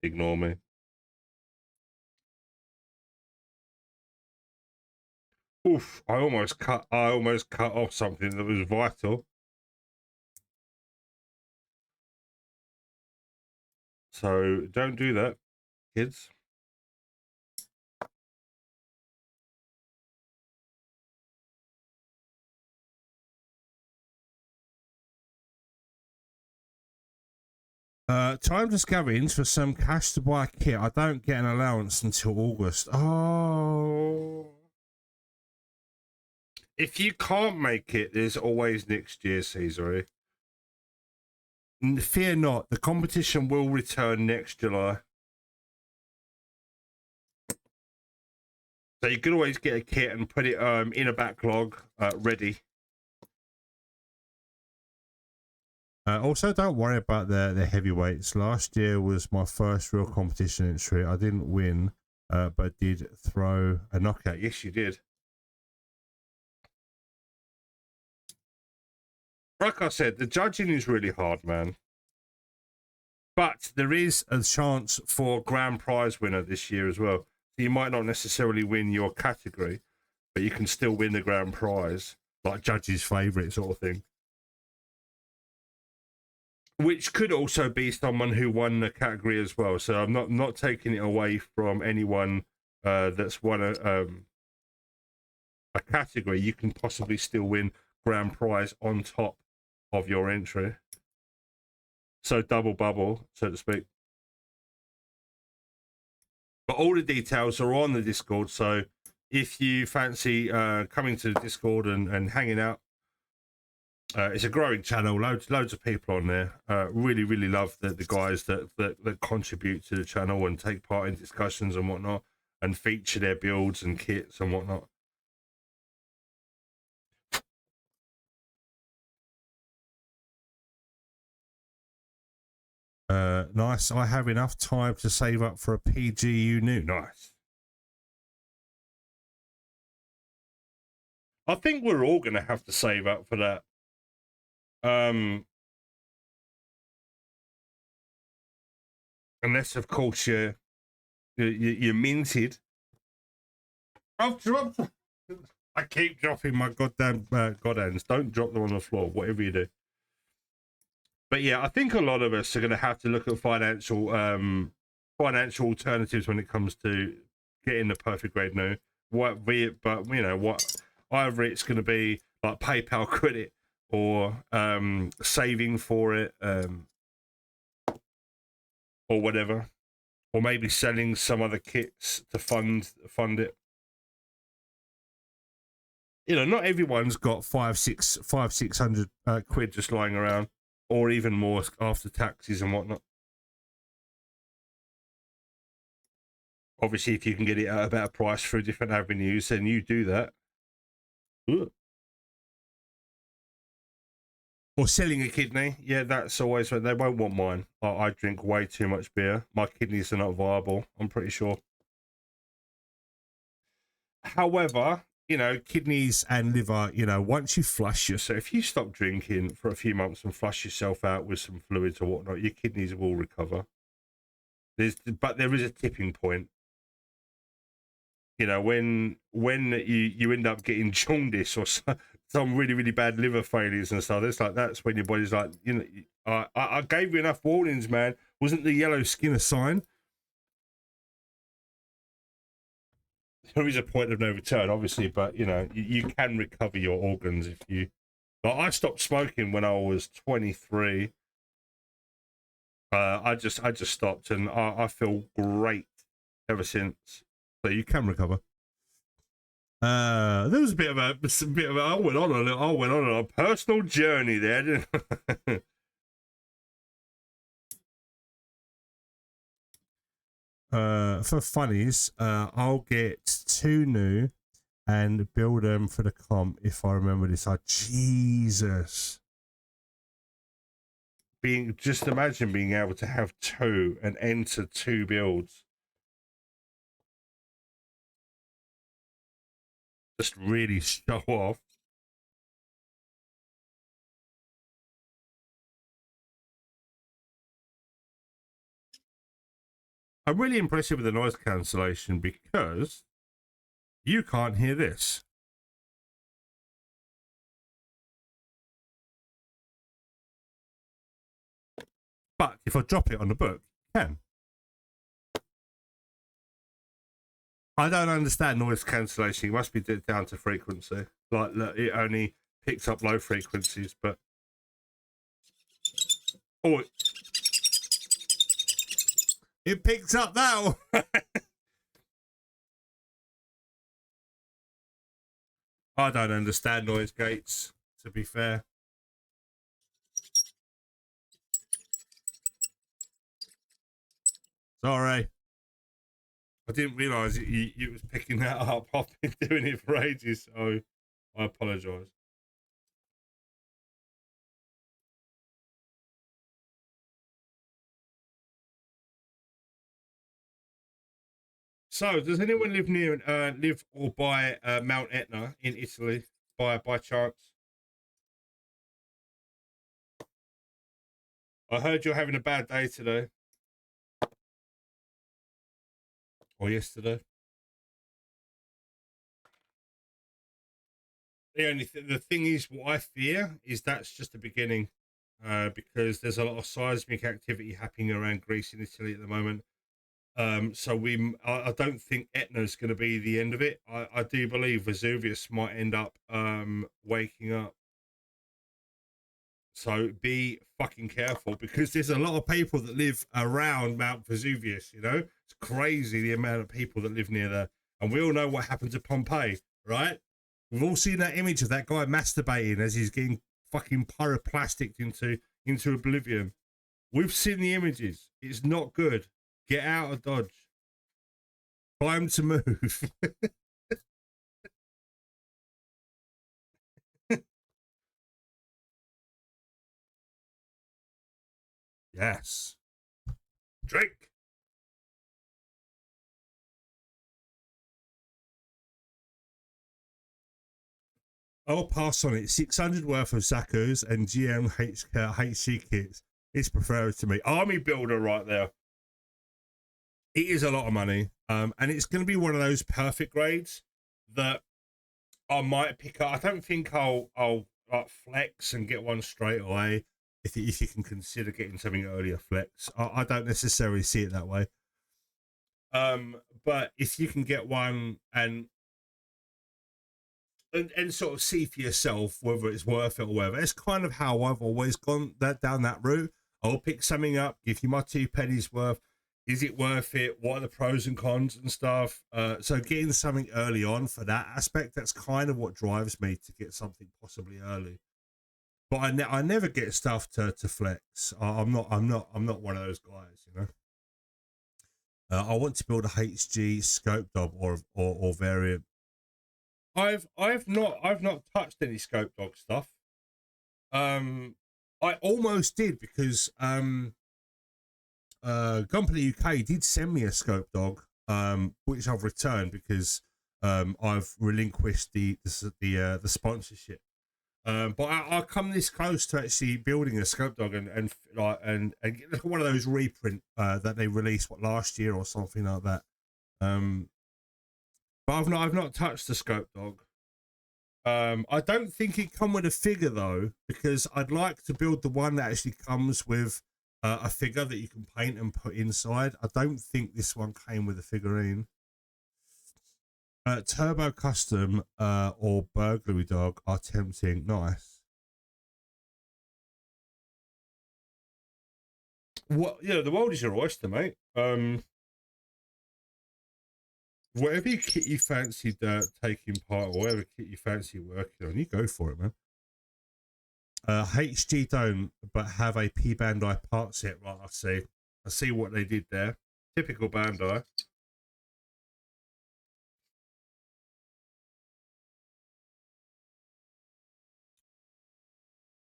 Ignore me. Oof! I almost cut off something that was vital. So don't do that, kids. Time to scavenge for some cash to buy a kit. I don't get an allowance until August. Oh. If you can't make it, there's always next year, Caesar. Fear not, the competition will return next July. So you can always get a kit and put it in a backlog, ready. Also, don't worry about the heavyweights. Last year was my first real competition entry. I didn't win, but did throw a knockout. Yes, you did. Like I said, the judging is really hard, man. But there is a chance for grand prize winner this year as well. So you might not necessarily win your category, but you can still win the grand prize, like judge's favourite sort of thing. Which could also be someone who won the category as well. So I'm not taking it away from anyone that's won a category. You can possibly still win grand prize on top of your entry. So double bubble, so to speak. But all the details are on the Discord, so if you fancy coming to the Discord and hanging out, it's a growing channel, loads of people on there. Really love the guys that contribute to the channel and take part in discussions and whatnot, and feature their builds and kits and whatnot. Nice. I have enough time to save up for a PGU new. Nice. I think we're all going to have to save up for that. Unless, of course, you're minted. I've dropped. I keep dropping my goddamn godhands. Don't drop them on the floor, whatever you do. But yeah, I think a lot of us are going to have to look at financial alternatives when it comes to getting the perfect grade new. What be it, but you know what, either it's going to be like PayPal credit or saving for it, or whatever, or maybe selling some other kits to fund it. You know, not everyone's got 600 quid just lying around, or even more after taxes and whatnot. Obviously, if you can get it at a better price through different avenues, then you do that. Ugh. Or selling a kidney. Yeah, that's always what they won't want mine. I drink way too much beer. My kidneys are not viable, I'm pretty sure. However, you know, kidneys and liver, you know, once you flush yourself, if you stop drinking for a few months and flush yourself out with some fluids or whatnot, your kidneys will recover. But there is a tipping point. You know, when you end up getting jaundice or some really bad liver failures and stuff, it's like that's when your body's like, you know, I gave you enough warnings, man. Wasn't the yellow skin a sign? There is a point of no return, obviously, but you know, you can recover your organs if you. Like, I stopped smoking when I was 23. I just stopped, and I feel great ever since. So you can recover. There was a bit of a. I went on a personal journey there, didn't I? For funnies, I'll get 2 new and build them for the comp if I remember this. Jesus. Just imagine being able to have 2 and enter 2 builds. Just really show off. I'm really impressed with the noise cancellation because you can't hear this. But if I drop it on the book, you can. I don't understand noise cancellation. It must be down to frequency. Like, it only picks up low frequencies, but... Oh, it picks up that one. I don't understand noise gates, to be fair. Sorry. I didn't realise it was picking that up. I've been doing it for ages, so I apologise. So, does anyone live near, live or by Mount Etna in Italy by chance? I heard you're having a bad day today. Or yesterday. The thing is, what I fear is that's just the beginning, because there's a lot of seismic activity happening around Greece and Italy at the moment. So I don't think Etna is going to be the end of it. I do believe Vesuvius might end up waking up So be fucking careful, because there's a lot of people that live around Mount Vesuvius, you know? It's crazy the amount of people that live near there. And we all know what happened to Pompeii, right? We've all seen that image of that guy masturbating as he's getting fucking pyroplasticed into oblivion. We've seen the images. It's not good. Get out of Dodge. Time to move. Yes. Drink. I'll pass on it. 600 worth of Zaku's and GM HC kits. It's preferred to me. Army builder right there. It is a lot of money. And it's going to be one of those perfect grades that I might pick up. I don't think I'll like flex and get one straight away. If you can consider getting something earlier flex. I don't necessarily see it that way. But if you can get one and sort of see for yourself whether it's worth it or whatever. It's kind of how I've always gone down that route. I'll pick something up, give you my 2 pennies worth. Is it worth it? What are the pros and cons and stuff? So getting something early on for that aspect, that's kind of what drives me to get something possibly early. But I never get stuff to flex. I'm not one of those guys, you know. I want to build a HG scope dog or variant. I've not touched any scope dog stuff. I almost did, because Gunpla UK did send me a scope dog, which I've returned because I've relinquished the sponsorship. But I come this close to actually building a scope dog and get one of those reprint that they released last year or something like that. But I've not touched the scope dog. I don't think it come with a figure though, because I'd like to build the one that actually comes with a figure that you can paint and put inside. I don't think this one came with a figurine. Turbo Custom or Burglary Dog are tempting. Nice. What? Yeah, the world is your oyster, mate. Whatever kit you fancy taking part, or whatever kit you fancy working on, you go for it, man. HG don't, but have a P Bandai part set. Right, I see what they did there. Typical Bandai.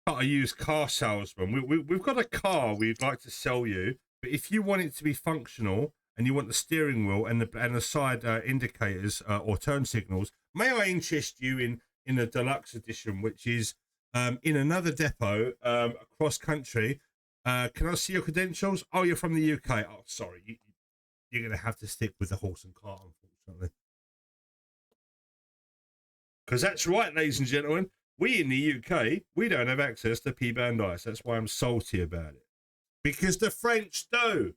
Got a used car salesman. We've got a car we'd like to sell you, but if you want it to be functional and you want the steering wheel and the side indicators or turn signals, may I interest you in a deluxe edition, which is in another depot across country. Can I see your credentials? Oh, you're from the UK. Oh, sorry, you're going to have to stick with the horse and cart, unfortunately. Because that's right, ladies and gentlemen. We in the UK, we don't have access to P Bandai. So that's why I'm salty about it. Because the French do.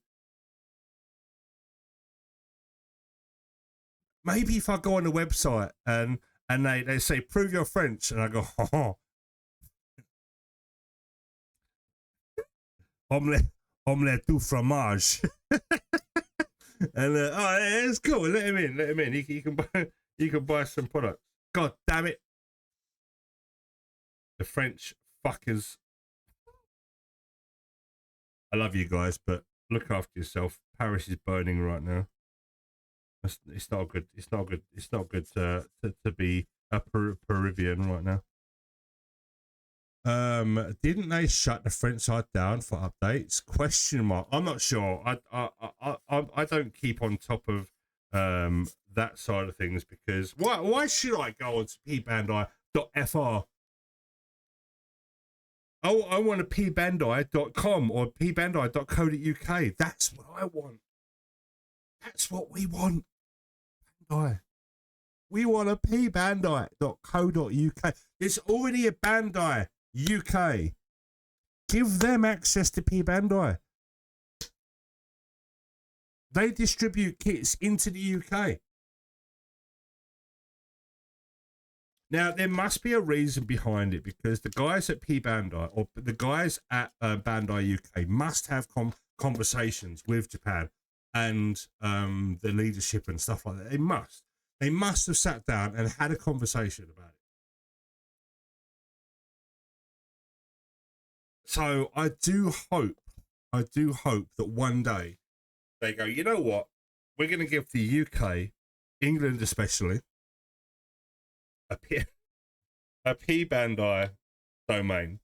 Maybe if I go on the website and they say, prove you're French, and I go, omelette du fromage. And oh, it's cool. Let him in. He can buy some products. God damn it. The French fuckers. I love you guys, but look after yourself. Paris is burning right now. It's not good. It's not good. It's not good to be a Peruvian right now. Didn't they shut the French side down for updates? Question mark. I'm not sure. I don't keep on top of that side of things, because why should I go on to pbandai.fr? Oh, I want a pbandai.com or pbandai.co.uk. That's what I want. That's what we want. Bandai. We want a pbandai.co.uk. There's already a Bandai UK. Give them access to P Bandai. They distribute kits into the UK. Now, there must be a reason behind it, because the guys at P Bandai, or the guys at Bandai UK, must have conversations with Japan and the leadership and stuff like that. They must. They must have sat down and had a conversation about it. So I do hope that one day they go, you know what? We're going to give the UK, England especially, a P Bandai domain,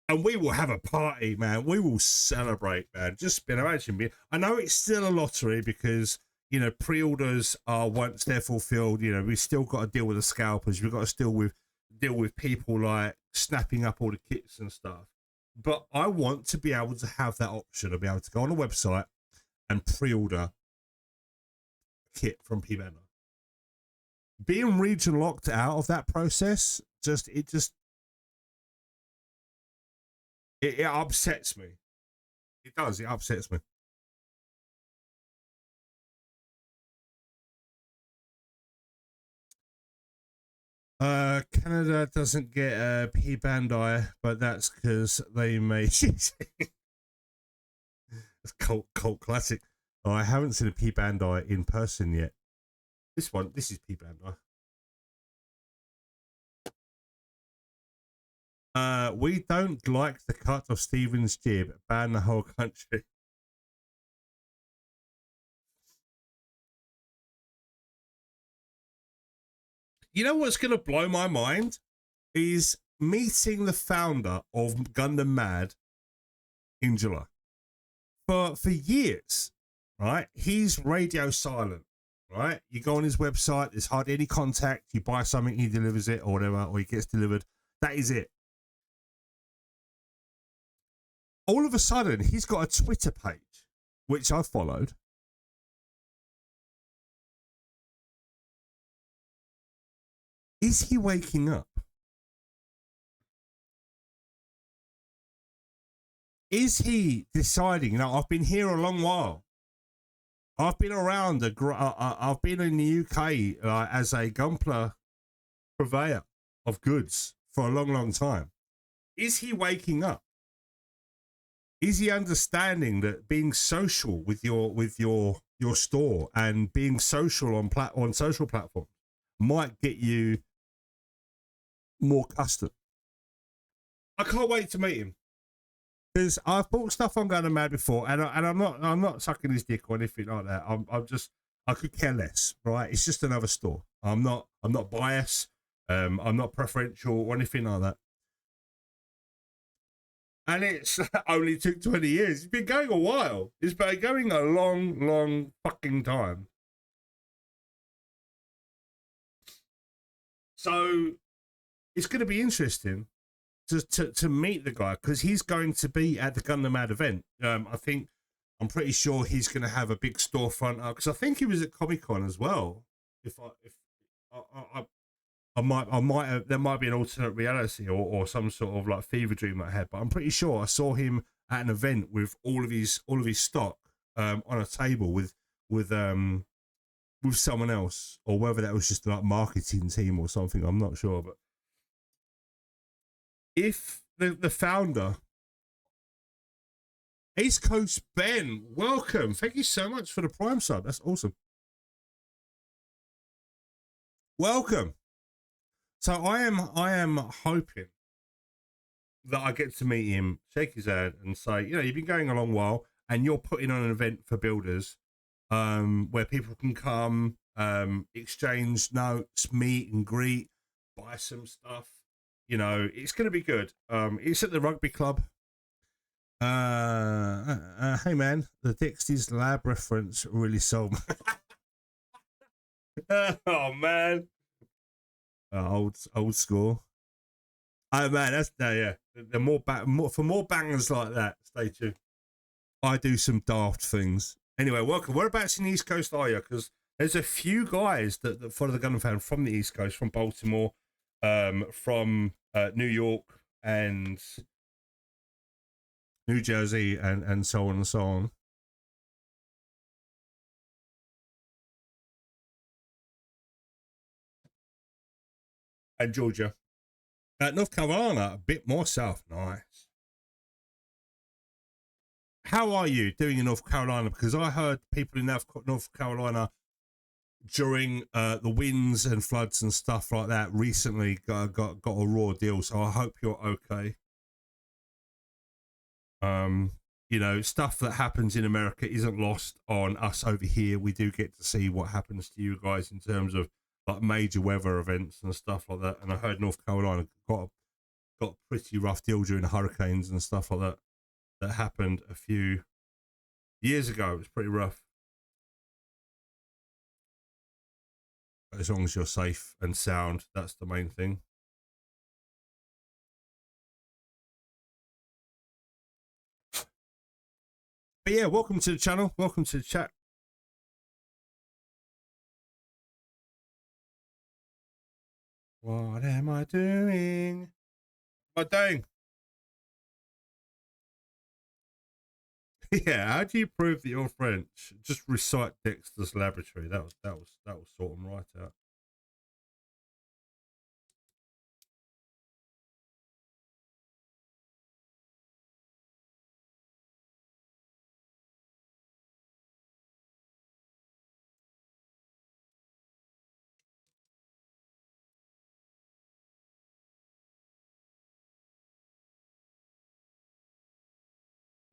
and we will have a party, man. We will celebrate, man. Just imagine. I know it's still a lottery because, you know, pre-orders are, once they're fulfilled, you know, we've still got to deal with the scalpers. We've got to still deal with people like snapping up all the kits and stuff. But I want to be able to have that option of be able to go on a website and pre-order kit from P Bandai. Being region locked out of that process, it upsets me. It does. It upsets me. Canada doesn't get a P Bandai, but that's because they made it's cult classic. Oh, I haven't seen a P Bandai in person yet. This is P Bandai. We don't like the cut of Stephen's jib. Ban the whole country. You know what's going to blow my mind is meeting the founder of Gundam Mad in July. For years, right? He's radio silent, right? You go on his website, there's hardly any contact. You buy something, he delivers it or whatever, or he gets delivered. That is it. All of a sudden, he's got a Twitter page, which I followed. Is he waking up? Is he deciding, now I've been here a long while. I've been around, I've been in the UK as a Gunpla purveyor of goods for a long time. Is he waking up? Is he understanding that being social with your store and being social on social platforms might get you more custom? I can't wait to meet him, because I've bought stuff on Gundam Mad before, and I'm not sucking his dick or anything like that. I could care less, right? It's just another store. I'm not biased. I'm not preferential or anything like that. And it's only took 20 years. It's been going a while. It's been going a long fucking time. So it's going to be interesting to meet the guy, because he's going to be at the Gundam Mad event. I'm pretty sure he's going to have a big storefront, because I think he was at Comic-Con as well. I might have, there might be an alternate reality or some sort of like fever dream I had, but I'm pretty sure I saw him at an event with all of his stock on a table with someone else, or whether that was just like marketing team or something. I'm not sure, but if the founder, East Coast Ben, welcome. Thank you so much for the Prime sub. That's awesome. Welcome. So I am hoping that I get to meet him, shake his hand, and say, you know, you've been going a long while, and you're putting on an event for builders, where people can come, exchange notes, meet and greet, buy some stuff. You know, it's going to be good. It's at the rugby club. Hey man, the Dixie's Lab reference really sold me. Oh man. Old school. Oh man, that's yeah. The more bangers like that, stay tuned. I do some daft things. Anyway, welcome. Whereabouts in the East Coast are you? Because there's a few guys that follow the Gundam fan from the East Coast, from Baltimore, from New York and New Jersey, and so on and so on. and Georgia. North Carolina, a bit more south. Nice. How are you doing in North Carolina? Because I heard people in North Carolina during the winds and floods and stuff like that recently got a raw deal. So I hope you're okay. You know, stuff that happens in America isn't lost on us over here. We do get to see what happens to you guys in terms of like major weather events and stuff like that. And I heard North Carolina got a pretty rough deal during the hurricanes and stuff like that that happened a few years ago. It was pretty rough. But as long as you're safe and sound, that's the main thing. But yeah, welcome to the channel. Welcome to the chat. What am I doing? What am I doing? Yeah, how do you prove that you're French? Just recite Dexter's Laboratory. That will sort them right out.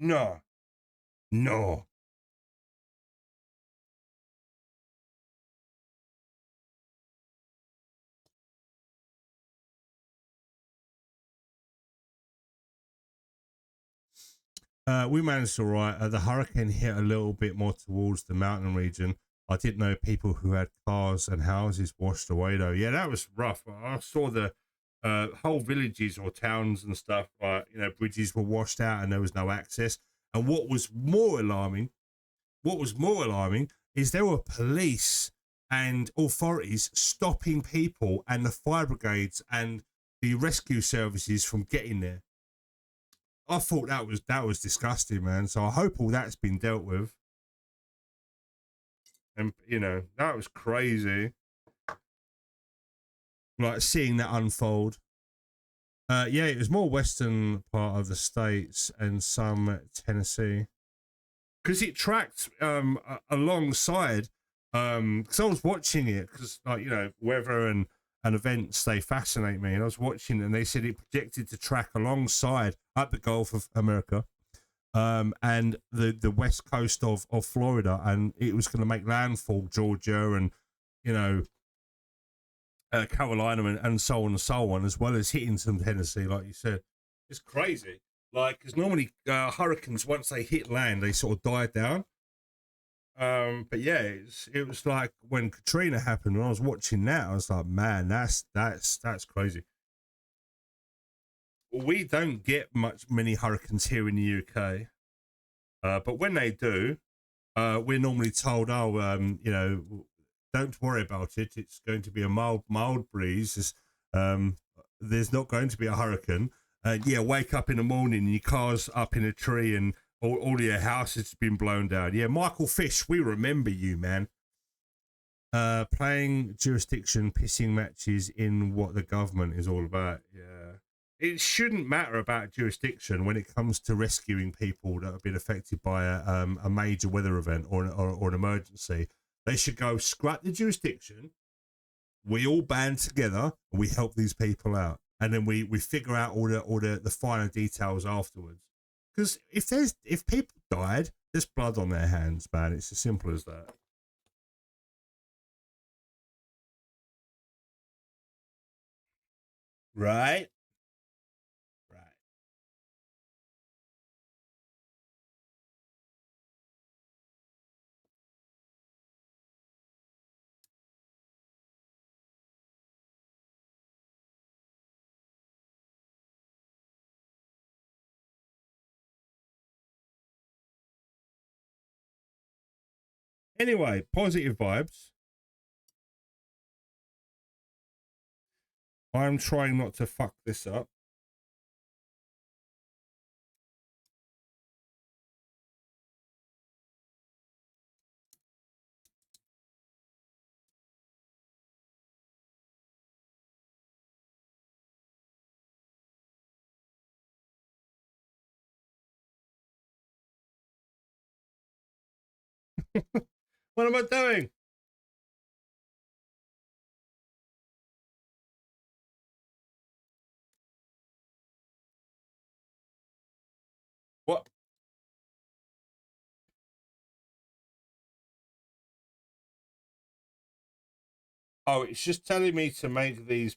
No, no. We managed all right. The hurricane hit a little bit more towards the mountain region. I didn't know people who had cars and houses washed away though. Yeah, that was rough. I saw the whole villages or towns and stuff. You know, bridges were washed out and there was no access. And what was more alarming is there were police and authorities stopping people and the fire brigades and the rescue services from getting there. I thought that was disgusting, man. So I hope all that's been dealt with. And you know, that was crazy. Like seeing that unfold. Yeah, it was more western part of the states and some Tennessee. Because it tracked alongside because I was watching it because like, you know, weather and events, they fascinate me. And I was watching it and they said it projected to track alongside up the Gulf of America and the west coast of Florida, and it was going to make landfall Georgia and, you know, Carolina and so on and so on, as well as hitting some Tennessee, like you said. It's crazy. Like, because normally hurricanes, once they hit land, they sort of die down. But yeah, it was like when Katrina happened. When I was watching that, I was like, man, that's crazy. We don't get many hurricanes here in the UK, but when they do, we're normally told, oh, you know, don't worry about it. It's going to be a mild breeze. There's not going to be a hurricane. Yeah, wake up in the morning and your car's up in a tree and all your house has been blown down. Yeah, Michael Fish, we remember you, man. Playing jurisdiction, pissing matches in what the government is all about. Yeah. It shouldn't matter about jurisdiction when it comes to rescuing people that have been affected by a major weather event or an emergency. They should go scrap the jurisdiction. We all band together and we help these people out, and then we figure out all the finer details afterwards. Because if people died, there's blood on their hands, man. It's as simple as that. Right. Right. Anyway, positive vibes. I'm trying not to fuck this up. What am I doing? What? Oh, it's just telling me to make these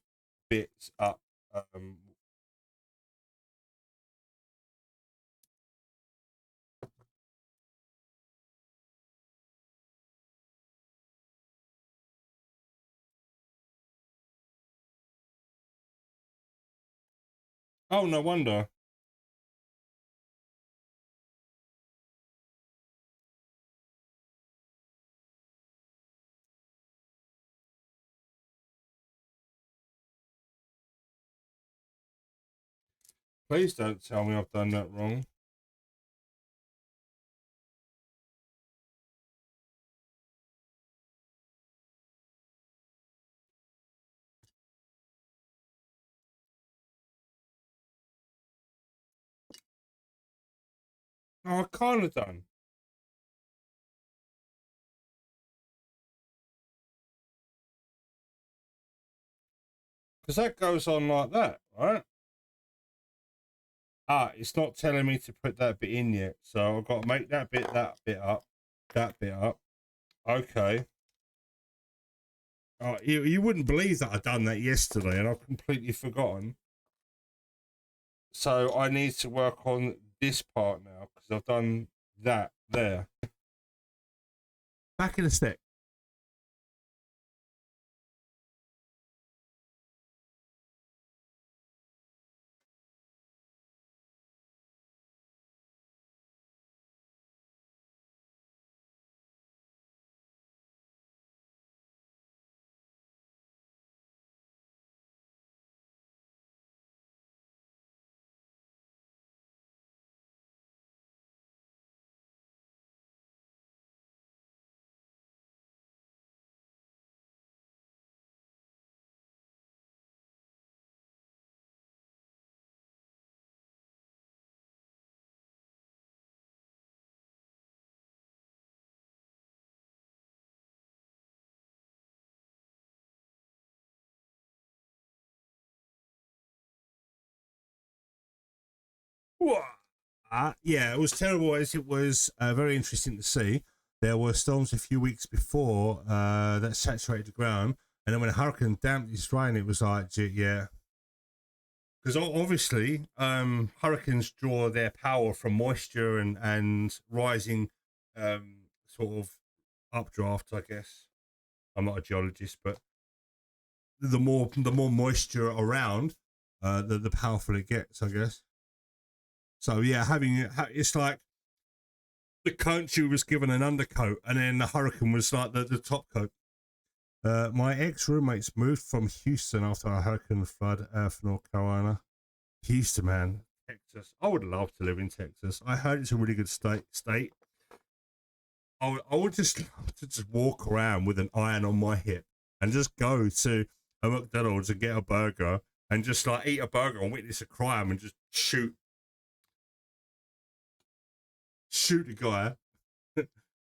bits up. Oh, no wonder. Please don't tell me I've done that wrong. Oh, I kind of done. Because that goes on like that, right? Ah, it's not telling me to put that bit in yet. So I've got to make that bit up, that bit up. Okay. Oh, you wouldn't believe that I'd done that yesterday and I've completely forgotten. So I need to work on this part now because I've done that there. Back in a sec. Yeah, it was terrible as it was very interesting to see. There were storms a few weeks before that saturated the ground, and then when a hurricane damped this rain, it was like, yeah. Because obviously, hurricanes draw their power from moisture and rising sort of updraft, I guess. I'm not a geologist, but the more moisture around, the powerful it gets, I guess. So yeah, it's like the country was given an undercoat, and then the hurricane was like the top coat. My ex roommates moved from Houston after a hurricane flood from North Carolina. Houston, man, Texas. I would love to live in Texas. I heard it's a really good state. I would just love to just walk around with an iron on my hip and just go to a McDonald's and get a burger and just like eat a burger and witness a crime and just shoot the guy.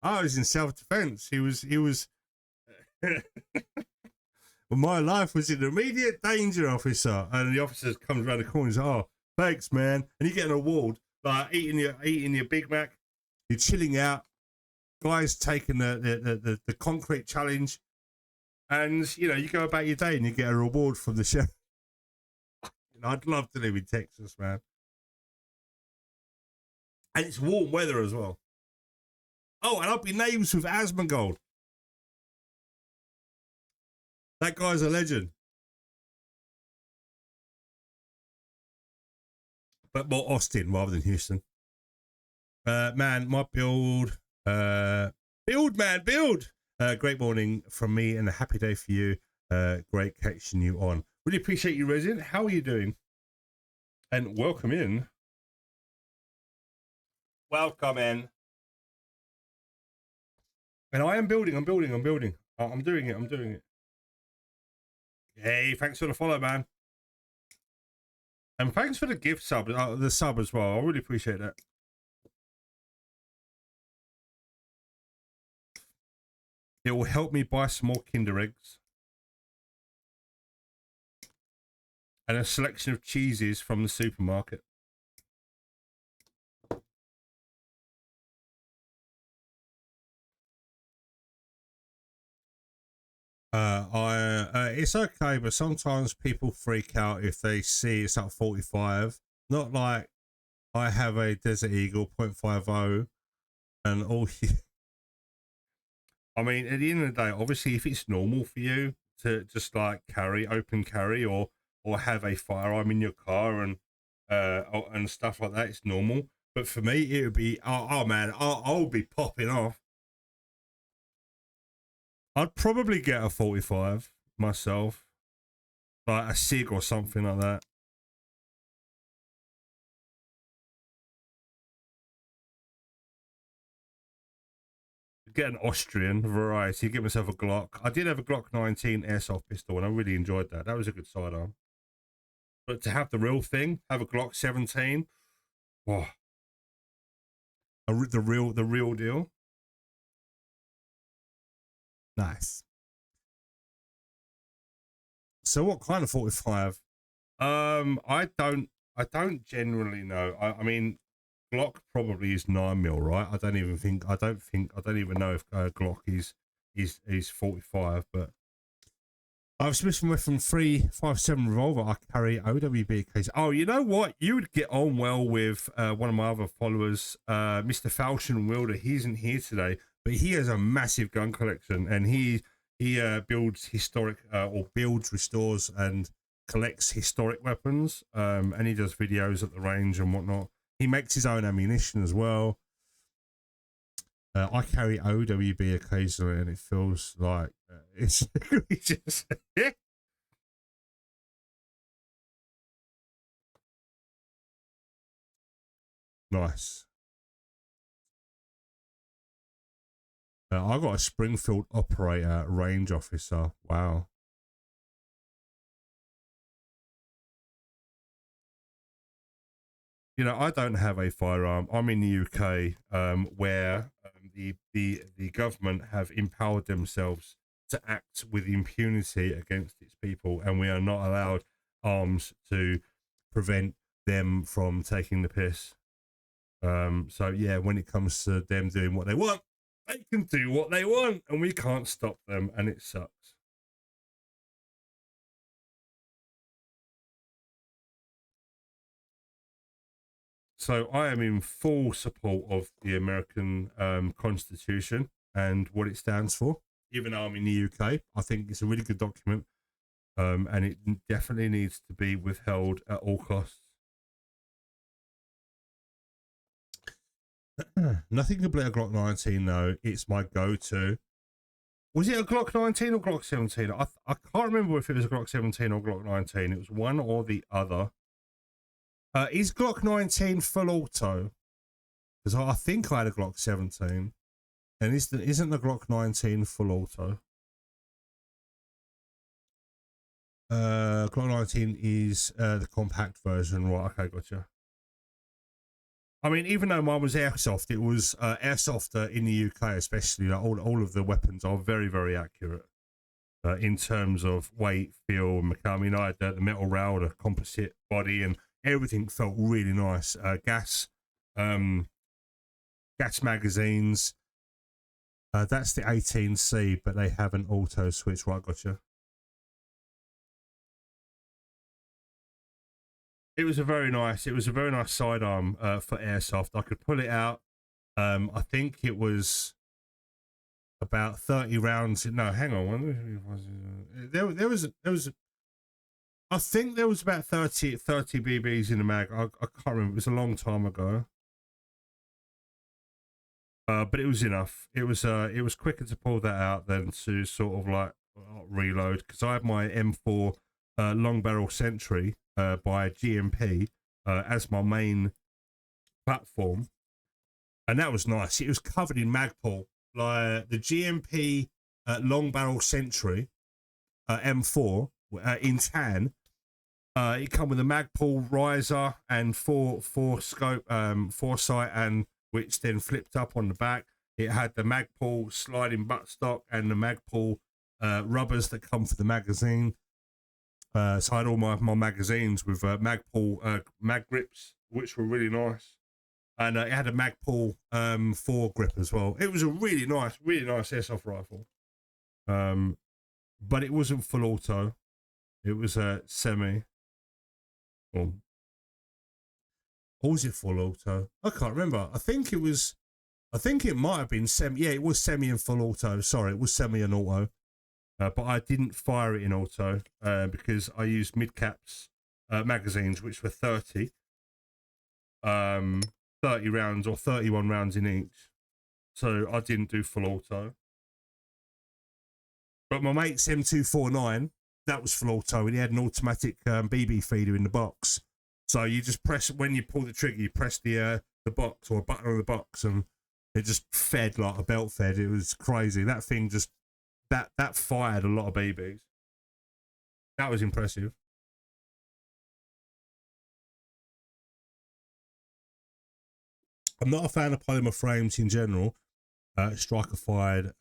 I was in self-defense. He was well, my life was in immediate danger, officer. And the officer comes around the corner and says, "Oh, thanks, man." And you get an award, like eating your Big Mac, you're chilling out. Guys taking the concrete challenge, and you go about your day and you get a reward from the chef. I'd love to live in Texas, man. And it's warm weather as well. Oh, and I'll be names with Asmongold. That guy's a legend. But more Austin rather than Houston. Man, my build. Build, man, build. Great morning from me and a happy day for you. Great catching you on. Really appreciate you, Resident. How are you doing? And welcome in. Welcome in. And I am building. I'm doing it. Hey, thanks for the follow, man. And thanks for the gift sub, the sub as well. I really appreciate that. It will help me buy some more Kinder eggs and a selection of cheeses from the supermarket. It's okay, but sometimes people freak out if they see it's at 45. Not like I have a Desert Eagle 0.50 and all. I mean, at the end of the day, obviously, if it's normal for you to just like open carry, or have a firearm in your car and stuff like that, it's normal. But for me, it would be, oh man, I'll be popping off. I'd probably get a 45 myself, like a SIG or something like that. Get an Austrian variety, get myself a Glock. I did have a Glock 19 airsoft pistol and I really enjoyed that. That was a good sidearm. But to have the real thing, have a Glock 17, oh, the real deal. Nice. So what kind of 45? I don't generally know. I mean, Glock probably is 9mm, right? I don't even know if Glock is 45, but I've Smith & Wesson 357 revolver. I carry OWB case. Oh, you know what? You would get on well with one of my other followers, Mr. Falchion Wilder. He isn't here today, but he has a massive gun collection, and he builds historic or builds, restores, and collects historic weapons. And he does videos at the range and whatnot. He makes his own ammunition as well. I carry OWB occasionally, and it feels like it's just. Nice. I got a Springfield operator range officer. Wow. You know, I don't have a firearm. I'm in the UK, where the government have empowered themselves to act with impunity against its people, and we are not allowed arms to prevent them from taking the piss. So yeah, when it comes to them doing what they want, they can do what they want, and we can't stop them, and it sucks. So I am in full support of the American Constitution and what it stands for. Even though I'm in the UK, I think it's a really good document, and it definitely needs to be withheld at all costs. Nothing can beat a Glock 19 though. It's my go-to. Was it a Glock 19 or Glock 17? I can't remember if it was a Glock 17 or Glock 19. It was one or the other. Is Glock 19 full auto? Because I think I had a Glock 17. And isn't the Glock 19 full auto? Glock 19 is the compact version. Right, okay, gotcha. I mean, even though mine was airsoft, it was airsoft in the UK especially. Like all of the weapons are very, very accurate in terms of weight, feel, and I mean, I had the metal rail, the composite body, and everything felt really nice. Gas magazines. That's the 18C, but they have an auto switch. Right, gotcha. It was a very nice sidearm for airsoft. I could pull it out. I think it was about 30 rounds. No, hang on. There was. I think there was about 30 BBs in the mag. I can't remember. It was a long time ago. But it was enough. It was quicker to pull that out than to sort of like reload, because I had my M4 long barrel Sentry by GMP as my main platform, and that was nice. It was covered in Magpul, like the GMP long barrel Sentry M4 in tan. It come with a Magpul riser and four scope foresight, and which then flipped up on the back. It had the Magpul sliding buttstock and the Magpul rubbers that come for the magazine. So I had all my magazines with Magpul mag grips, which were really nice. And it had a Magpul foregrip as well. It was a really nice airsoft rifle. But it wasn't full auto. It was a semi. Or was it full auto? I can't remember. I think it might have been semi. Yeah, it was semi and full auto. Sorry, it was semi and auto. But I didn't fire it in auto because I used mid-caps magazines, which were 30 rounds or 31 rounds in each. So I didn't do full auto. But my mate's M249, that was full auto, and he had an automatic BB feeder in the box. So you just press, when you pull the trigger, you press the box or a button on the box, and it just fed like a belt fed. It was crazy. That thing just, that fired a lot of BBs. That was impressive. I'm not a fan of polymer frames in general. Striker fired,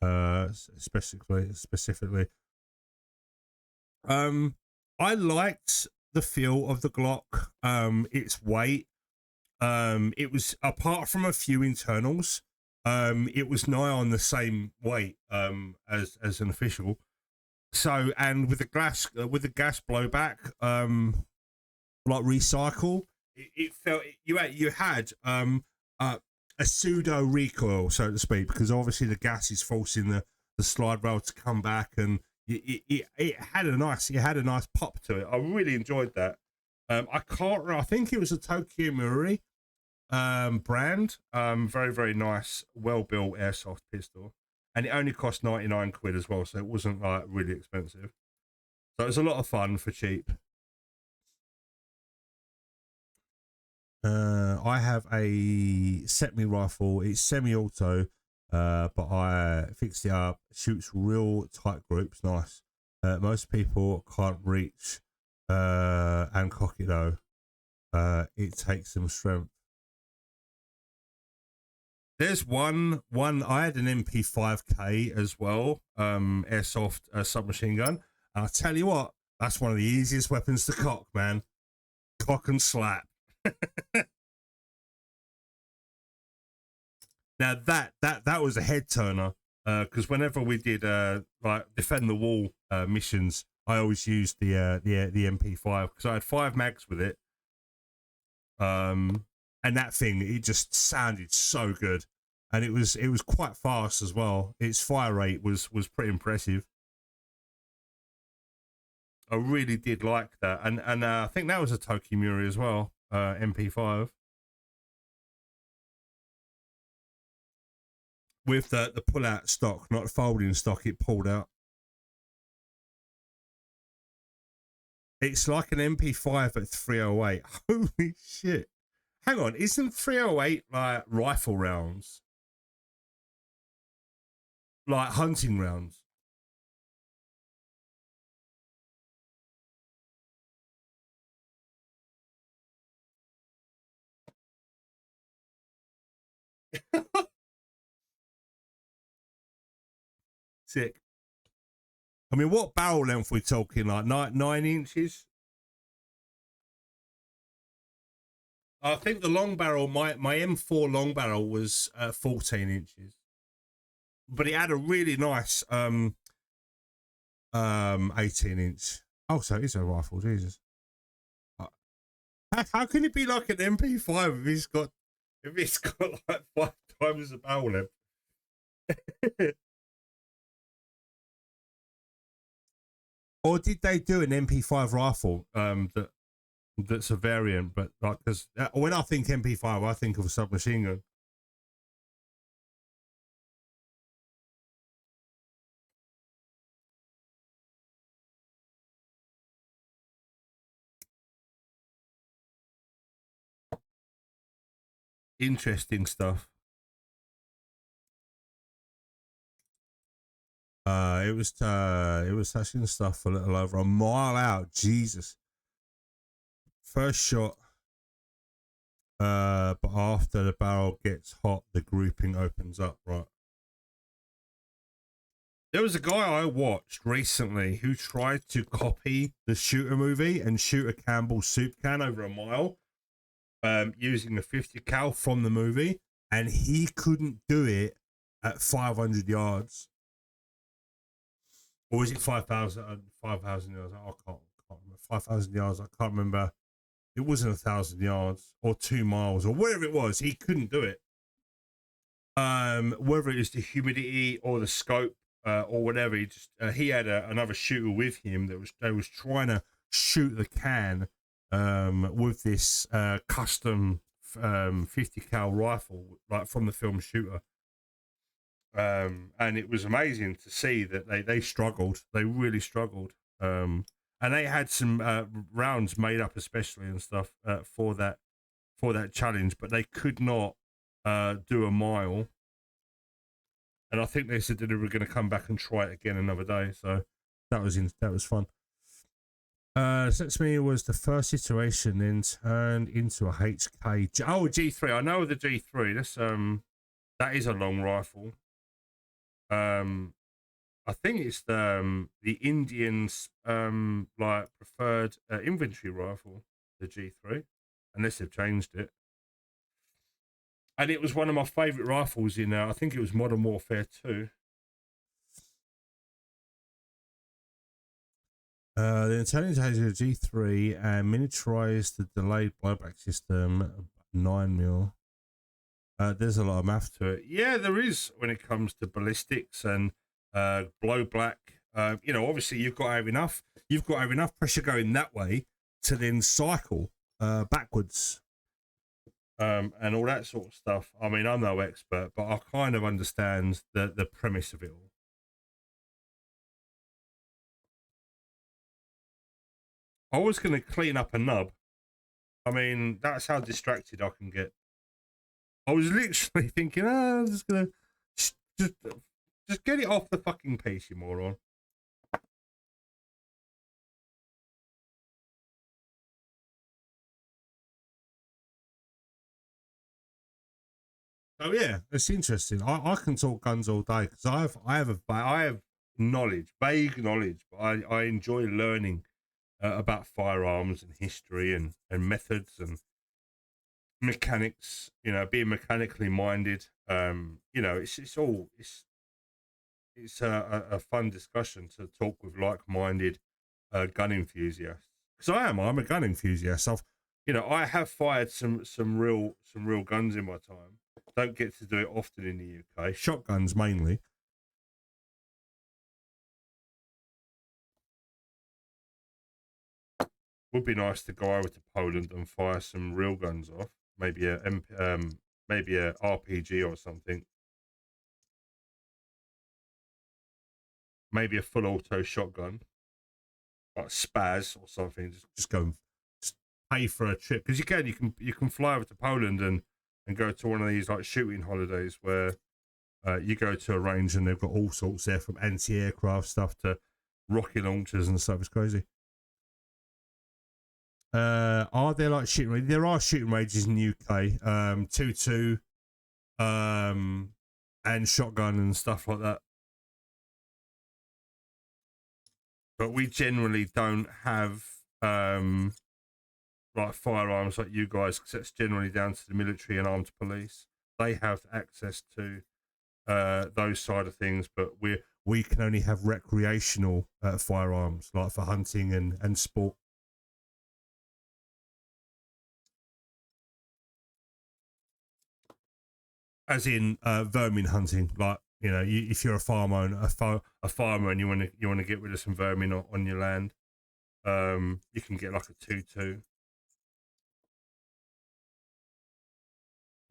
specifically. I liked the feel of the Glock. Its weight. It was, apart from a few internals, it was nigh on the same weight as an official. So, and with the gas blowback, like recycle, it felt you had a pseudo recoil, so to speak, because obviously the gas is forcing the slide rail to come back, and it had a nice pop to it. I really enjoyed that. I think it was a Tokyo Marui brand. Very, very nice, well built airsoft pistol, and it only cost 99 quid as well, so it wasn't like really expensive. So it was a lot of fun for cheap. I have a semi rifle. It's semi-auto, but I fixed it up. Shoots real tight groups. Nice. Most people can't reach and cock it though. It takes some strength. There's one. I had an MP5K as well. Airsoft submachine gun. And I tell you what, that's one of the easiest weapons to cock, man. Cock and slap. Now that was a head turner, because whenever we did like defend the wall missions, I always used the MP5 because I had 5 mags with it. And that thing, it just sounded so good, and it was quite fast as well. Its fire rate was pretty impressive. I really did like that, and I think that was a Tokyo Marui as well, MP5. With the pull-out stock, not the folding stock, it pulled out. It's like an MP5 at 308. Holy shit. Hang on, isn't 308 like rifle rounds? Like hunting rounds? Sick. I mean, what barrel length we talking? Like 9 inches? I think the long barrel, my M4 long barrel was 14 inches, but it had a really nice 18-inch. Oh, so it is a rifle, Jesus. How can it be like an MP5 if it's got like 5 times the barrel length? Or did they do an MP5 rifle that's a variant? But like, because when I think MP5, I think of a submachine gun. Interesting stuff. It was touching stuff a little over a mile out. Jesus. First shot. But after the barrel gets hot, the grouping opens up. Right. There was a guy I watched recently who tried to copy the Shooter movie and shoot a Campbell soup can over a mile, using the 50 cal from the movie, and he couldn't do it at 500 yards. Or was it 5,000 yards? I can't remember. 5,000 yards. I can't remember. It wasn't 1,000 yards or 2 miles or whatever it was. He couldn't do it. Whether it was the humidity or the scope, or whatever, he had another shooter with him that was trying to shoot the can with this custom 50 cal rifle, like from the film Shooter. And it was amazing to see that they struggled. They really struggled. And they had some rounds made up especially and stuff for that challenge, but they could not do a mile. And I think they said that they were going to come back and try it again another day. So that was fun. Since me was the first iteration, then turned into a HK. Oh, a G3. I know the G3. That is a long rifle. I think it's the Indians like preferred infantry rifle, the G3, unless they've changed it. And it was one of my favourite rifles in I think it was Modern Warfare 2. The Italians had a G3 and miniaturized the delayed blowback system 9mm. There's a lot of math to it. Yeah, there is when it comes to ballistics and blowback. Obviously you've got to have enough pressure going that way to then cycle backwards. And all that sort of stuff. I mean, I'm no expert, but I kind of understand the premise of it all. I was going to clean up a nub. I mean, that's how distracted I can get. I was literally thinking, I'm just going to just get it off the fucking piece, you moron. Oh yeah, it's interesting. I can talk guns all day because I have knowledge, vague knowledge, but I enjoy learning about firearms and history and methods and mechanics. Being mechanically minded. It's a fun discussion to talk with like-minded gun enthusiasts. Because I'm a gun enthusiast. I have fired some real guns in my time. Don't get to do it often in the UK. Shotguns mainly. Would be nice to go over to Poland and fire some real guns off. Maybe a RPG or something. Maybe a full auto shotgun, like Spaz or something. Just go and just pay for a trip because you can fly over to Poland and go to one of these like shooting holidays where you go to a range and they've got all sorts there from anti-aircraft stuff to rocket launchers and stuff. It's crazy. Are there like shooting ranges? There are shooting ranges in the UK, 2.2, and shotgun and stuff like that. But we generally don't have like firearms like you guys, because that's generally down to the military and armed police. They have access to those side of things, but we can only have recreational firearms, like for hunting and sport. As in vermin hunting, like if you're a farmer and a farmer and you want to get rid of some vermin on your land, you can get like a 2.2.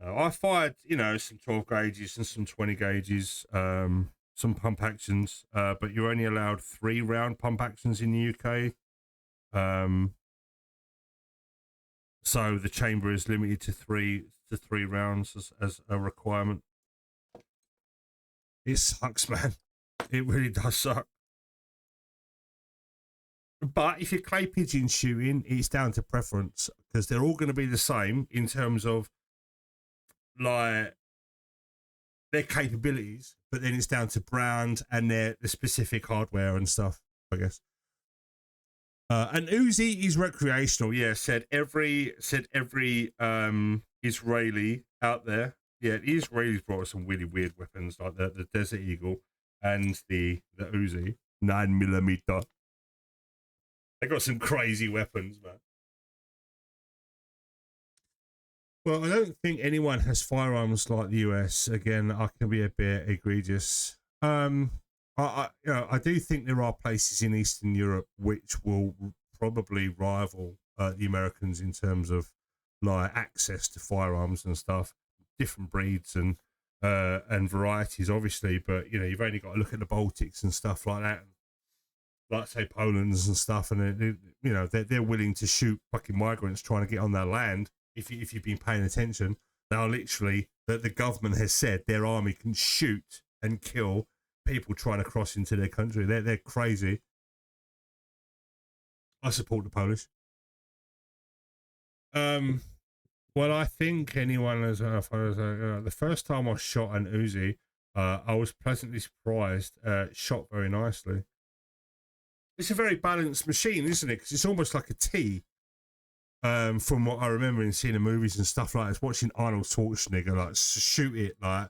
I fired some 12 gauges and some 20 gauges, some pump actions, but you're only allowed 3-round pump actions in the UK. So the chamber is limited to three rounds as a requirement. It sucks, man. It really does suck. But if you're clay pigeon shooting, it's down to preference because they're all going to be the same in terms of like their capabilities. but then it's down to brand and the specific hardware and stuff, I guess. And Uzi is recreational. Yeah, said every Israeli out there. Yeah, the Israelis brought us some really weird weapons like the Desert Eagle and the Uzi 9mm. They got some crazy weapons, man. Well, I don't think anyone has firearms like the US. Again, I can be a bit egregious. I do think there are places in Eastern Europe which will probably rival the Americans in terms of like access to firearms and stuff, different breeds and varieties, obviously. But you know, you've only got to look at the Baltics and stuff like that, like say Poland's and stuff, and they're willing to shoot fucking migrants trying to get on their land. If you've been paying attention, they are literally that the government has said their army can shoot and kill people trying to cross into their country. They're crazy. I support the Polish. Well, I think anyone as the first time I shot an Uzi, I was pleasantly surprised. Shot very nicely. It's a very balanced machine, isn't it? Because it's almost like a T. From what I remember in seeing the movies and stuff like this, watching Arnold Schwarzenegger like shoot it like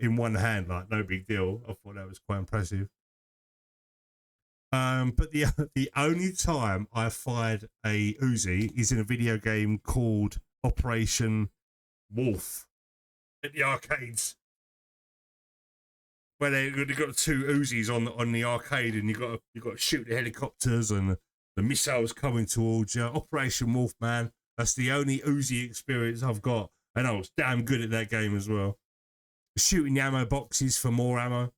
in one hand, like no big deal. I thought that was quite impressive. But the only time I fired a Uzi is in a video game called Operation Wolf at the arcades, where they got two Uzis on the arcade, and you got to shoot the helicopters and the missiles coming towards you. Operation Wolf, man. That's the only Uzi experience I've got, and I was damn good at that game as well. Shooting the ammo boxes for more ammo.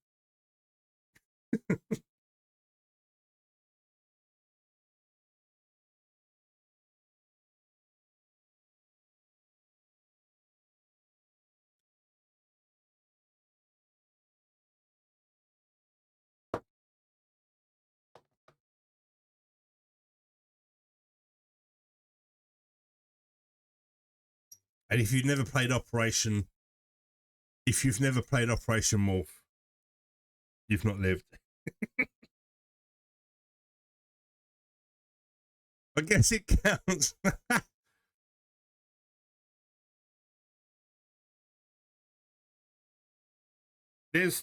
And if you've never played Operation Morph, you've not lived. I guess it counts.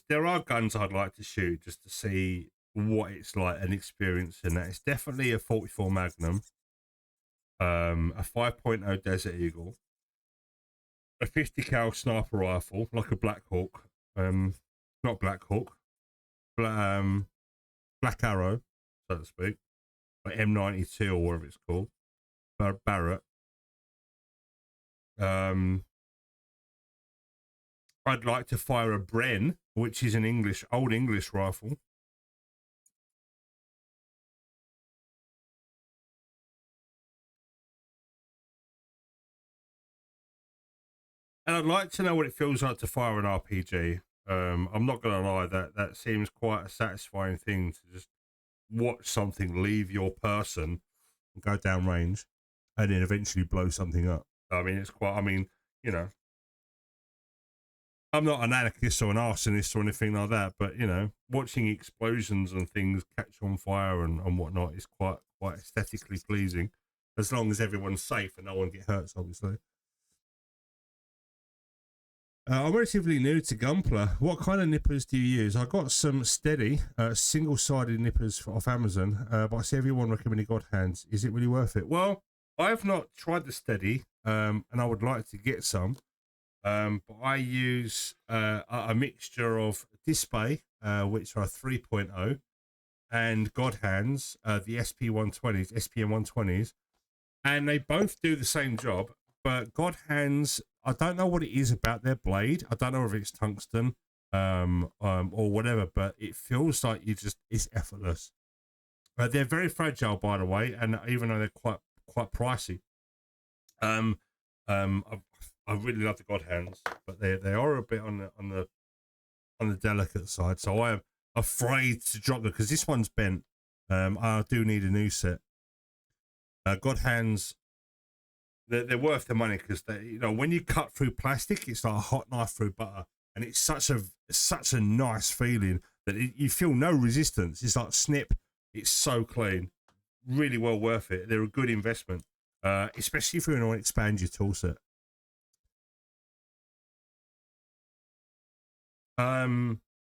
There are guns I'd like to shoot just to see what it's like and experience in that. It's definitely a 44 Magnum, a 5.0 Desert Eagle, a 50 cal sniper rifle like a Black Hawk, not Black Hawk, Black Arrow, so to speak, or M92 or whatever it's called, Barrett. I'd like to fire a Bren, which is an old English rifle. And I'd like to know what it feels like to fire an RPG. I'm not going to lie, that seems quite a satisfying thing to just watch something leave your person and go down range and then eventually blow something up. I mean, you know, I'm not an anarchist or an arsonist or anything like that, but, you know, watching explosions and things catch on fire and whatnot is quite aesthetically pleasing, as long as everyone's safe and no one gets hurt, obviously. I'm relatively new to Gunpla. What kind of nippers do you use? I got some steady, single-sided nippers off Amazon, but I see everyone recommending God Hands. Is it really worth it? Well, I've not tried the steady, and I would like to get some. But I use a mixture of Display, which are 3.0, and God Hands, the SP120s, SPM120s, and they both do the same job. But God Hands, I don't know what it is about their blade. I don't know if it's tungsten or whatever, but it feels like it's effortless. They're very fragile, by the way, and even though they're quite pricey, I really love the God Hands, but they are a bit on the delicate side. So I am afraid to drop them because this one's bent. I do need a new set. God Hands. They're worth the money because when you cut through plastic, it's like a hot knife through butter. and it's such a nice feeling that you feel no resistance. It's like snip. It's so clean, really well worth it. They're a good investment, especially if you want to expand your tool set.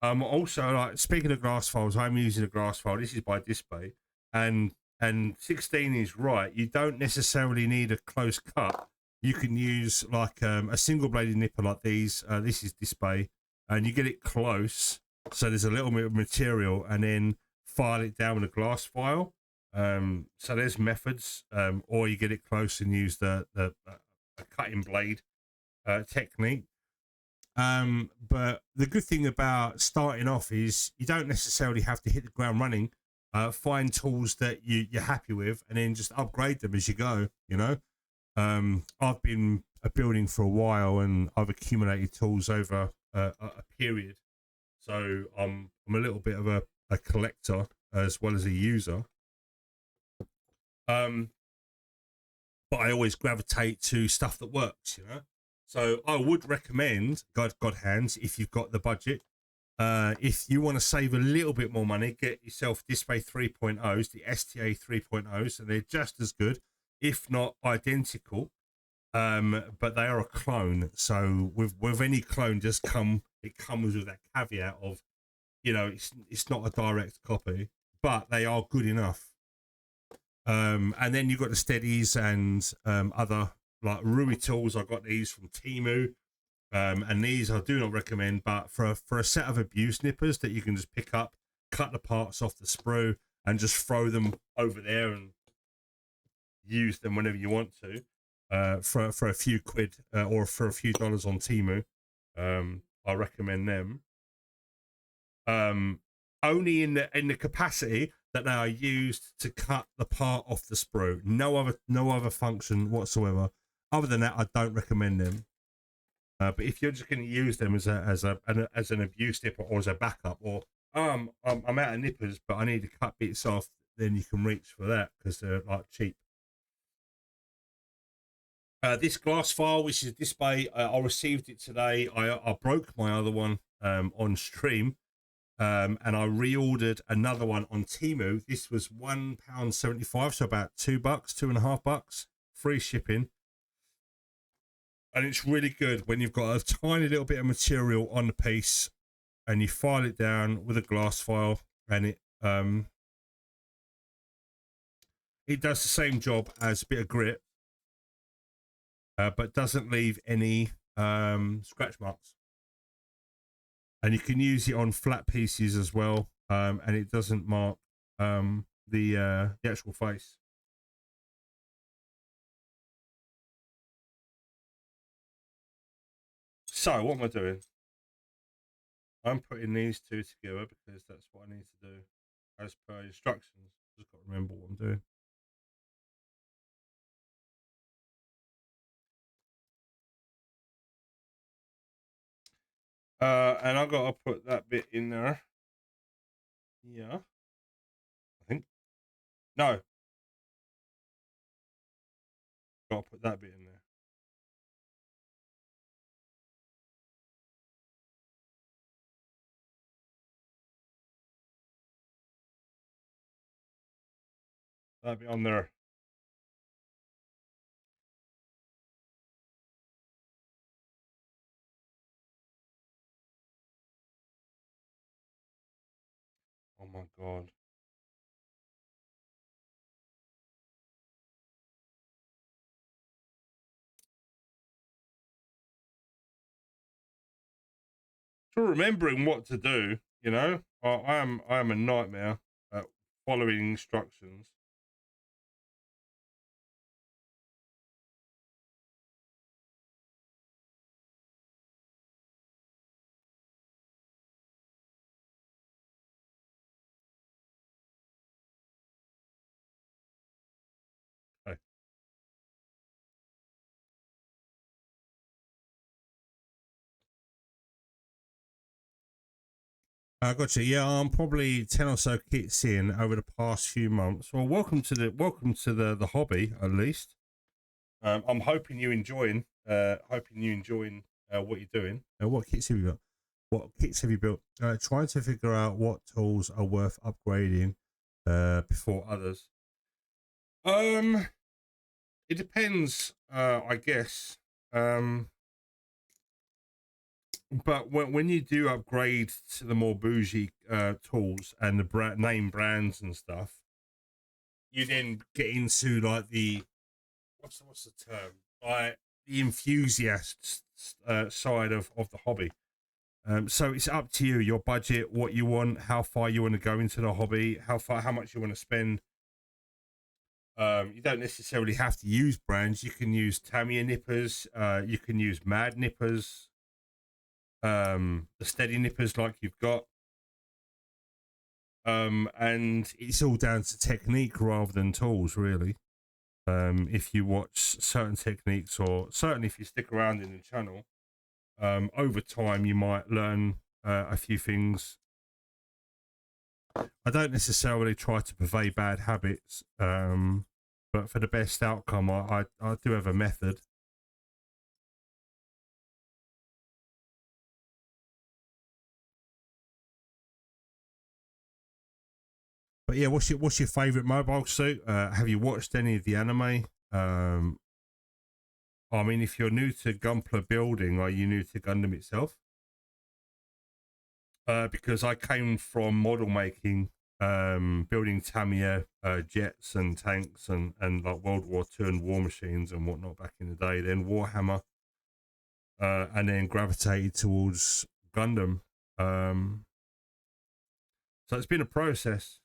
Also, like, speaking of glass files, I'm using a glass file. This is by Display, and 16 is right. You don't necessarily need a close cut. You can use like a single bladed nipper like these. This is Display, and you get it close, so there's a little bit of material, and then file it down with a glass file. So there's methods, or you get it close and use the cutting blade technique. But the good thing about starting off is you don't necessarily have to hit the ground running. Find tools that you're happy with, and then just upgrade them as you go. You know, I've been building for a while, and I've accumulated tools over a period. So I'm a little bit of a collector as well as a user. But I always gravitate to stuff that works. You know. So I would recommend God Hands if you've got the budget. If you want to save a little bit more money, get yourself Display 3.0s, the STA 3.0s, and they're just as good, if not identical. But they are a clone. So with any clone, it comes with that caveat of, you know, it's not a direct copy, but they are good enough. And then you've got the steadies and other like Rui tools. I got these from Temu, and these I do not recommend. But for a set of abuse nippers that you can just pick up, cut the parts off the sprue, and just throw them over there and use them whenever you want to, for a few quid or for a few dollars on Temu, I recommend them. Only in the capacity that they are used to cut the part off the sprue. No other function whatsoever. Other than that, I don't recommend them. But if you're just going to use them as an abuse nipper or as a backup, or I'm out of nippers but I need to cut bits off, then you can reach for that because they're like cheap. This glass file, which is a Display, I received it today. I broke my other one on stream. And I reordered another one on Temu. This was £1.75, so about $2, $2.50, free shipping. And it's really good when you've got a tiny little bit of material on the piece and you file it down with a glass file, and it does the same job as a bit of grit, but doesn't leave any scratch marks. And you can use it on flat pieces as well, and it doesn't mark the actual face. So what am I doing? I'm putting these two together because that's what I need to do as per instructions. Just got to remember what I'm doing. And I've got to put that bit in there. Yeah. I think. No. Got to put that bit in there. That bit on there. Oh my God. For remembering what to do, you know, I am a nightmare at following instructions. Okay. I got you. Yeah, I'm probably 10 or so kits in over the past few months. Well, welcome to the hobby, at least. I'm hoping you enjoying what you're doing. What kits have you got? what kits have you built? Trying to figure out what tools are worth upgrading before others. It depends, I guess. But when you do upgrade to the more bougie tools and the name brands and stuff, you then get into like the what's the term? Like the enthusiast side of the hobby. So it's up to you, your budget, what you want, how far you want to go into the hobby, how much you want to spend. You don't necessarily have to use brands. You can use Tamiya nippers. You can use Mad nippers. The steady nippers like you've got. And it's all down to technique rather than tools, really. If you watch certain techniques, or certainly if you stick around in the channel, over time you might learn a few things. I don't necessarily try to purvey bad habits, but for the best outcome, I do have a method. But yeah, what's your favorite mobile suit? Have you watched any of the anime? I mean, if you're new to Gunpla building, are you new to Gundam itself? Because I came from model making, building Tamiya jets and tanks and like World War II and war machines and whatnot back in the day. Then Warhammer, and then gravitated towards Gundam. So it's been a process.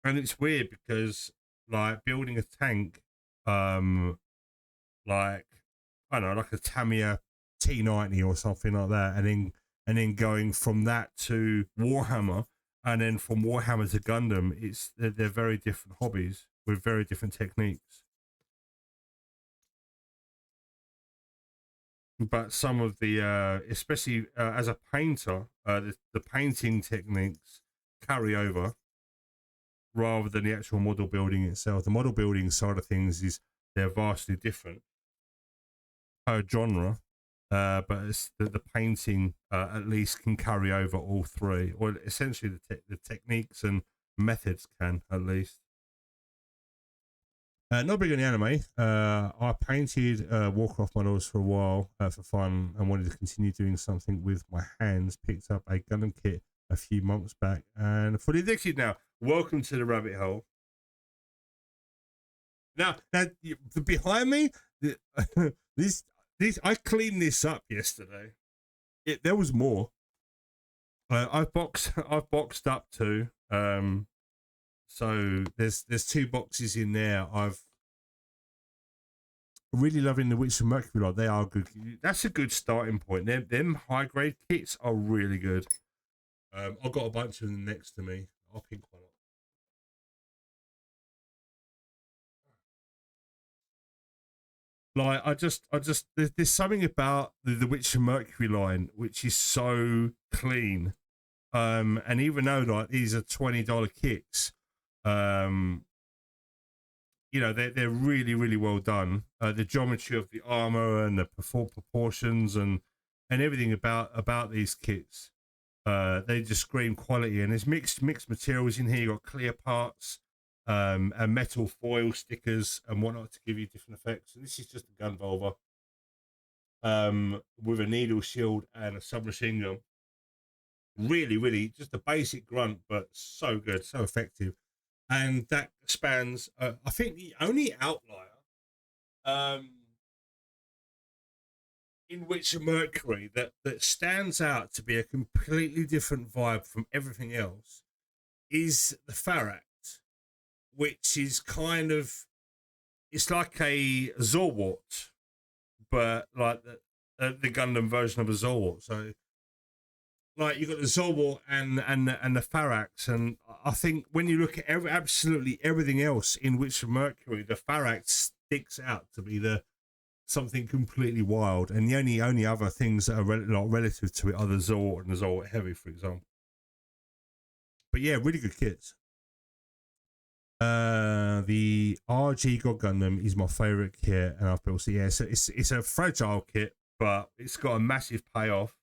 And it's weird because like building a tank, like I don't know, like a Tamiya T90 or something like that, and then going from that to Warhammer, and then from Warhammer to Gundam, they're very different hobbies with very different techniques. But some of the, especially as a painter, the painting techniques carry over rather than the actual model building itself. The model building side of things they're vastly different per genre, but it's the painting at least can carry over all three, or essentially the techniques and methods can at least. Not big on the anime. I painted Warcraft models for a while for fun and wanted to continue doing something with my hands. Picked up a Gundam kit a few months back and fully addicted now. Welcome to the rabbit hole. Now behind me, this I cleaned this up yesterday. There was more. I've boxed up two. So there's two boxes in there. I've really loving the Witch of Mercury lot. They are good. That's a good starting point. Them high grade kits are really good. I've got a bunch of them next to me. I'll pick one up. Like I just there's something about the Witch of Mercury line which is so clean. And even though like these are $20 kits, you know, they're really, really well done. The geometry of the armor and the proportions and everything about these kits, they just scream quality. And there's mixed materials in here. You got clear parts, and metal foil stickers and whatnot to give you different effects. And this is just a gun volver, with a needle shield and a submachine gun. Really, really just a basic grunt, but so good, so effective. And that spans, I think the only outlier in Witch of Mercury that stands out to be a completely different vibe from everything else is the Pharact, which is kind of, it's like a Zorwart, but like the Gundam version of a Zorwart. So like you got the Zorwart and the Pharact, and I think when you look at absolutely everything else in Witch of Mercury, the Pharact sticks out to be something completely wild, and the only other things that are relative to it are the Zorwart and the Zorwart Heavy, for example. But yeah, really good kits. The RG God Gundam is my favorite kit, and I've built it. Yeah, so it's a fragile kit. but it's got a massive payoff.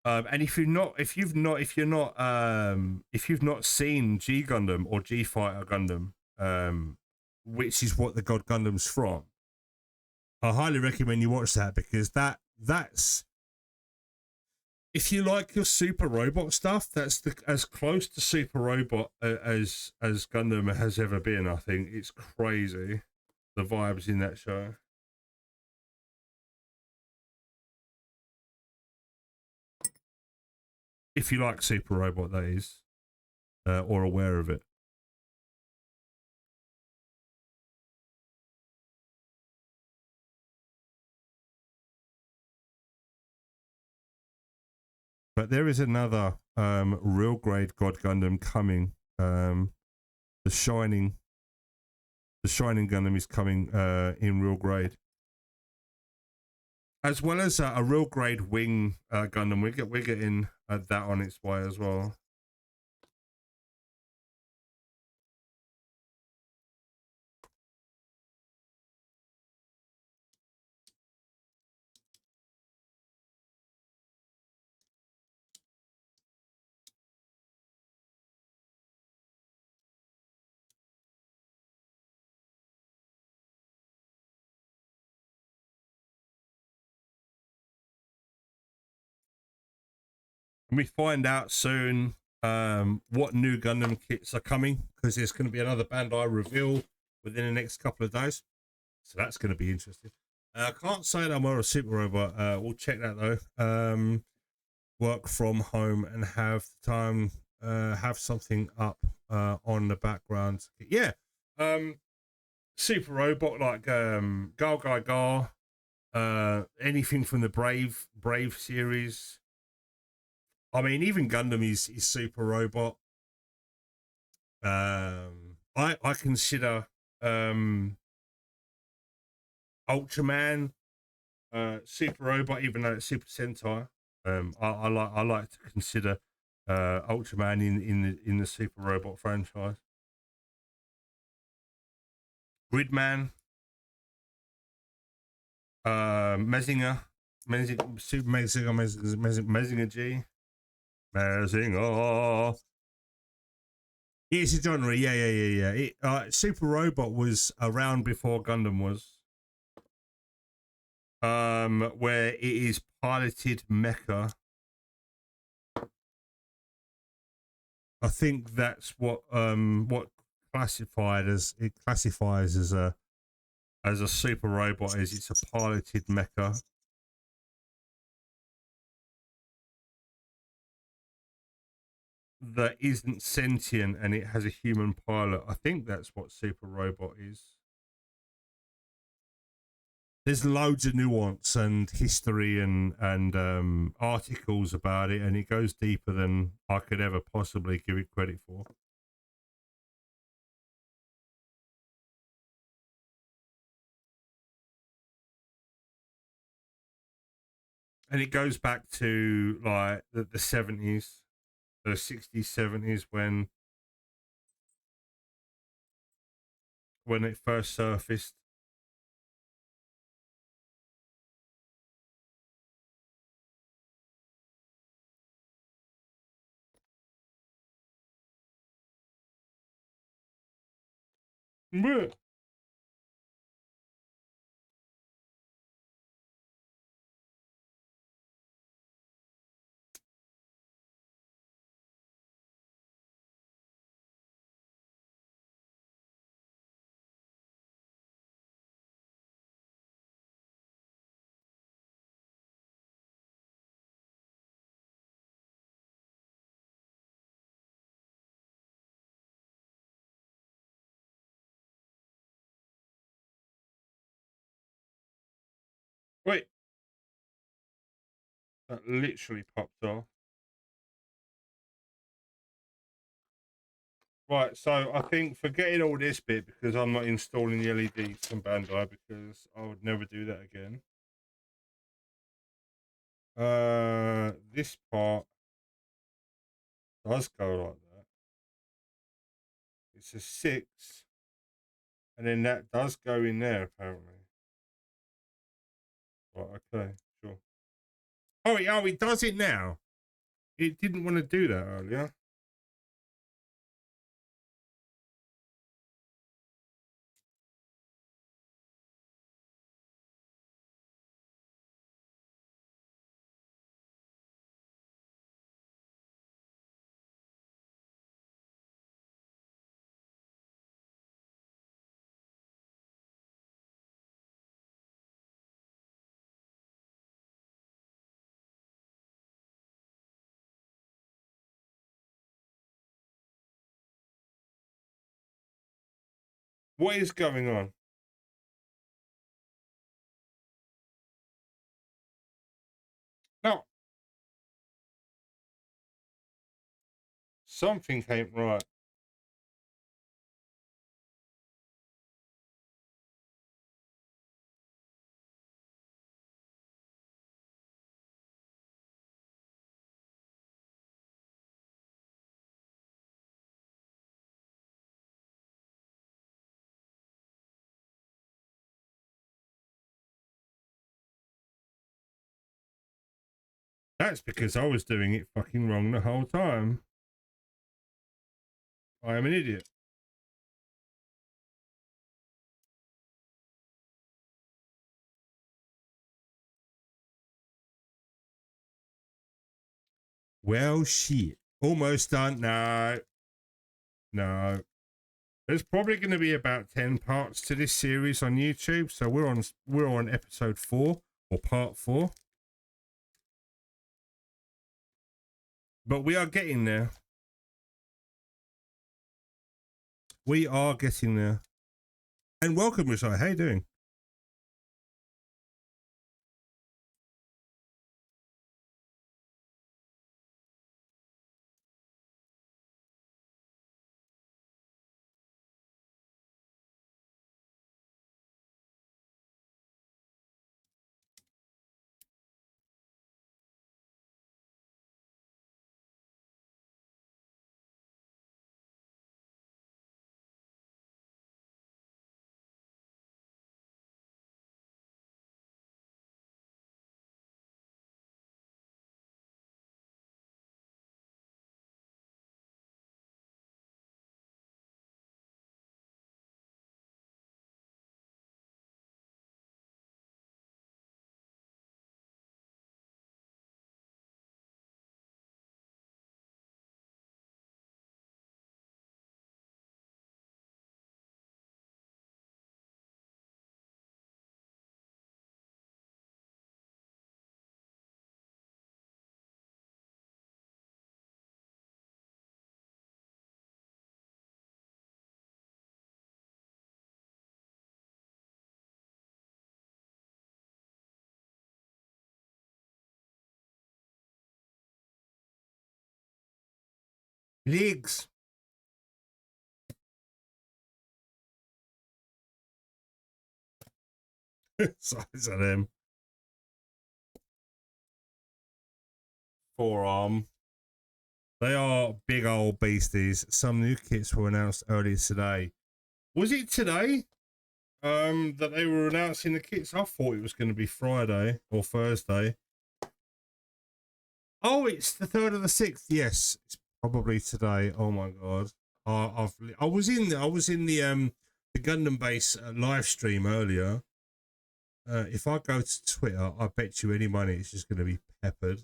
And if you've not seen G Gundam or G Fighter Gundam, which is what the God Gundam's from, I highly recommend you watch that, because that's if you like your super robot stuff, that's as close to super robot as Gundam has ever been. I think it's crazy, the vibes in that show. If you like super robot, that is, or aware of it. But there is another real grade God Gundam coming. The Shining Gundam is coming in real grade, as well as a real grade Wing Gundam. We're getting that on its way as well. And we find out soon what new Gundam kits are coming, because there's going to be another Bandai reveal within the next couple of days. So that's going to be interesting. I can't say that I'm a super robot. We'll check that though. Work from home and have time, have something up on the background. Yeah. Super robot like Gal Gai Gar, anything from the Brave series. I mean, even Gundam is super robot. I consider Ultraman super robot, even though it's Super Sentai. I like to consider Ultraman in the super robot franchise. Gridman, Super Mazinger G, Mazinger. It's a genre, yeah. Super Robot was around before Gundam was. Where it is piloted mecha. I think that's what it classifies as a super robot, is it's a piloted mecha. That isn't sentient and it has a human pilot. I think that's what super robot is. There's loads of nuance and history and articles about it, and it goes deeper than I could ever possibly give it credit for. And it goes back to like the 70s, the 60s, 70s, when it first surfaced. Blech. Wait, that literally popped off. Right, so I think forgetting all this bit, because I'm not installing the LEDs from Bandai, because I would never do that again. This part does go like that. It's a 6, and then that does go in there apparently. Right, okay, sure. Oh, he does it now. It didn't want to do that earlier. What is going on? No. Something ain't right. That's because I was doing it fucking wrong the whole time. I am an idiot. Well, shit. Almost done. No. No. There's probably going to be about 10 parts to this series on YouTube. So we're on episode 4 or part 4. But we are getting there. We are getting there. And welcome, Rashai. How you doing? Legs. Size of them. Forearm. They are big old beasties. Some new kits were announced earlier today. Was it today? That they were announcing the kits? I thought it was going to be Friday or Thursday. Oh, it's the 3rd of the 6th. Yes, it's probably today. Oh my god. I was in the Gundam base live stream earlier. If I go to Twitter, I bet you any money it's just going to be peppered.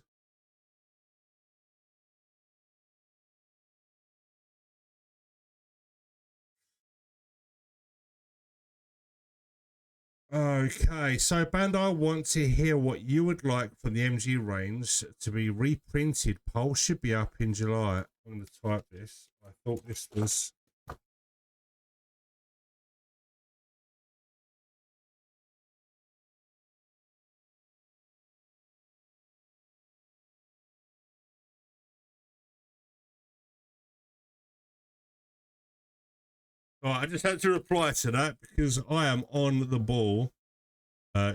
Okay, so Bandai want to hear what you would like for the MG range to be reprinted. Poll should be up in July. I'm going to type this. I thought this was... All right, I just had to reply to that because I am on the ball,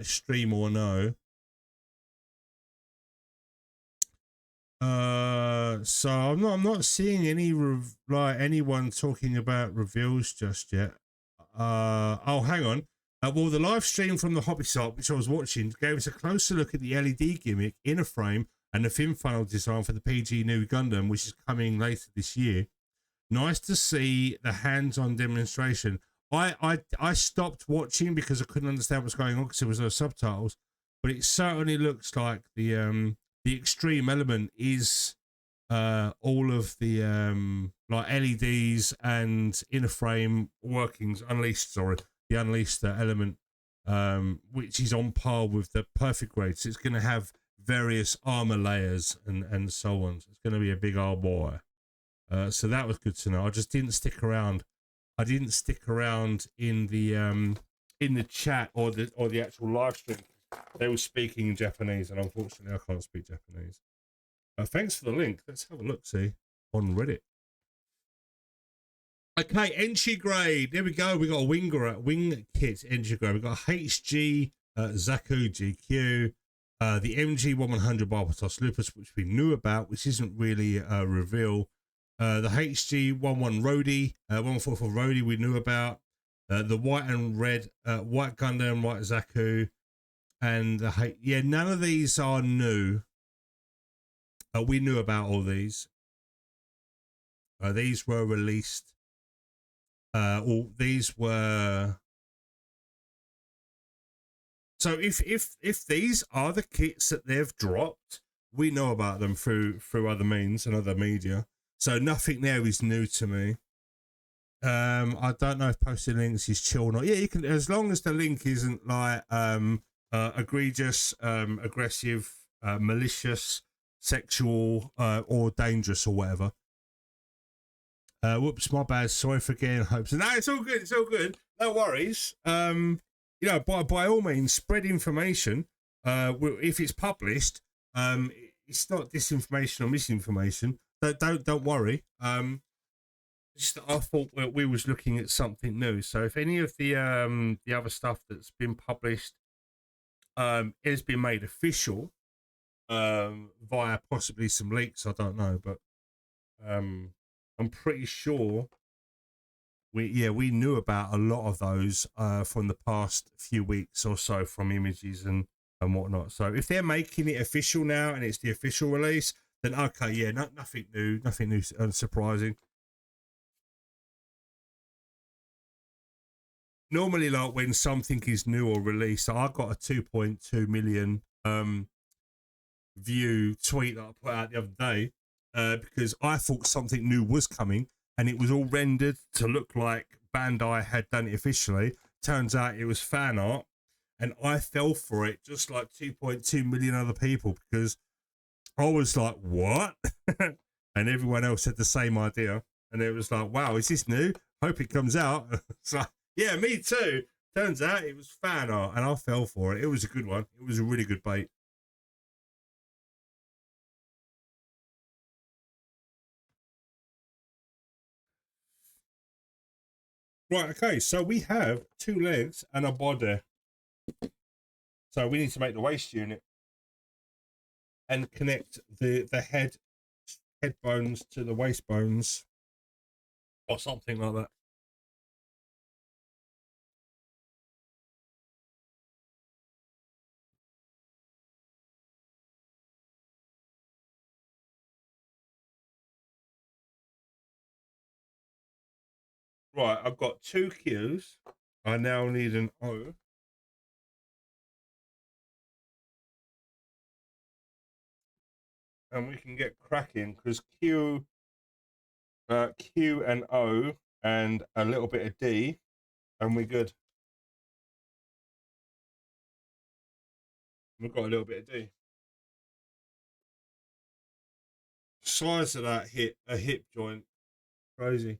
stream or no. So I'm not seeing any anyone talking about reveals just yet. Oh, hang on. Well, the live stream from the hobby site, which I was watching, gave us a closer look at the LED gimmick, inner frame, and the fin funnel design for the PG new Gundam, which is coming later this year. Nice to see the hands-on demonstration. I stopped watching because I couldn't understand what's going on because there was no subtitles, but it certainly looks like the extreme element is all of the like LEDs and inner frame workings unleashed. Sorry, the unleashed element, which is on par with the perfect grade. So it's going to have various armor layers and so on. So it's going to be a big old boy. So that was good to know. I just didn't stick around. I didn't stick around in the chat or the actual live stream. They were speaking in Japanese, and unfortunately, I can't speak Japanese. Thanks for the link. Let's have a look. See on Reddit. Okay, entry grade. There we go. We got a wing kit entry grade. We got a HG Zaku GQ, the MG 1100 Barbatos Lupus, which we knew about, which isn't really a reveal. The HG 11 Rhodey, 144 Rhodey we knew about. The white and red, white Gundam, white Zaku, and none of these are new. We knew about all these. These were released. All these were. So if these are the kits that they've dropped, we know about them through other means and other media. So nothing there is new to me. I don't know if posting links is chill or not. Yeah, you can, as long as the link isn't like egregious, aggressive, malicious, sexual, or dangerous or whatever. Whoops, my bad. Sorry for getting hopes. No, it's all good. It's all good. No worries. You know, by all means, spread information. If it's published, it's not disinformation or misinformation. Don't worry. Just I thought we was looking at something new. So if any of the other stuff that's been published has been made official via possibly some leaks, I don't know, but I'm pretty sure we knew about a lot of those from the past few weeks or so from images and whatnot. So if they're making it official now and it's the official release, then okay, yeah, nothing new and surprising. Normally, like when something is new or released, I got a 2.2 million view tweet that I put out the other day because I thought something new was coming and it was all rendered to look like Bandai had done it officially. Turns out it was fan art, and I fell for it just like 2.2 million other people because I was like, what? And everyone else had the same idea. And it was like, wow, is this new? Hope it comes out. It's like, yeah, me too. Turns out it was fan art, and I fell for it. It was a good one. It was a really good bait. Right, okay, so we have 2 legs and a body. So we need to make the waist unit and connect the head bones to the waist bones or something like that. Right, I've got 2 Qs. I now need an O. And we can get cracking because Q and O and a little bit of D, and we're good. We've got a little bit of D. Size of that hip joint, crazy.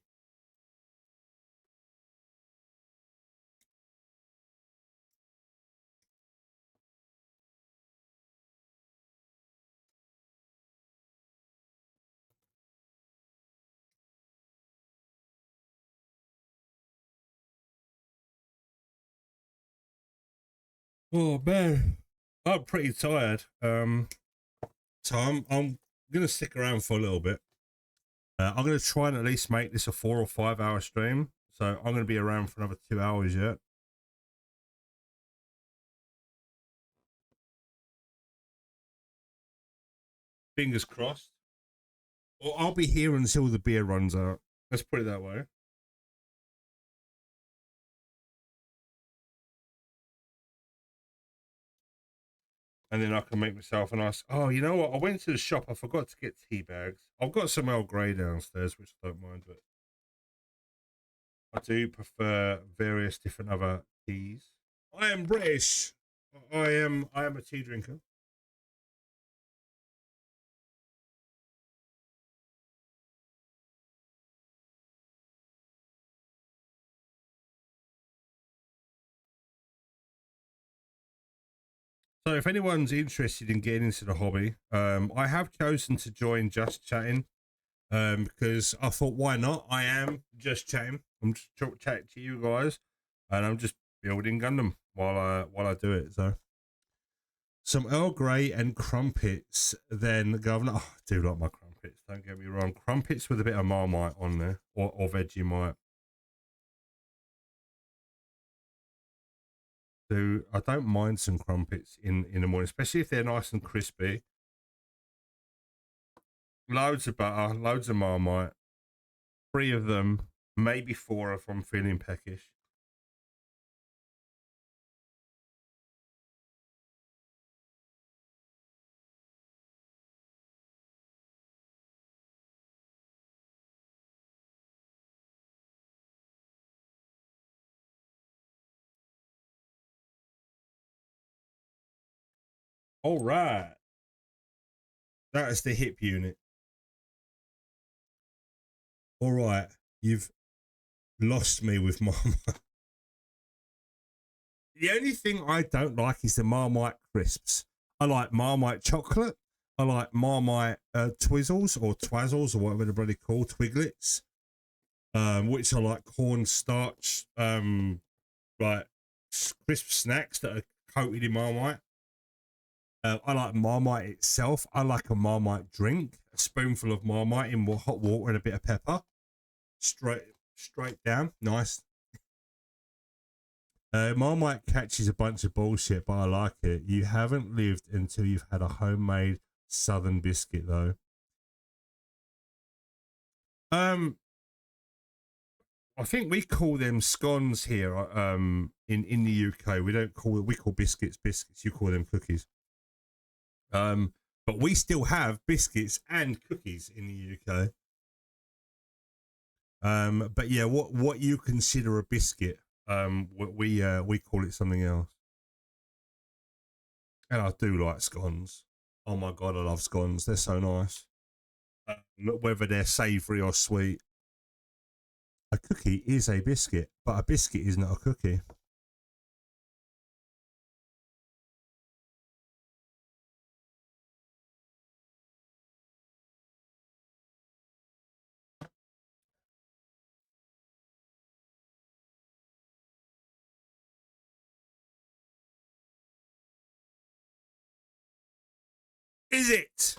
Oh man, I'm pretty tired. So I'm gonna stick around for a little bit. I'm gonna try and at least make this a 4 or 5 hour stream. So I'm gonna be around for another 2 hours yet. Fingers crossed. Or I'll be here until the beer runs out. Let's put it that way. And then I can make myself a nice. Oh, you know what? I went to the shop. I forgot to get tea bags. I've got some Earl Grey downstairs, which I don't mind, but I do prefer various different other teas. I am British. I am a tea drinker. So if anyone's interested in getting into the hobby, I have chosen to join Just Chatting because I thought, why not? I am just chatting. I'm just chatting to you guys, and I'm just building Gundam while I do it. So some Earl Grey and crumpets, then Governor. Oh, I do like my crumpets. Don't get me wrong. Crumpets with a bit of Marmite on there, or Vegemite. So I don't mind some crumpets in the morning, especially if they're nice and crispy. Loads of butter, loads of Marmite. 3 of them, maybe 4 if I'm feeling peckish. All right. That is the hip unit. All right. You've lost me with Marmite. The only thing I don't like is the Marmite crisps. I like Marmite chocolate. I like Marmite Twizzles or Twazzles or whatever they're bloody called, Twiglets. Which are like cornstarch, like crisp snacks that are coated in Marmite. I like Marmite itself. I like a Marmite drink, a spoonful of Marmite in hot water and a bit of pepper. Straight down, nice. Marmite catches a bunch of bullshit, but I like it. You haven't lived until you've had a homemade southern biscuit, though. I think we call them scones here. In the UK, we call biscuits biscuits. You call them cookies. But we still have biscuits and cookies in the UK. But yeah, what you consider a biscuit, we call it something else. And I do like scones. Oh my god, I love scones. They're so nice. Whether they're savoury or sweet. A cookie is a biscuit, but a biscuit is not a cookie. Is it?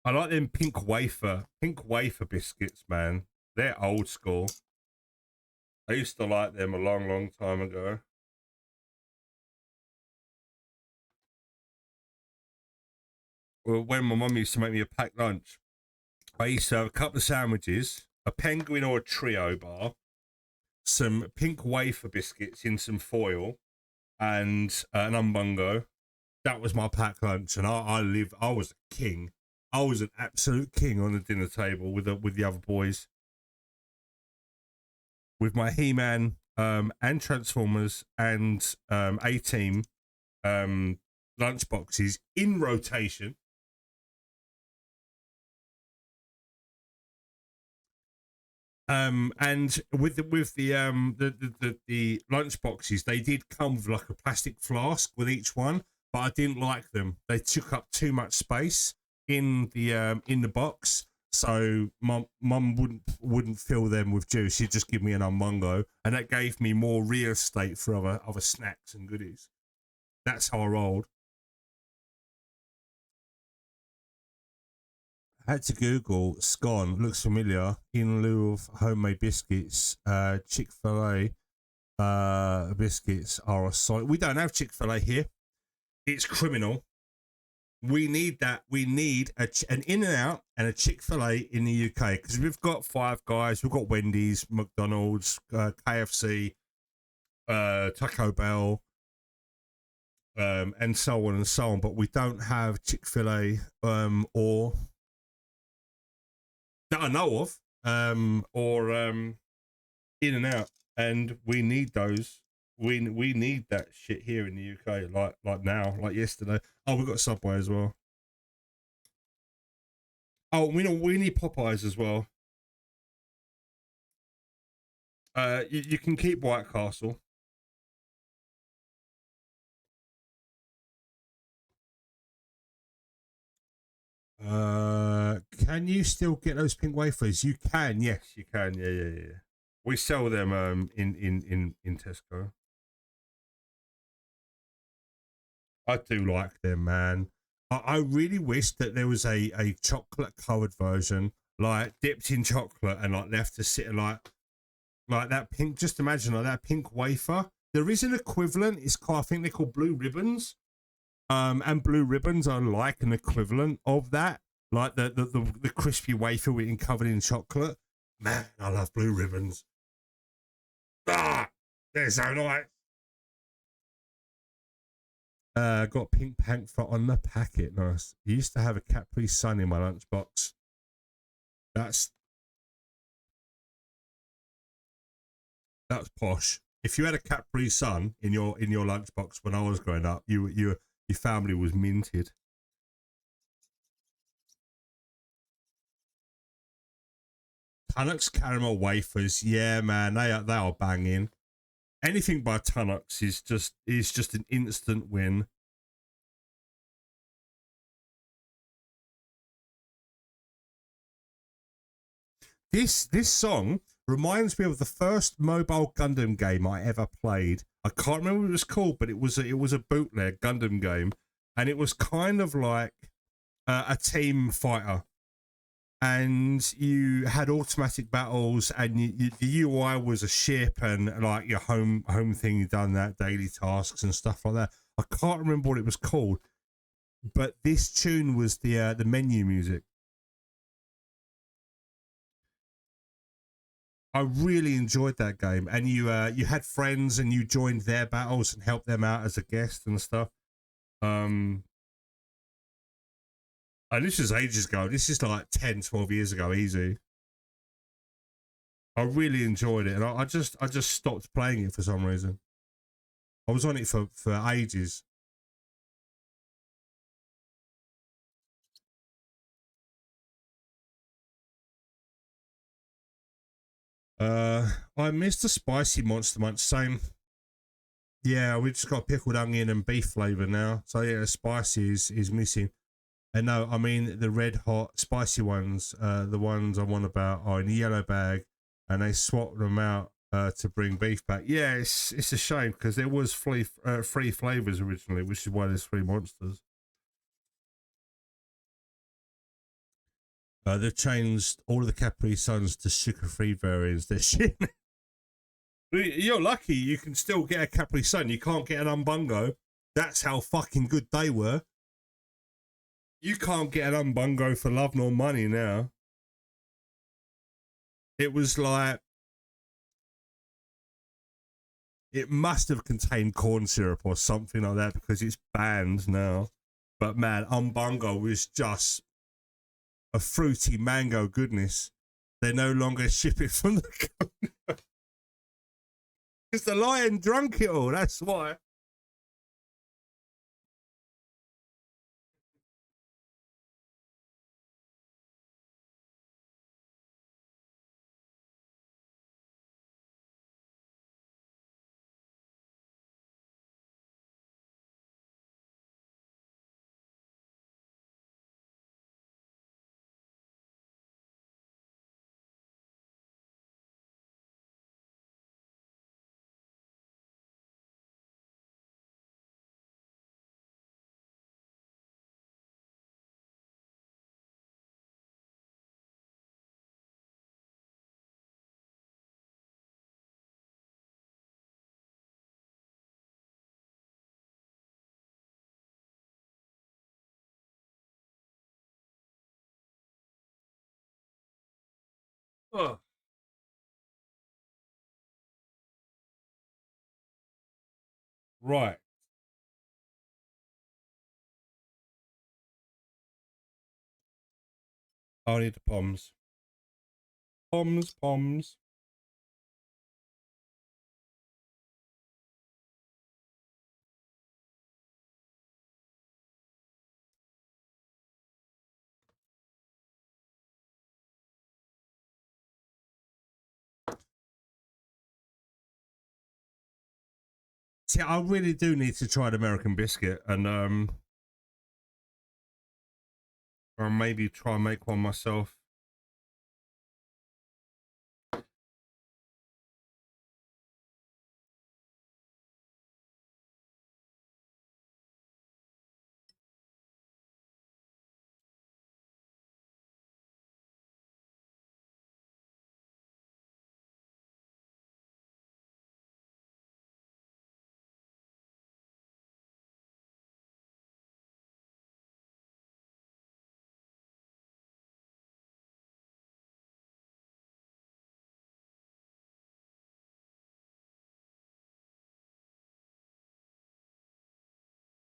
I like them pink wafer biscuits, man. They're old school. I used to like them a long, long time ago. Well, when my mum used to make me a packed lunch, I used to have a couple of sandwiches, a penguin or a trio bar, some pink wafer biscuits in some foil, and an umbungo. That was my packed lunch, and I was a king. I was an absolute king on the dinner table with the other boys, with my He-Man and Transformers and A-Team lunch boxes in rotation. And with the lunch boxes, they did come with like a plastic flask with each one, but I didn't like them. They took up too much space in the box, so mum wouldn't fill them with juice. She'd just give me an umbungo, and that gave me more real estate for other snacks and goodies. That's how I rolled. had to Google scone. Looks familiar. In lieu of homemade biscuits, Chick-fil-A biscuits are a solid. We don't have Chick-fil-A here. It's criminal. We need that. We need an In-N-Out and a Chick-fil-A in the UK because we've got Five Guys, we've got Wendy's, McDonald's, KFC, Taco Bell, and so on and so on. But we don't have Chick-fil-A or that I know of, or In-N-Out, and we need those. We need that shit here in the UK, like now, like yesterday. Oh, we got Subway as well. Oh, we need Popeyes as well. You can keep White Castle. Can you still get those pink wafers? You can, yes, you can. Yeah. We sell them in Tesco. I do like them, man. I really wish that there was a chocolate covered version, like dipped in chocolate and like left to sit like that pink. Just imagine like that pink wafer. There is an equivalent. It's called, I think they're called blue ribbons. And blue ribbons are like an equivalent of that, like the crispy wafer covered in chocolate. Man, I love blue ribbons. Ah, they're so nice. Got Pink Panther on the packet. Nice. I used to have a Capri Sun in my lunchbox. That's posh. If you had a Capri Sun in your lunchbox when I was growing up, your family was minted. Tunnock's caramel wafers, yeah, man, they are banging. Anything by Tunnock's is just an instant win. This song reminds me of the first mobile Gundam game I ever played. I can't remember what it was called, but it was a bootleg Gundam game, and it was kind of like a team fighter. And you had automatic battles, and the UI was a ship, and like your home thing, you done that daily tasks and stuff like that. I can't remember what it was called, but this tune was the menu music. I really enjoyed that game, and you had friends, and you joined their battles and helped them out as a guest and stuff. And this was ages ago. This is like 10, 12 years ago, easy. I really enjoyed it, and I just stopped playing it for some reason. I was on it for ages. I missed the spicy Monster Munch. Same. Yeah, we just got pickled onion and beef flavour now. So yeah, spicy is missing. And no, I mean the red hot spicy ones. The ones I want about are in the yellow bag, and they swapped them out to bring beef back. Yeah, it's a shame because there was three flavours originally, which is why there's three monsters. They've changed all of the Capri Suns to sugar-free variants. They're shit. You're lucky you can still get a Capri Sun. You can't get an Umbungo. That's how fucking good they were. You can't get an Umbungo for love nor money now. It was like, it must have contained corn syrup or something like that because it's banned now. But man, Umbungo was just a fruity mango goodness. They no longer ship it from the country. Because the lion drunk it all, that's why. Oh. Right. I need the poms. Poms, poms. See, I really do need to try the American biscuit, and or maybe try and make one myself.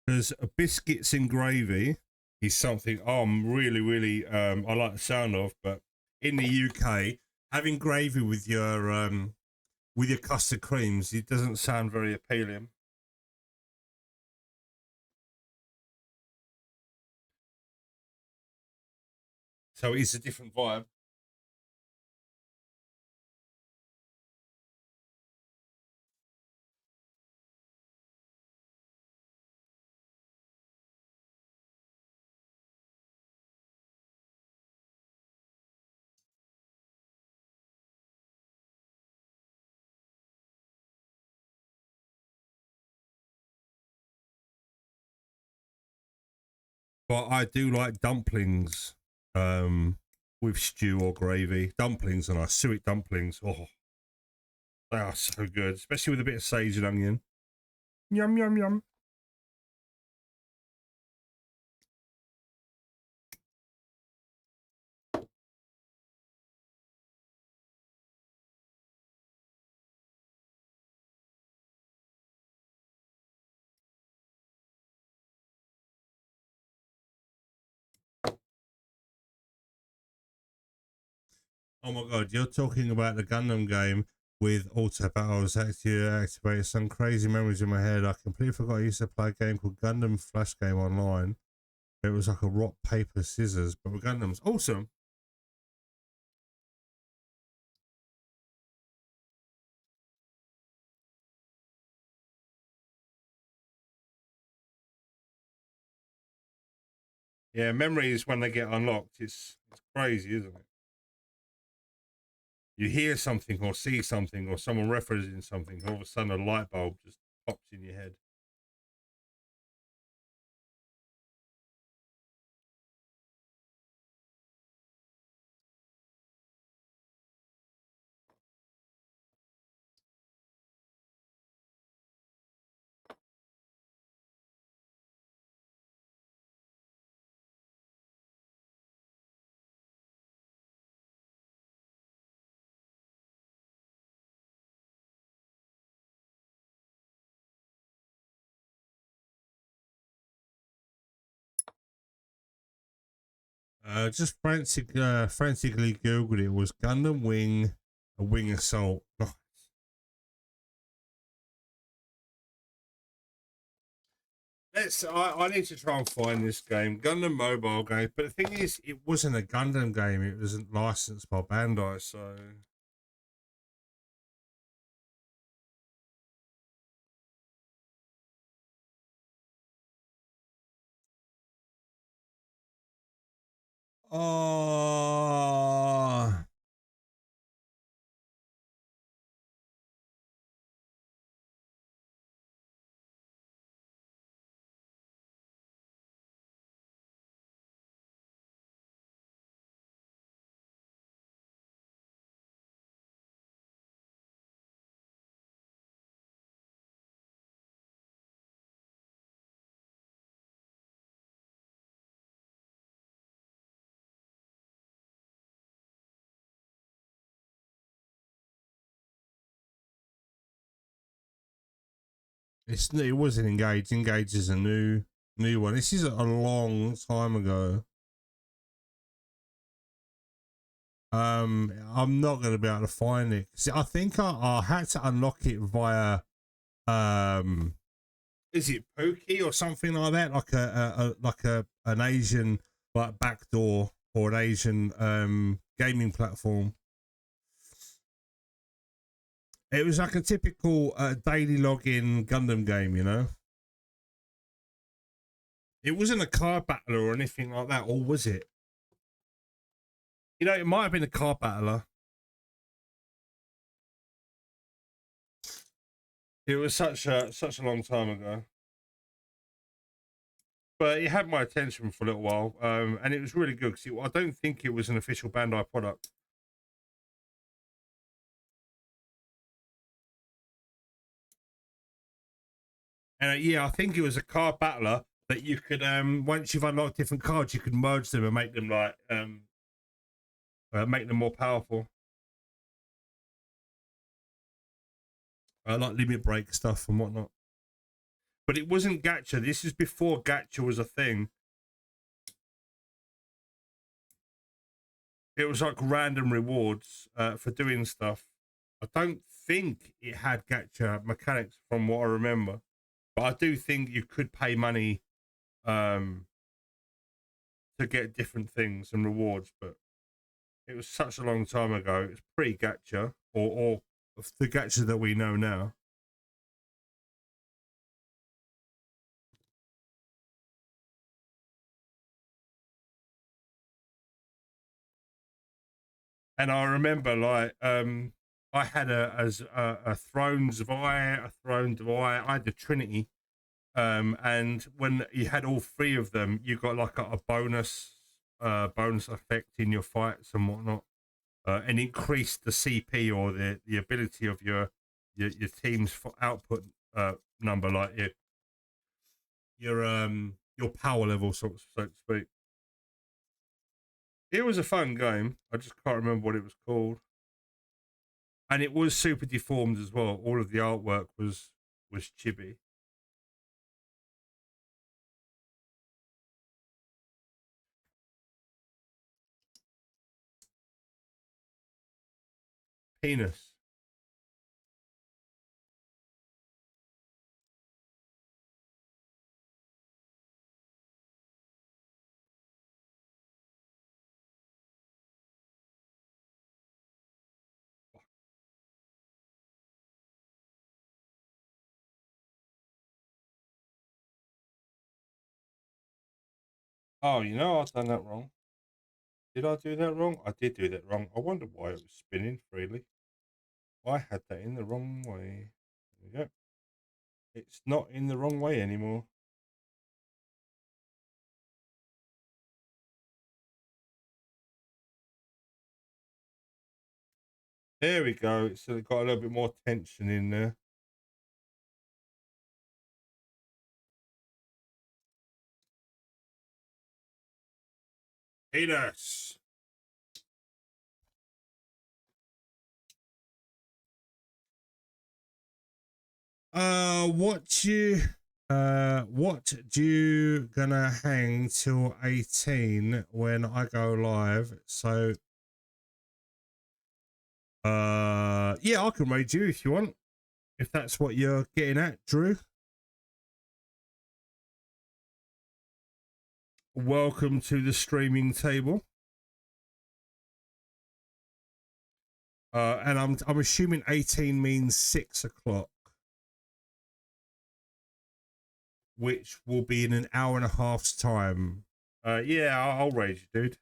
Because biscuits and gravy is something I'm really I like the sound of, but in the UK, having gravy with your custard creams, it doesn't sound very appealing. So it's a different vibe. But I do like dumplings with stew or gravy. Dumplings and I suet dumplings. Oh, they are so good, especially with a bit of sage and onion. Yum, yum, yum. Oh my god, you're talking about the Gundam game with auto battles. Actually, activated some crazy memories in my head. I completely forgot I used to play a game called Gundam Flash Game online. It was like a rock, paper, scissors, but with Gundams. Awesome. Yeah, memories when they get unlocked, it's crazy, isn't it? You hear something or see something or someone referencing something, all of a sudden a light bulb just pops in your head. Just frantically googled it. It was Gundam Wing, a wing assault. Nice. I need to try and find this game, Gundam mobile game. But the thing is, it wasn't a Gundam game. It wasn't licensed by Bandai, so. Oh. It wasn't Engage. Engage is a new one. This is a long time ago. I'm not going to be able to find it. See, I think I had to unlock it via is it Pokey or something like that, like an Asian like backdoor or an Asian gaming platform. It was like a typical daily login Gundam game, you know. It wasn't a card battler or anything like that, or was it? You know, it might have been a card battler. It was such a long time ago, but it had my attention for a little while, and it was really good because I don't think it was an official Bandai product. And yeah, I think it was a card battler that you could once you've unlocked different cards, you could merge them and make them like make them more powerful. Like limit break stuff and whatnot. But it wasn't gacha. This is before gacha was a thing. It was like random rewards for doing stuff. I don't think it had gacha mechanics from what I remember. But I do think you could pay money to get different things and rewards. But it was such a long time ago. It was pre-gacha or the gacha that we know now. And I remember like I had a Thrones Vi, a Throne Vi. I had the Trinity, and when you had all three of them, you got like a bonus effect in your fights and whatnot, and increased the CP or the ability of your team's output number, like your power level, so to speak. It was a fun game. I just can't remember what it was called. And it was super deformed as well. All of the artwork was chibi. Penis. Oh, you know I've done that wrong. Did I do that wrong? I did do that wrong. I wonder why it was spinning freely. I had that in the wrong way. There we go. It's not in the wrong way anymore. There we go. It's got a little bit more tension in there. Penis. What do you gonna hang till 18 when I go live? So yeah, I can raid you if you want, if that's what you're getting at, Drew. Welcome to the streaming table. And I'm assuming 18 means 6 o'clock, which will be in an hour and a half's time. Yeah, I'll raid you, dude.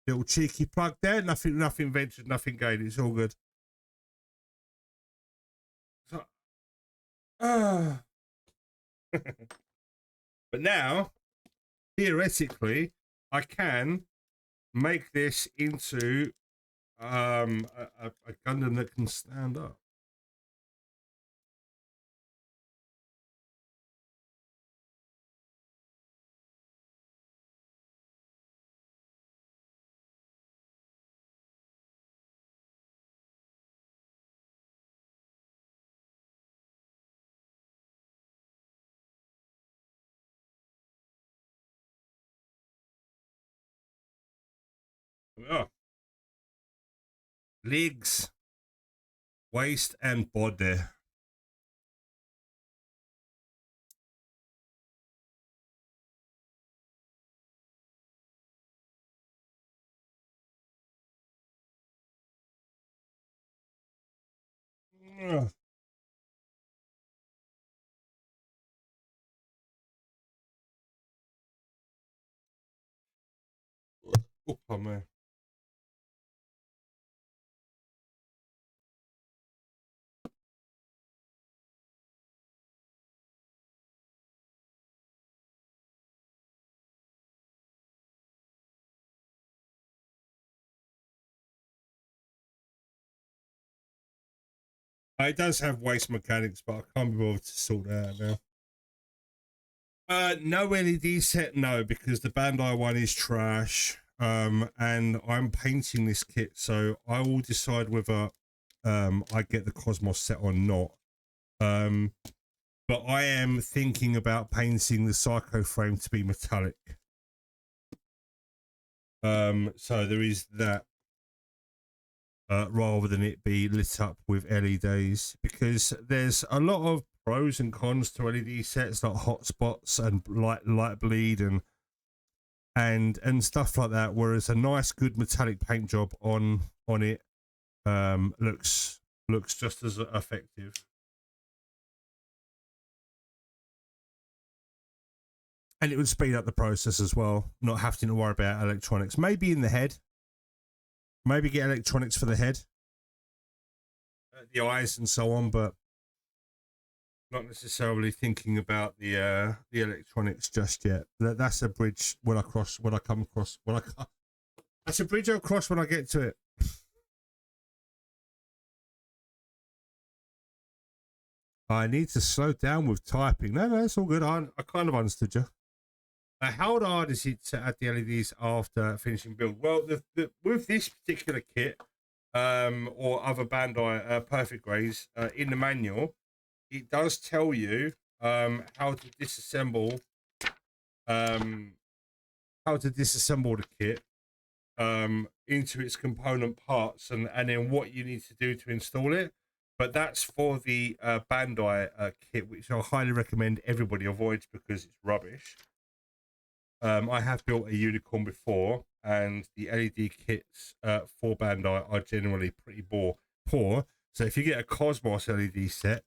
Little cheeky plug there. Nothing ventured, nothing gained. It's all good. So, but now, theoretically, I can make this into a Gundam that can stand up. Yeah. Legs, waist, and body. Yeah. Oh man. It does have waist mechanics, but I can't be bothered to sort that out now. No LED set, no, because the Bandai one is trash. And I'm painting this kit, so I will decide whether I get the Cosmos set or not. But I am thinking about painting the Psycho frame to be metallic. So there is that. Rather than it be lit up with LEDs, because there's a lot of pros and cons to LED sets, like hot spots and light bleed and stuff like that. Whereas a nice, good metallic paint job on it looks just as effective. And it would speed up the process as well, not having to worry about electronics. Maybe in the head. Maybe get electronics for the head, the eyes, and so on, but not necessarily thinking about the electronics just yet. That's a bridge when I come across. That's a bridge I'll cross when I get to it. I need to slow down with typing. No, it's all good. I kind of understood you. How hard is it to add the LEDs after finishing build? Well, with this particular kit, or other Bandai Perfect Grays, in the manual, it does tell you how to disassemble the kit into its component parts and then what you need to do to install it. But that's for the Bandai kit, which I highly recommend everybody avoids because it's rubbish. I have built a unicorn before, and the LED kits for Bandai are generally pretty poor. So if you get a Cosmos LED set,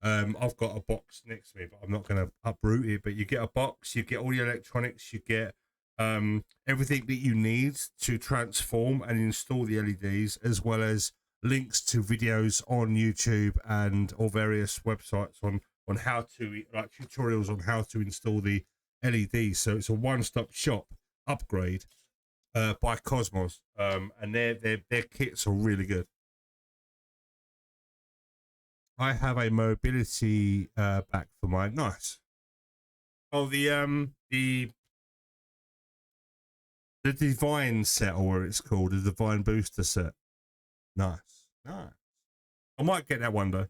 I've got a box next to me, but I'm not going to uproot it. But you get a box, you get all the electronics, you get everything that you need to transform and install the LEDs, as well as links to videos on YouTube and or various websites on how to, like, tutorials on how to install the LEDs. So it's a one-stop shop upgrade by Cosmos, and their kits are really good. I have a mobility back for mine. Nice. Oh, the Divine set, or what it's called, the Divine Booster set. Nice. I might get that one though.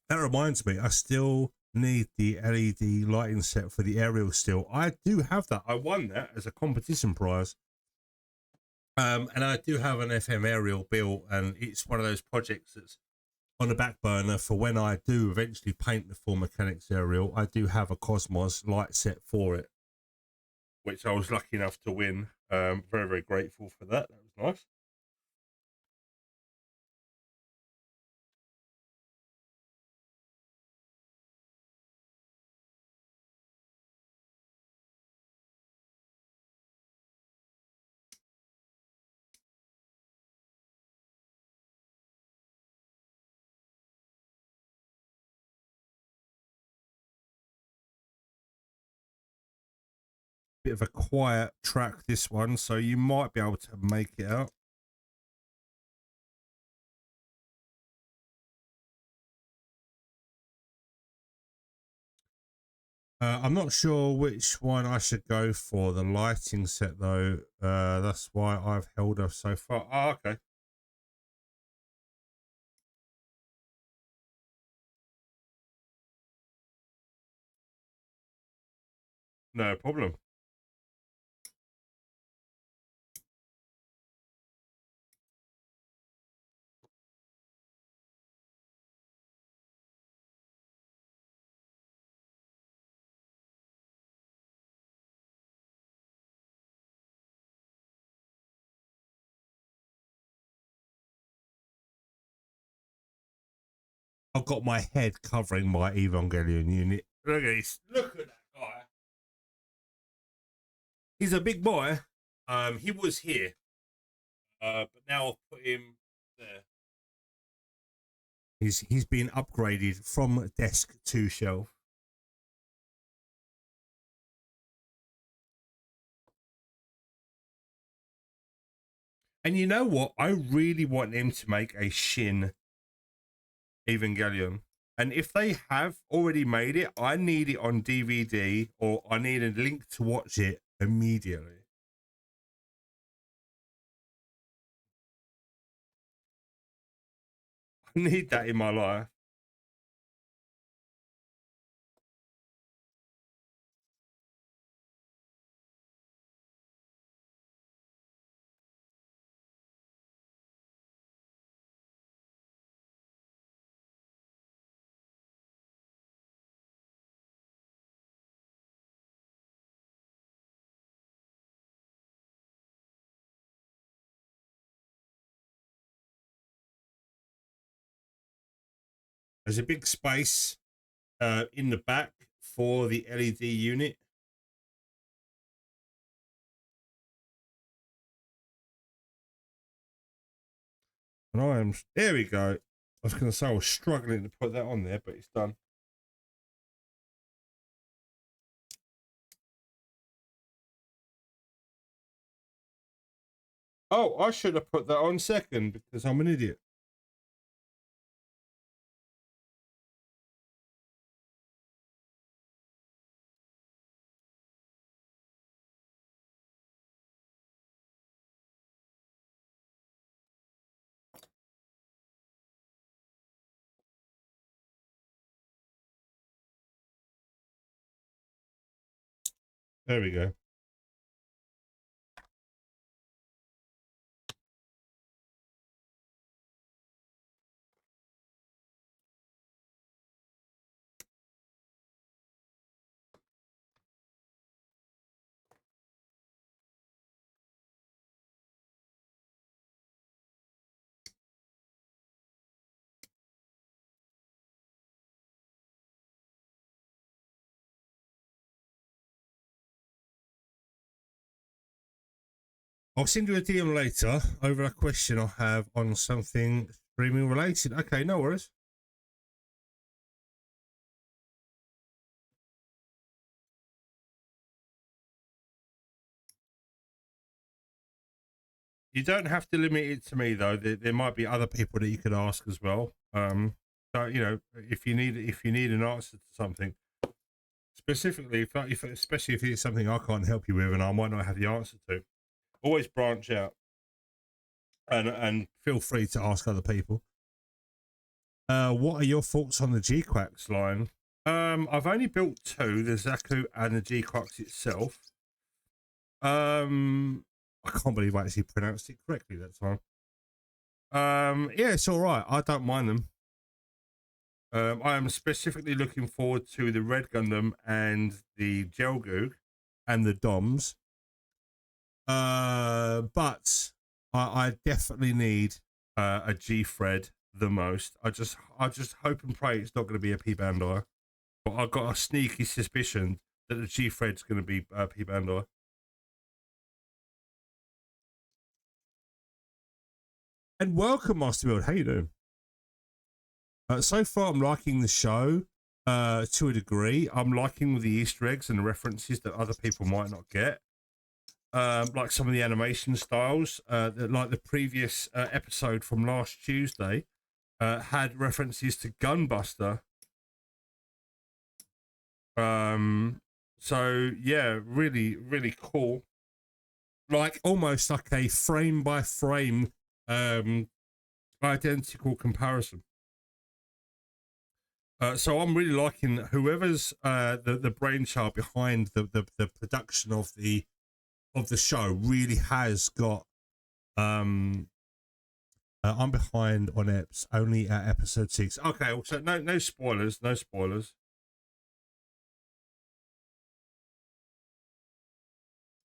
That reminds me, I still need the LED lighting set for the aerial still. I do have that. I won that as a competition prize. And I do have an FM aerial built, and it's one of those projects that's on the back burner for when I do eventually paint the full mechanics aerial. I do have a Cosmos light set for it, which I was lucky enough to win. Very, very grateful for that. That was nice. Bit of a quiet track, this one, so you might be able to make it out. I'm not sure which one I should go for, the lighting set though. That's why I've held off so far. Oh, okay. No problem. I've got my head covering my Evangelion unit. Look at this. Look at that guy. He's a big boy. He was here. But now I've put him there. He's been upgraded from desk to shelf. And you know what? I really want them to make a Shin Evangelion. And if they have already made it, I need it on DVD, or I need a link to watch it immediately. I need that in my life. There's a big space in the back for the LED unit. And I am, there we go. I was going to say I was struggling to put that on there, but it's done. Oh, I should have put that on second because I'm an idiot. There we go. I'll send you a DM later over a question I have on something streaming related. Okay, no worries. You don't have to limit it to me though. There might be other people that you could ask as well. So you know, if you need an answer to something specifically, especially if it's something I can't help you with and I might not have the answer to, always branch out and feel free to ask other people. What are your thoughts on the G-Quacks line? I've only built two, the Zaku and the G-Quacks itself. I can't believe I actually pronounced it correctly that time. Yeah, it's all right. I don't mind them. I am specifically looking forward to the Red Gundam and the Gelgoog and the Doms. But I definitely need a G-Fred the most. I just hope and pray it's not going to be a P-Bandai. But I've got a sneaky suspicion that the G-Fred's going to be P-Bandai. And welcome, Master Build. How you doing? So far, I'm liking the show to a degree. I'm liking the Easter eggs and the references that other people might not get. Like some of the animation styles, like the previous episode from last Tuesday had references to Gunbuster. So yeah, really, really cool. Like almost like a frame by frame identical comparison. So I'm really liking whoever's the brainchild behind the production of the show really has got. I'm behind on eps, only at episode 6. Okay, so no spoilers, no spoilers.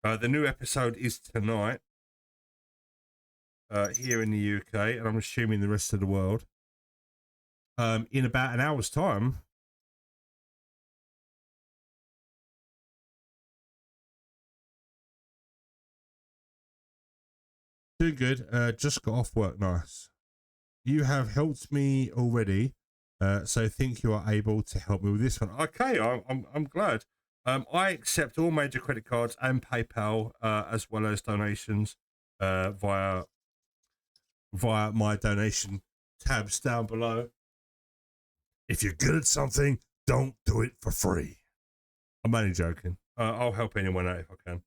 The new episode is tonight here in the UK, and I'm assuming the rest of the world. In about an hour's time. Doing good. Just got off work. Nice. You have helped me already, so think you are able to help me with this one. Okay, I'm glad. I accept all major credit cards and PayPal, as well as donations via my donation tabs down below. If you're good at something, don't do it for free. I'm only joking. I'll help anyone out if I can.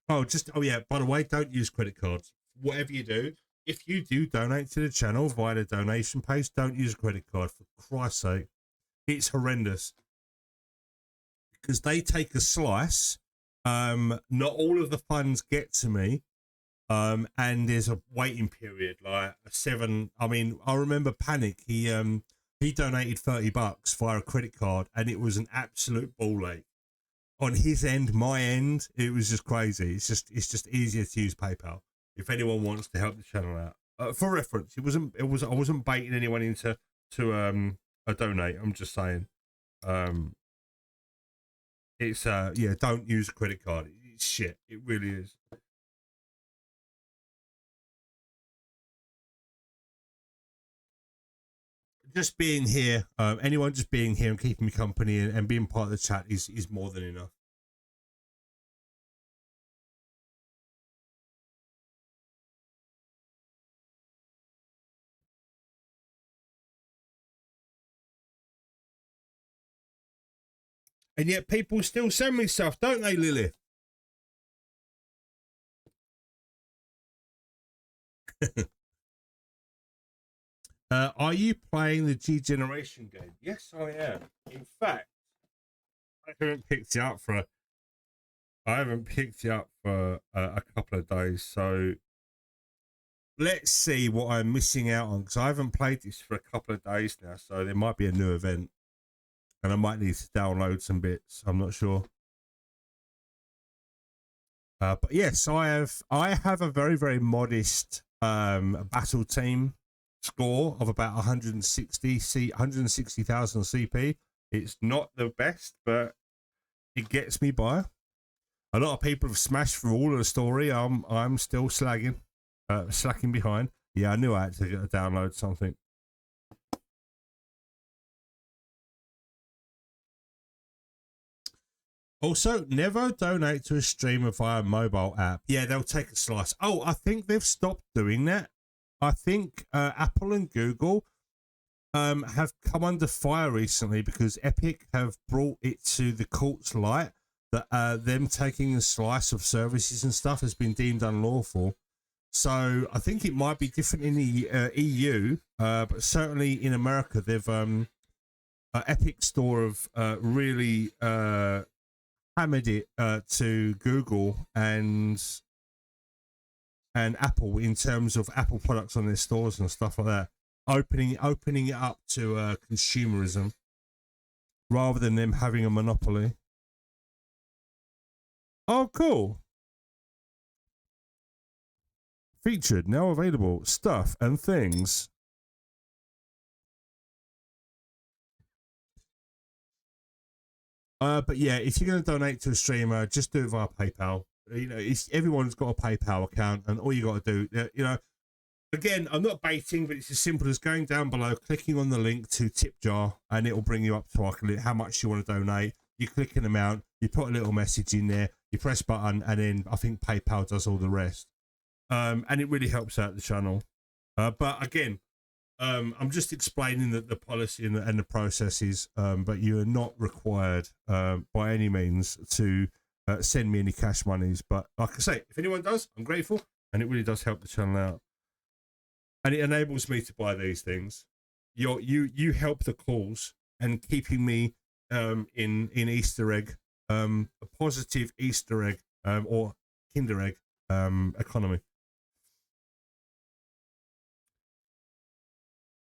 Oh yeah, by the way, don't use credit cards. Whatever you do, if you do donate to the channel via the donation page, don't use a credit card, for Christ's sake. It's horrendous. Because they take a slice. Not all of the funds get to me. And there's a waiting period, like a 7. I mean, I remember Panic, he donated $30 via a credit card, and it was an absolute ball ache. On his end, my end, it was just crazy. It's just easier to use PayPal if anyone wants to help the channel out. For reference, I wasn't baiting anyone into a donate. I'm just saying, it's yeah, don't use a credit card. It's shit. It really is. Just being here, anyone just being here and keeping me company and being part of the chat is more than enough. And yet people still send me stuff, don't they, Lily? Are you playing the G Generation game? Yes, I am. In fact, I haven't picked it up for a couple of days. So let's see what I'm missing out on, because I haven't played this for a couple of days now. So there might be a new event, and I might need to download some bits. I'm not sure. But yes, I have a very, very modest battle team score of about 160,000 CP. It's not the best, but it gets me by. A lot of people have smashed through all of the story. I'm still slacking behind. Yeah, I knew I had to download something. Also, never donate to a streamer via a mobile app. Yeah, they'll take a slice. Oh, I think they've stopped doing that. I think Apple and Google have come under fire recently because Epic have brought it to the court's light that them taking a slice of services and stuff has been deemed unlawful. So I think it might be different in the EU, but certainly in America, they've Epic Store have really hammered it to Google and Apple in terms of Apple products on their stores and stuff like that, opening it up to consumerism rather than them having a monopoly. Oh, cool. Featured, now available, stuff and things. But yeah, if you're going to donate to a streamer, just do it via PayPal. You know, everyone's got a PayPal account, and all you got to do, you know, again, I'm not baiting, but it's as simple as going down below, clicking on the link to tip jar, and it will bring you up to how much you want to donate. You click an amount, you put a little message in there, you press button, and then I think PayPal does all the rest. And it really helps out the channel. But again, I'm just explaining the policy and the processes, but you are not required by any means to send me any cash monies. But like I say, if anyone does, I'm grateful, and it really does help the channel out, and it enables me to buy these things. You help the cause and keeping me in Easter egg, a positive Easter egg or Kinder egg economy.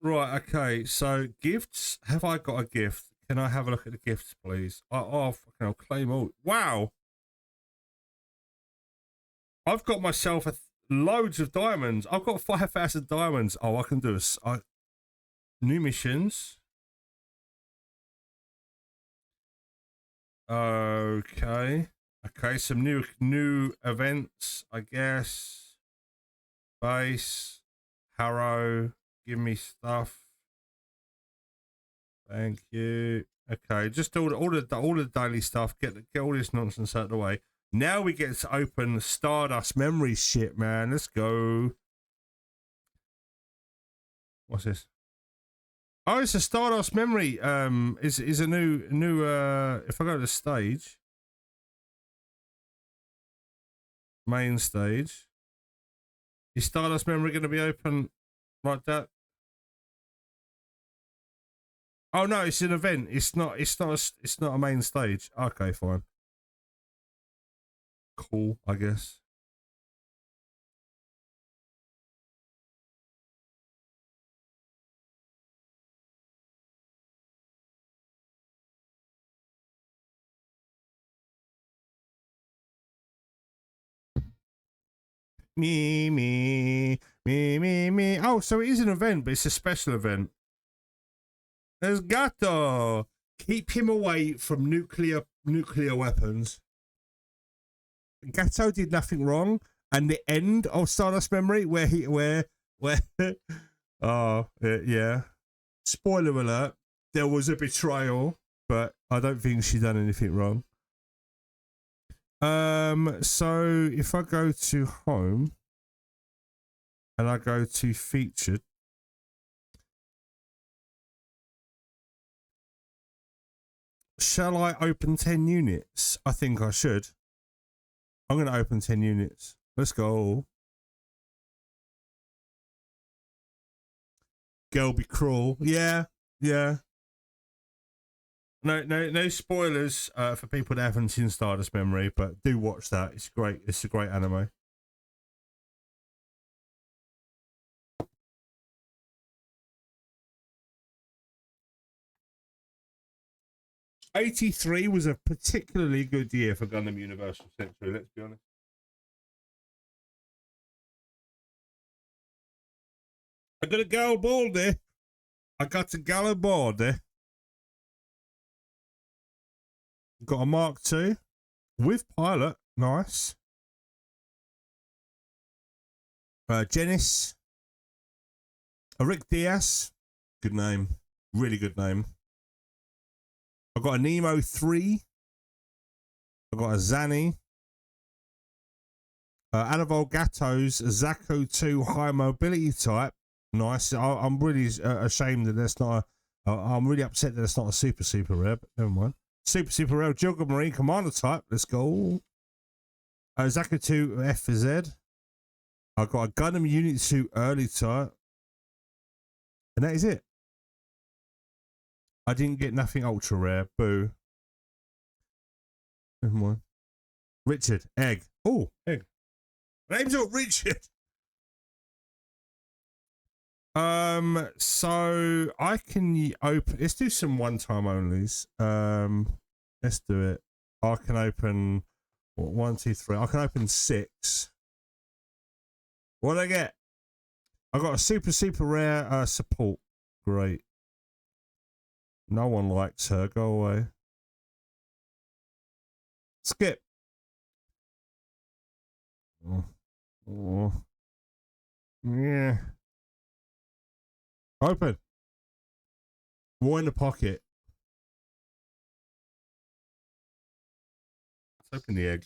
Right, okay, so gifts. Have I got a gift? Can I have a look at the gifts, please? I'll claim all. Wow! I've got myself loads of diamonds. I've got 5,000 diamonds. Oh, I can do new missions. Okay. Okay, some new events, I guess. Base. Harrow. Give me stuff. Thank you. Okay, just all the daily stuff. Get all this nonsense out of the way. Now we get to open Stardust Memory shit, man. Let's go. What's this? Oh, it's a Stardust Memory. Is a new if I go to the stage, main stage, is Stardust Memory going to be open like that? Oh no, it's an event. It's not a main stage. Okay, fine. Cool, I guess. Me. Oh, so it is an event, but it's a special event. There's Gato. Keep him away from nuclear weapons. Gato did nothing wrong, and the end of Stardust Memory, where oh yeah. Spoiler alert: there was a betrayal, but I don't think she done anything wrong. So if I go to home and I go to featured, shall I open 10 units? I think I should. I'm going to open 10 units. Let's go. Girl be cruel. Yeah. No spoilers for people that haven't seen Stardust Memory, but do watch that. It's great. It's a great anime. '83 was a particularly good year for Gundam Universal Century, let's be honest. I got a go aboard there. I got to go aboard there. Got a Mark II with pilot. Nice. Genis. Rick Diaz. Good name. Really good name. I've got a Nemo 3. I've got a Zanny. Anivol Gato's Zaku 2 high mobility type. Nice. I'm really ashamed that that's not I'm really upset that that's not a super rare, but never mind. Super rare Juggle Marine Commander type. Let's go. Zaku 2 F for Z. I've got a Gundam Unit 2 early type. And that is it. I didn't get nothing ultra rare. Boo. Never mind. Richard. Egg. Oh, egg. My name's not Richard. So I can open. Let's do some one-time onlys. Let's do it. I can open 1, 2, 3. I can open 6. What did I get? I got a super rare support. Great. No one likes her. Go away. Skip. Oh. Yeah. Open. More in the pocket. Let's open the egg.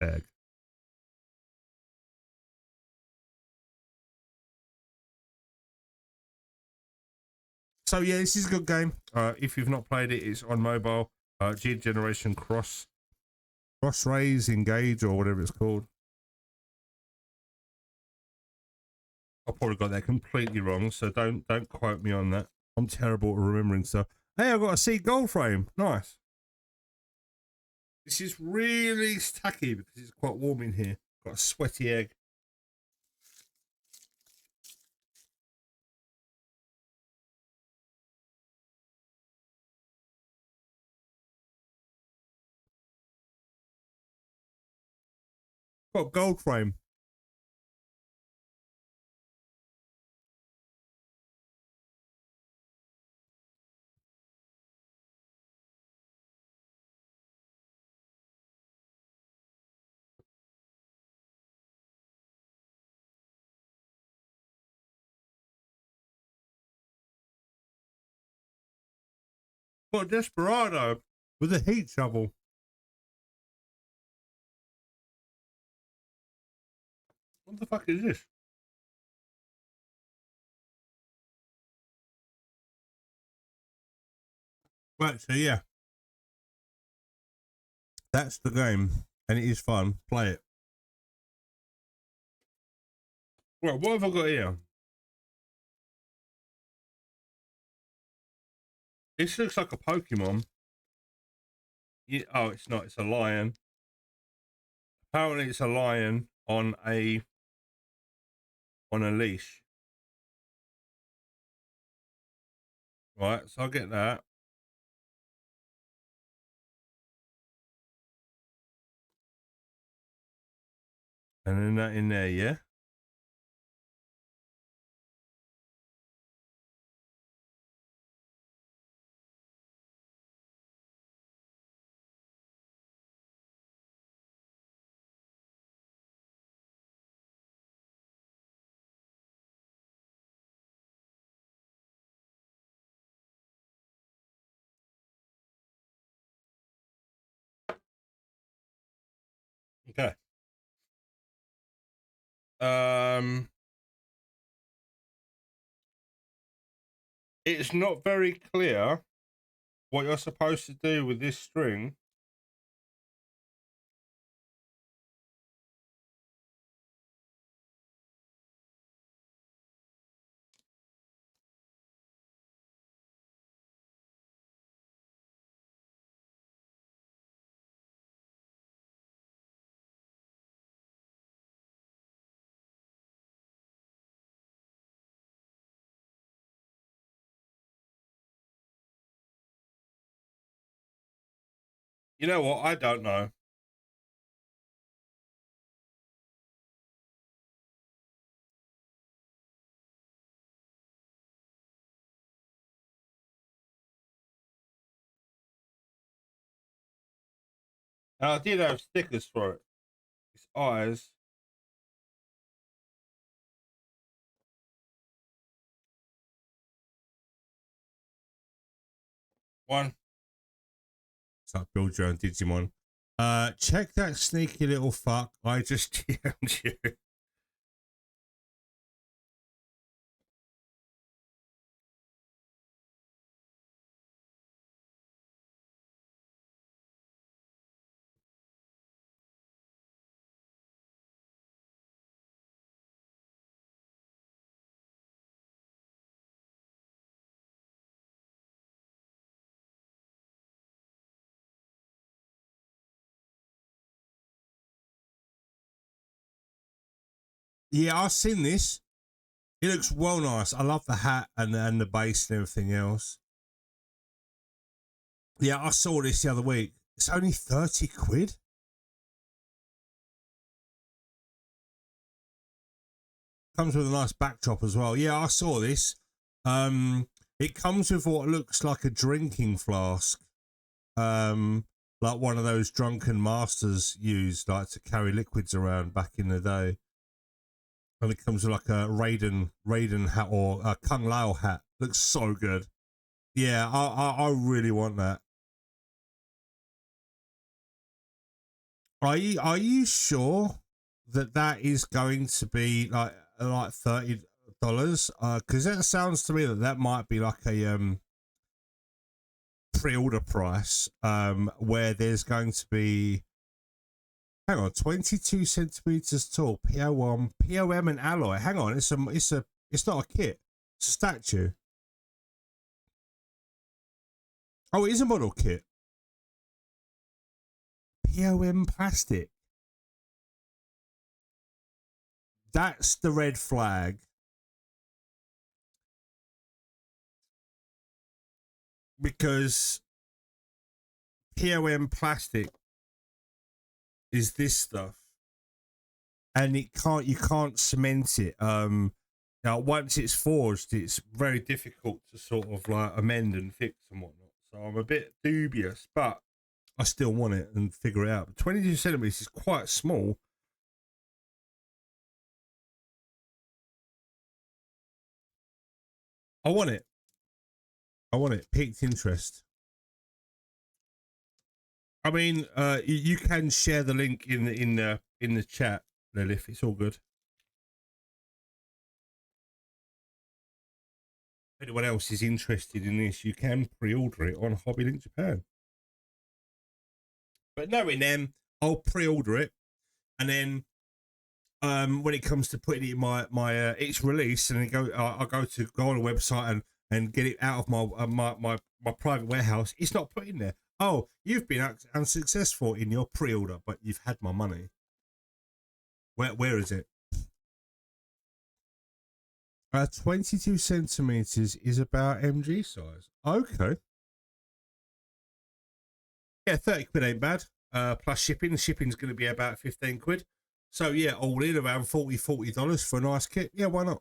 Egg. So yeah, this is a good game. If you've not played it, it's on mobile. G Generation Cross Rays Engage or whatever it's called. I probably got that completely wrong, so don't quote me on that. I'm terrible at remembering stuff. Hey, I've got a sea gold frame. Nice. This is really tacky because it's quite warm in here. Got a sweaty egg. Got a gold frame. Got a Desperado with a heat shovel. What the fuck is this? Right, so yeah. That's the game, and it is fun. Play it. Right, what have I got here? This looks like a Pokemon. Yeah, oh, it's not. It's a lion. Apparently, it's a lion on a leash. Right, so I'll get that. And then that in there, yeah? Okay. It's not very clear what you're supposed to do with this string. You know what? I don't know. And I did have stickers for it. It's eyes. One. It's like build your own Digimon. Check that sneaky little fuck. I just DM'd you. Yeah, I've seen this. It looks well nice. I love the hat and the base and everything else. Yeah, I saw this the other week. It's only 30 quid. Comes with a nice backdrop as well. Yeah, I saw this. It comes with what looks like a drinking flask. Like one of those drunken masters used like to carry liquids around back in the day. And it comes with like a Raiden hat or a Kung Lao hat. Looks so good. Yeah, I really want that. Are you sure that is going to be like 30 dollars, because that sounds to me that might be like a pre-order price, where there's going to be, hang on, 22 centimeters tall, POM, POM and alloy. Hang on, it's not a kit, it's a statue. Oh, it is a model kit. POM plastic. That's the red flag. Because POM plastic is this stuff, and you can't cement it. Now once it's forged, it's very difficult to sort of like amend and fix and whatnot. So I'm a bit dubious, but I still want it and figure it out. But 22 centimeters is quite small. I want it. Piqued interest. I mean, you can share the link in the chat, Lilith. It's all good. If anyone else is interested in this, you can pre-order it on HobbyLink Japan. But knowing them, I'll pre-order it, and then when it comes to putting it in my its release, and then I'll go on a website and get it out of my private warehouse. It's not put in there. Oh, you've been unsuccessful in your pre-order, but you've had my money. Where is it? 22 centimeters is about MG size. Okay. Yeah, 30 quid ain't bad. Plus shipping. The shipping's going to be about 15 quid. So yeah, all in around $40 for a nice kit. Yeah, why not?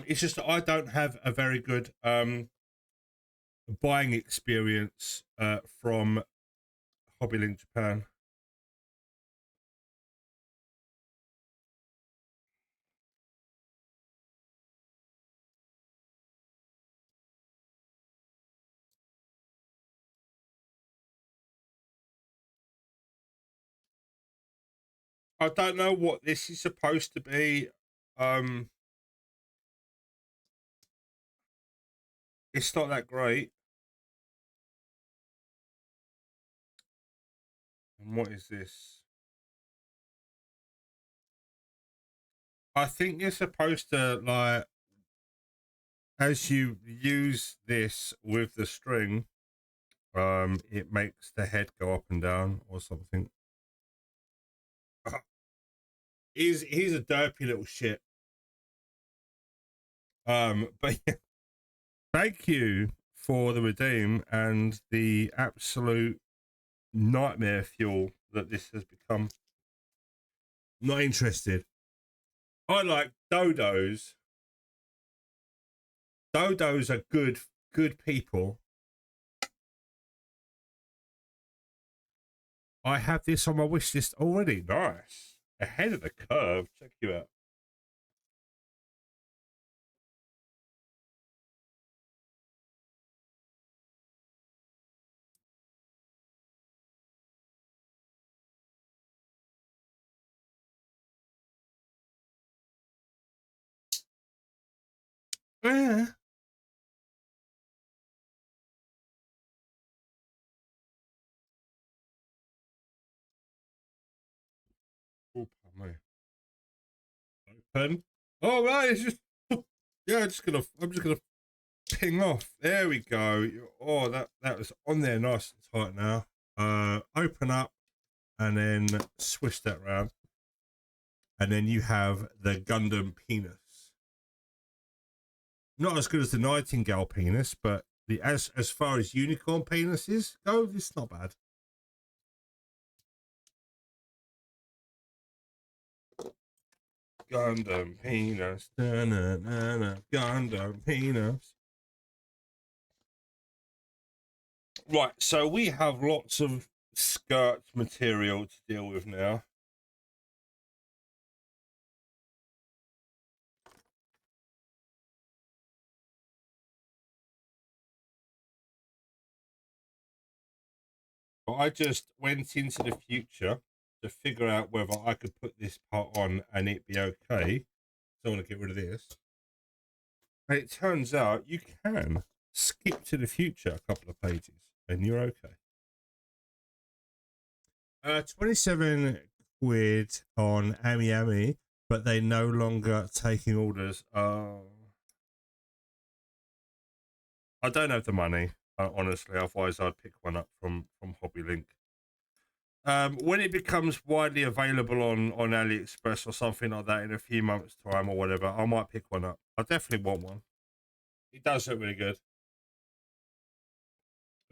It's just that I don't have a very good buying experience from HobbyLink Japan. I don't know what this is supposed to be. It's not that great. And what is this? I think you're supposed to, like, as you use this with the string, it makes the head go up and down or something. He's a derpy little shit. But yeah, thank you for the redeem and the absolute nightmare fuel that this has become. Not interested. I like dodos. Dodos are good people. I have this on my wish list already. Nice. Ahead of the curve. Check you out. Yeah. Oh, pardon me. Open. Oh right, it's just yeah. I'm just gonna ping off. There we go. Oh, that was on there nice and tight now. Open up and then swish that round, and then you have the Gundam penis. Not as good as the Nightingale penis, but the as far as unicorn penises go, it's not bad. Gundam penis, na, na, na, na. Gundam penis. Right, so we have lots of skirt material to deal with now. But I just went into the future to figure out whether I could put this part on and it be okay. So I want to get rid of this. And it turns out you can skip to the future a couple of pages and you're okay. 27 quid on Ami, but they no longer taking orders. I don't have the money, honestly. Otherwise, I'd pick one up from Hobby Link. When it becomes widely available on AliExpress or something like that in a few months' time or whatever, I might pick one up. I definitely want one. It does look really good.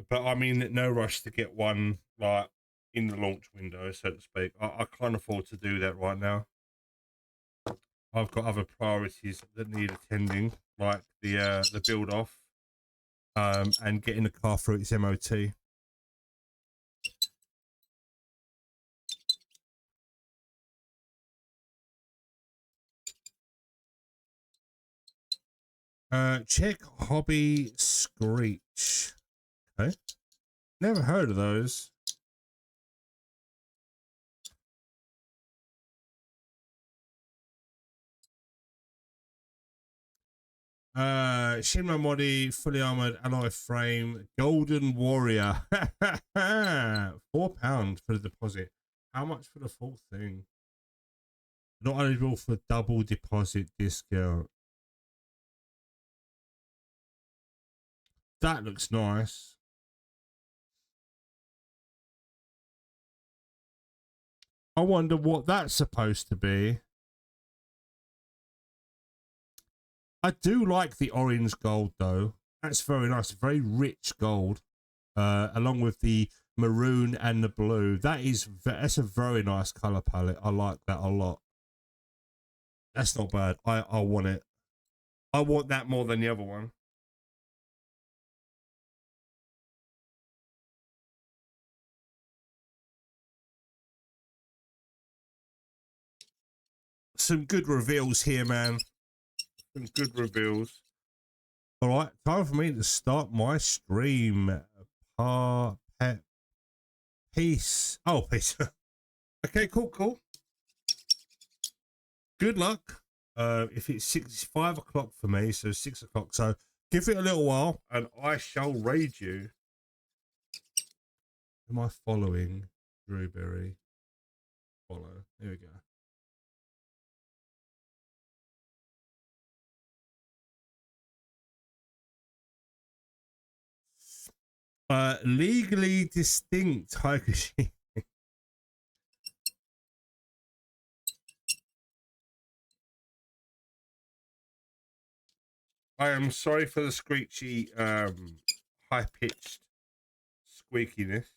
But I'm in no rush to get one like in the launch window, so to speak. I can't afford to do that right now. I've got other priorities that need attending, like the build off, and getting the car through its MOT. Check Hobby Screech. Okay, never heard of those. Shinra Modi, fully armored alloy frame, Golden Warrior. £4 for the deposit. How much for the full thing? Not eligible for double deposit discount. That looks nice. I wonder what that's supposed to be. I do like the orange gold though. That's very nice, very rich gold, along with the maroon and the blue. That's a very nice color palette. I like that a lot. That's not bad. I want it. I want that more than the other one. Some good reveals here, man. Some good reveals. All right, time for me to start my stream. Peace. Oh, peace. Okay, cool. Good luck. If it's 5 o'clock for me, so 6 o'clock. So give it a little while, and I shall raid you. Am I following Drewberry? Follow. There we go. Legally distinct Haikushi. I am sorry for the screechy, high-pitched squeakiness.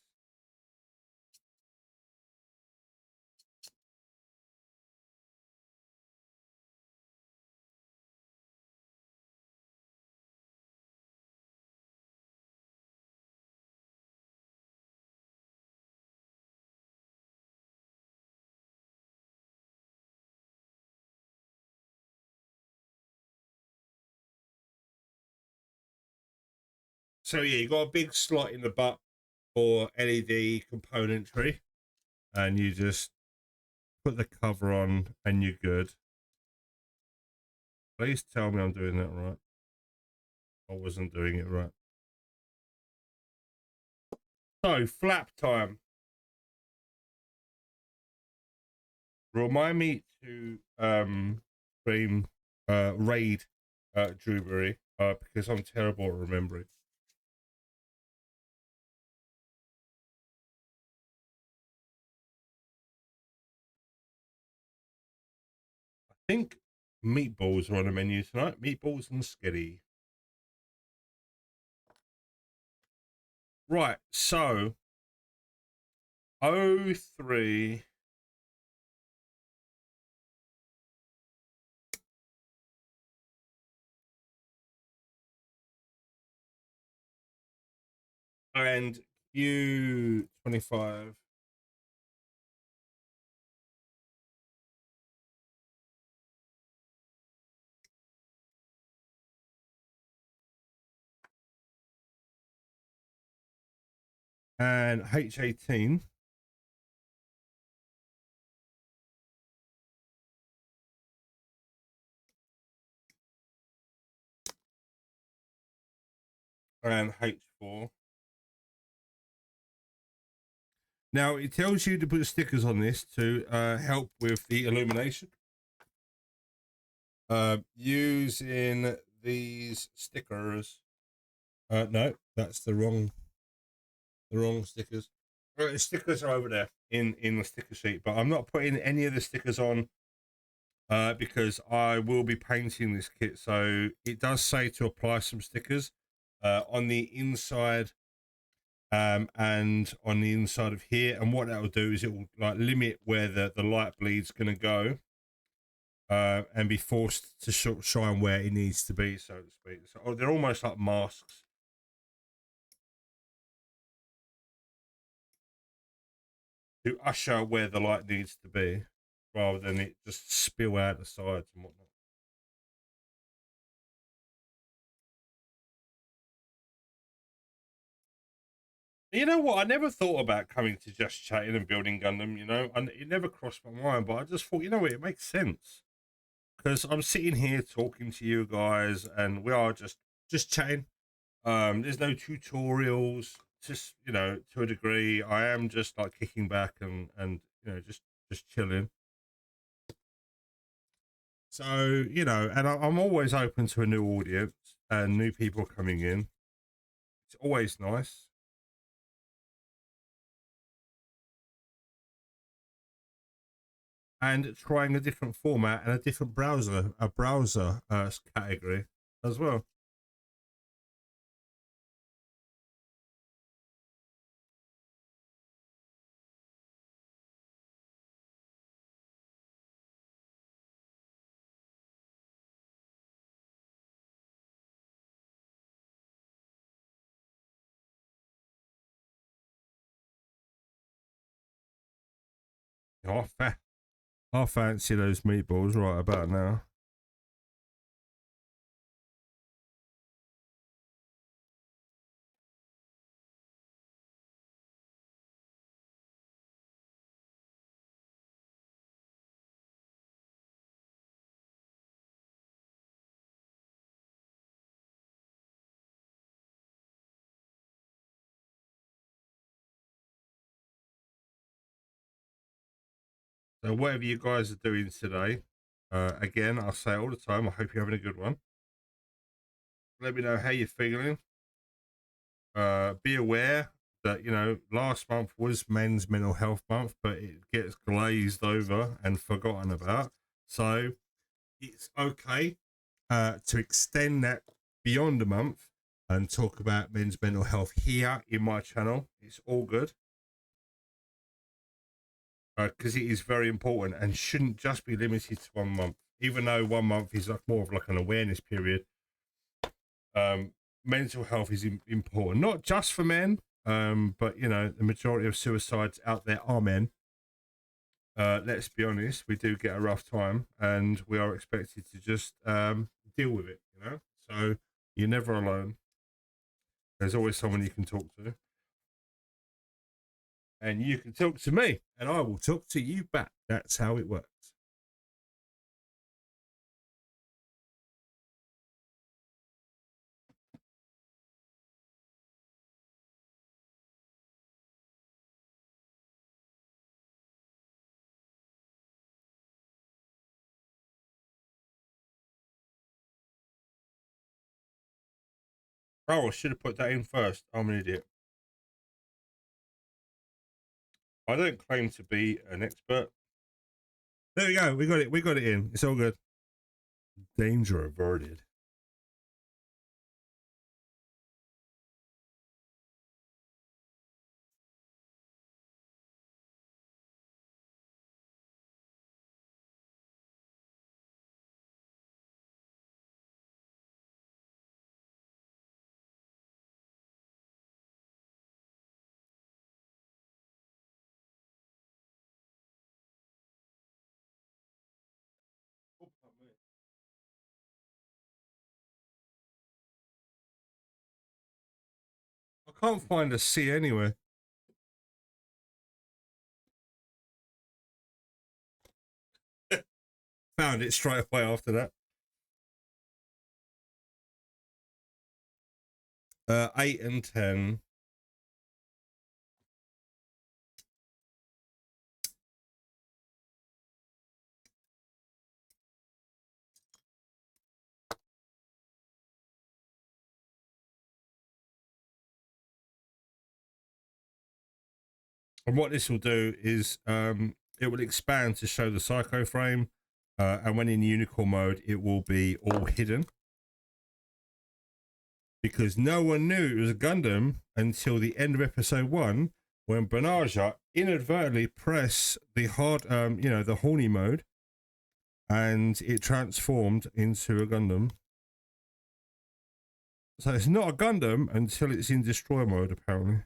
So yeah, you got a big slot in the butt for LED componentry, and you just put the cover on and you're good. Please tell me I'm doing that right. I wasn't doing it right. So, flap time. Remind me to raid Drewberry, because I'm terrible at remembering. I think meatballs are on the menu tonight. Meatballs and sketty. Right, so 03 and Q25. and H18. And H4. Now it tells you to put stickers on this to help with the illumination. Using these stickers. No, that's the wrong stickers. The stickers are over there in the sticker sheet, but I'm not putting any of the stickers on because I will be painting this kit. So it does say to apply some stickers on the inside and on the inside of here, and what that will do is it will like limit where the light bleed's going to go and be forced to shine where it needs to be, so to speak. So they're almost like masks to usher where the light needs to be rather than it just spill out the sides and whatnot. You know what? I never thought about coming to Just Chatting and building Gundam, you know, and it never crossed my mind, but I just thought, you know what, it makes sense. Because I'm sitting here talking to you guys and we are just chatting. There's no tutorials, just, you know, to a degree. I am just like kicking back and you know, just chilling. So, you know, and I'm always open to a new audience and new people coming in. It's always nice. And trying a different format and a different browser, category as well. Oh, I fancy those meatballs right about now. So whatever you guys are doing today, again, I say it all the time, I hope you're having a good one. Let me know how you're feeling. Be aware that, you know, last month was Men's Mental Health Month, but it gets glazed over and forgotten about. So it's okay to extend that beyond a month and talk about men's mental health here in my channel. It's all good. Because it is very important and shouldn't just be limited to 1 month, even though 1 month is like more of like an awareness period. Mental health is important, not just for men, but you know, the majority of suicides out there are men. Let's be honest, we do get a rough time and we are expected to just deal with it, you know. So you're never alone. There's always someone you can talk to, and you can talk to me and I will talk to you back. That's how it works. Oh, I should have put that in first. I'm an idiot. I don't claim to be an expert. There we go. We got it. We got it in. It's all good. Danger averted. I can't find a C anywhere. Found it straight away after that. 8 and 10. And what this will do is it will expand to show the psycho frame, and when in unicorn mode, it will be all hidden. Because no one knew it was a Gundam until the end of episode 1, when Banaja inadvertently pressed the the horny mode, and it transformed into a Gundam. So it's not a Gundam until it's in destroy mode, apparently.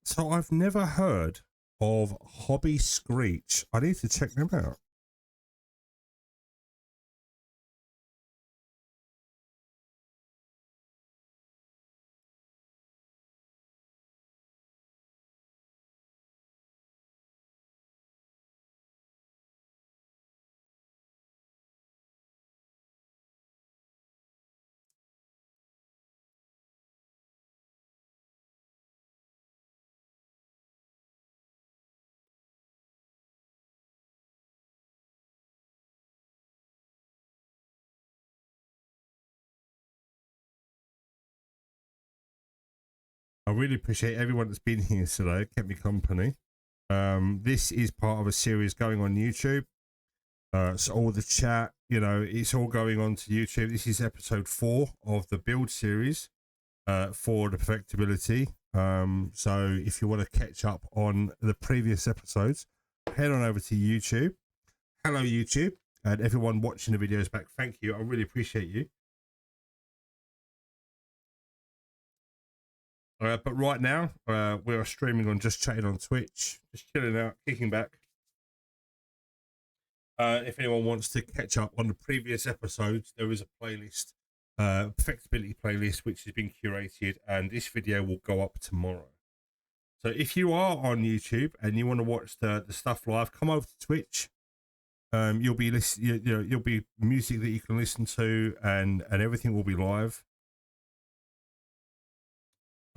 So I've never heard of Hobby Screech. I need to check them out. I really appreciate everyone that's been here today, kept me company. This is part of a series going on YouTube. So all the chat, it's all going on to YouTube. This is episode 4 of the build series for the Perfectibility. So if you want to catch up on the previous episodes, head on over to YouTube. Hello, YouTube, and everyone watching the videos back. Thank you. I really appreciate you. But right now, we are streaming on Just Chatting on Twitch, just chilling out, kicking back. If anyone wants to catch up on the previous episodes, there is a playlist, Perfectibility playlist, which has been curated, and this video will go up tomorrow. So if you are on YouTube and you want to watch the stuff live, come over to Twitch. You'll be you'll be music that you can listen to, and everything will be live.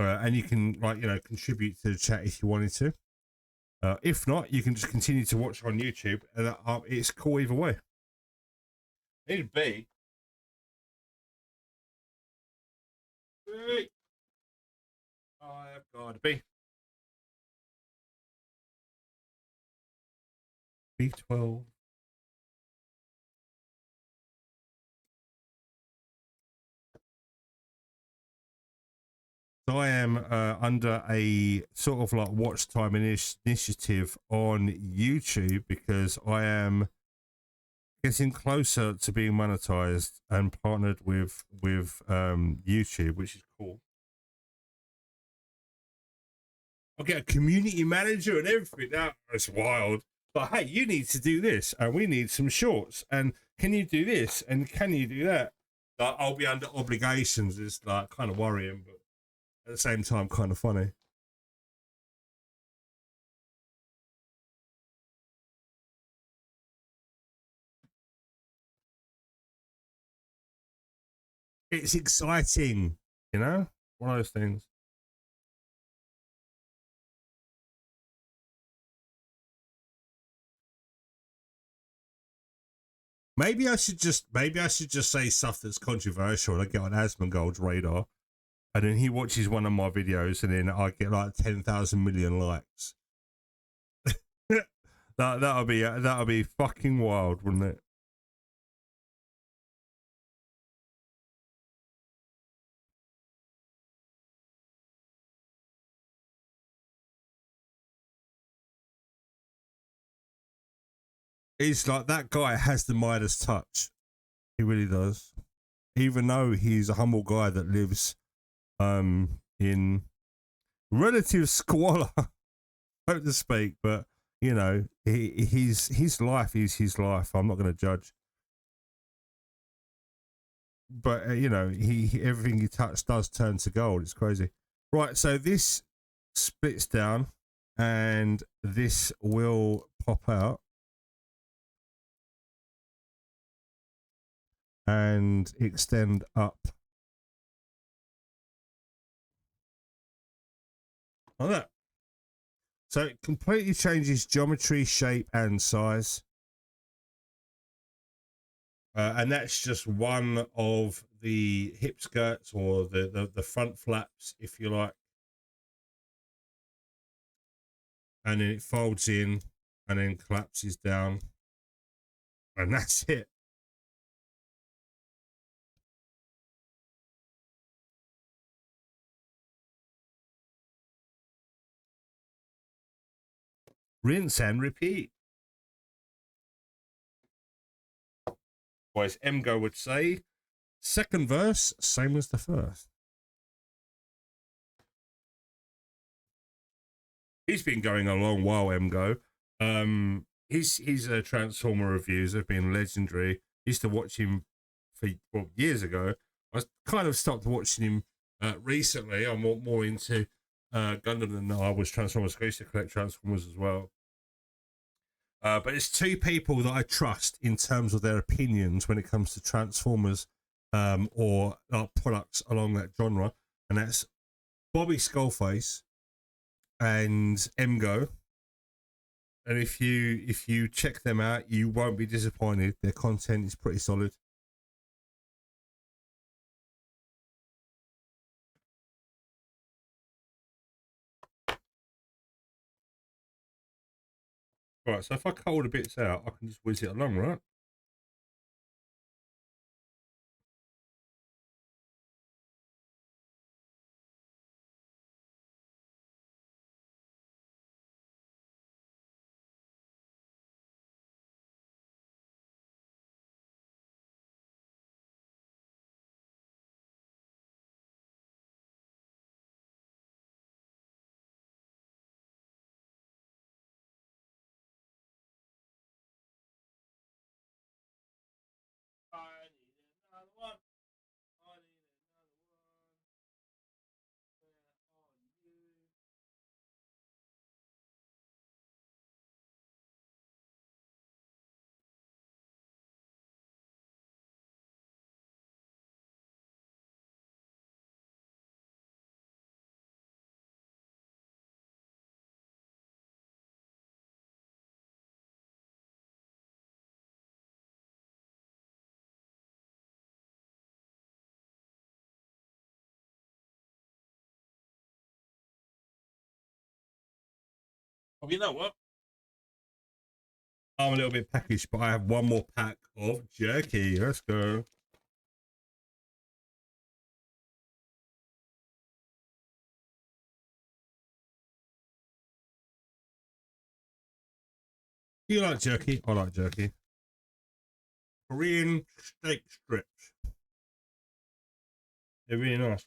And you can contribute to the chat if you wanted to. If not, you can just continue to watch on YouTube, and it's cool either way. It'd be. I've got to be. B12. I am under a sort of like watch time initiative on YouTube because I am getting closer to being monetized and partnered with YouTube, which is cool. I'll get a community manager and everything. Now it's wild. But hey, you need to do this, and we need some shorts. And can you do this? And can you do that? Like, I'll be under obligations. It's like kind of worrying, but at the same time, kind of funny. It's exciting, one of those things. Maybe I should just say stuff that's controversial and I get on Asmongold's radar, and then he watches one of my videos and then I get like 10,000 million likes. that'll be fucking wild, wouldn't it? It's like that guy has the Midas touch. He really does. Even though he's a humble guy that lives in relative squalor, so to speak, but his life is his life. I'm not going to judge. but you know, everything he touched does turn to gold. It's crazy. Right, so this splits down, and this will pop out and extend up like that. So it completely changes geometry, shape, and size. And that's just one of the hip skirts, or the front flaps, if you like. And then it folds in and then collapses down. And that's it. Rinse and repeat. Or as Emgo would say, second verse, same as the first. He's been going a long while, Emgo. His Transformer reviews have been legendary. Used to watch him for years ago. I kind of stopped watching him recently. I'm more into Gundam than I was Transformers. I used to collect Transformers as well. But it's two people that I trust in terms of their opinions when it comes to Transformers or products along that genre, and that's Bobby Skullface and Emgo. And if you check them out, you won't be disappointed. Their content is pretty solid. Right, so if I cut all the bits out, I can just whiz it along, right? Oh, you know what? I'm a little bit packaged, but I have one more pack of jerky. Let's go. Do you like jerky? I like jerky. Korean steak strips. They're really nice.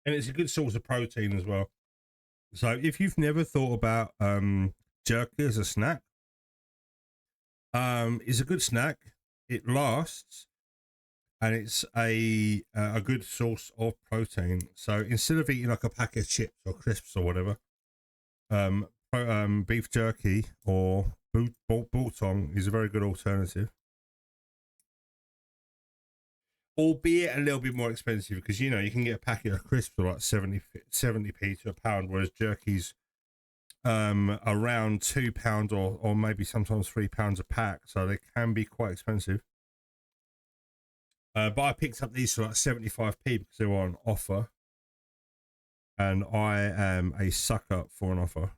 And it's a good source of protein as well. So if you've never thought about jerky as a snack, it's a good snack. It lasts, and it's a good source of protein. So instead of eating like a pack of chips or crisps or whatever, beef jerky or biltong is a very good alternative. Albeit a little bit more expensive, because you know you can get a packet of crisps for like 70p to a pound, whereas jerky's around £2 or maybe sometimes £3 a pack, so they can be quite expensive. But I picked up these for like 75p because they were on offer, and I am a sucker for an offer.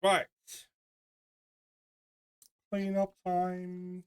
Right. Clean up time.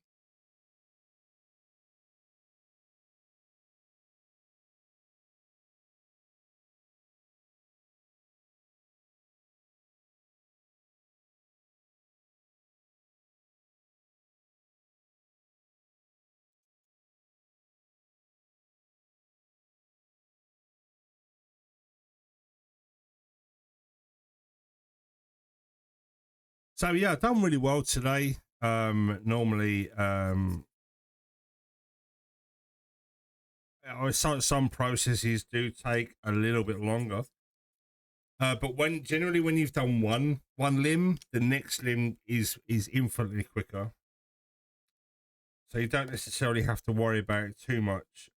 So yeah, I've done really well today. Normally, some processes do take a little bit longer. But generally when you've done one limb, the next limb is infinitely quicker. So you don't necessarily have to worry about it too much.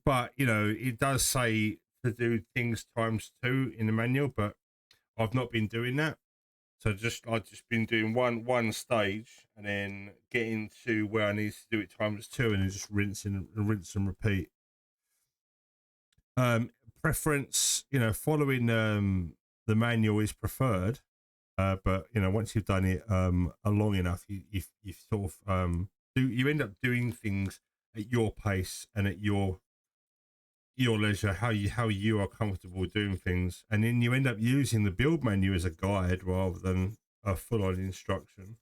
But you know, it does say to do things ×2 in the manual, but I've not been doing that. So I've just been doing one stage and then getting to where I need to do it ×2 and then just rinse and repeat. Preference, you know, following the manual is preferred, but you know, once you've done it long enough, you sort of you end up doing things at your pace and at your leisure, how you are comfortable doing things, and then you end up using the build menu as a guide rather than a full-on instruction,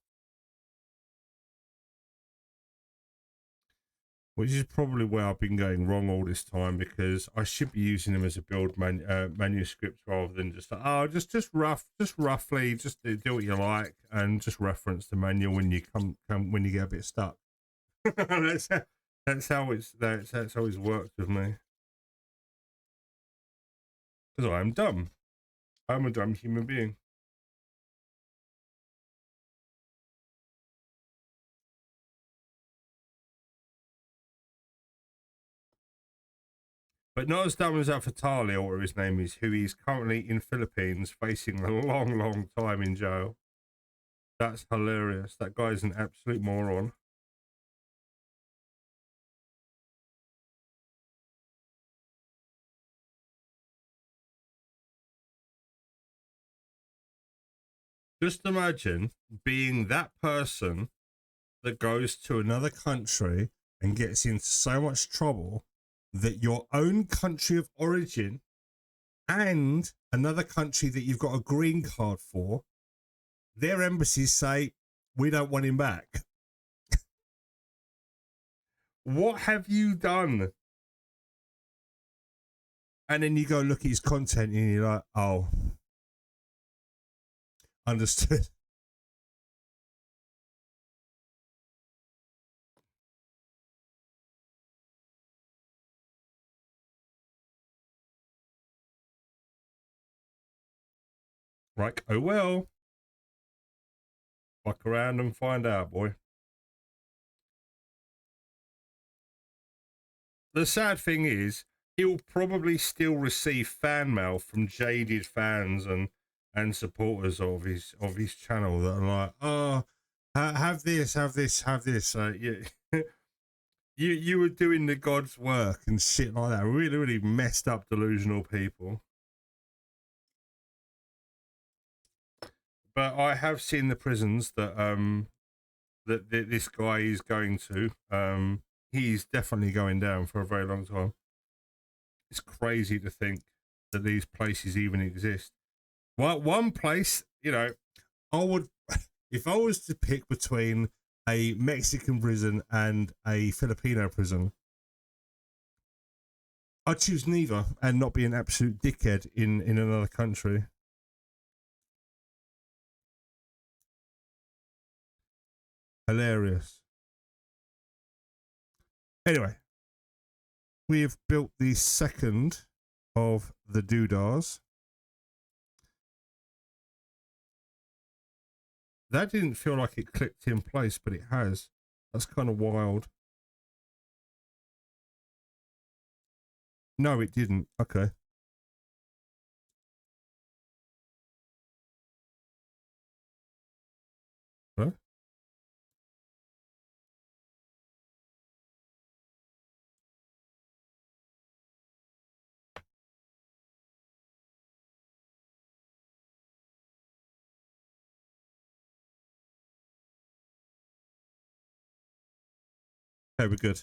which is probably where I've been going wrong all this time, because I should be using them as a build manuscript rather than just just roughly just do what you like and just reference the manual when you come when you get a bit stuck. that's how it's worked with me. Because I'm dumb. I'm a dumb human being. But not as dumb as Alphatali, or whatever his name is, who is currently in Philippines facing a long time in jail. That's hilarious. That guy's an absolute moron. Just imagine being that person that goes to another country and gets into so much trouble that your own country of origin and another country that you've got a green card for, their embassies say, we don't want him back. What have you done? And then you go look at his content and you're like, oh, understood. Like, oh well. Fuck around and find out, boy. The sad thing is, he'll probably still receive fan mail from jaded fans and supporters of his channel that are like, oh, have this. You, you were doing the God's work and shit like that. Really messed up, delusional people. But I have seen the prisons that that this guy is going to. He's definitely going down for a very long time. It's crazy to think that these places even exist. Well, one place, you know, I would, if I was to pick between a Mexican prison and a Filipino prison, I'd choose neither and not be an absolute dickhead in another country. Hilarious. Anyway, we have built the second of the doodahs. That didn't feel like it clicked in place, but it has. That's kind of wild. No, it didn't. Okay. Huh? Okay, we're good.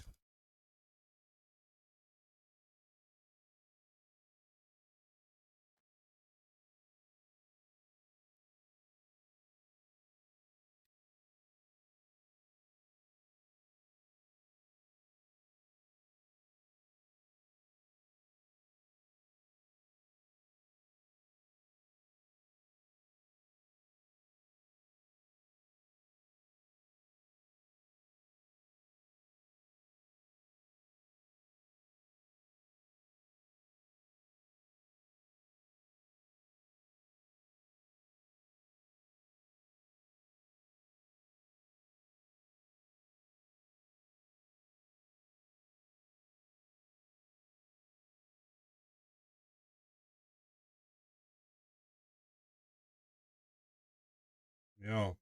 Yeah.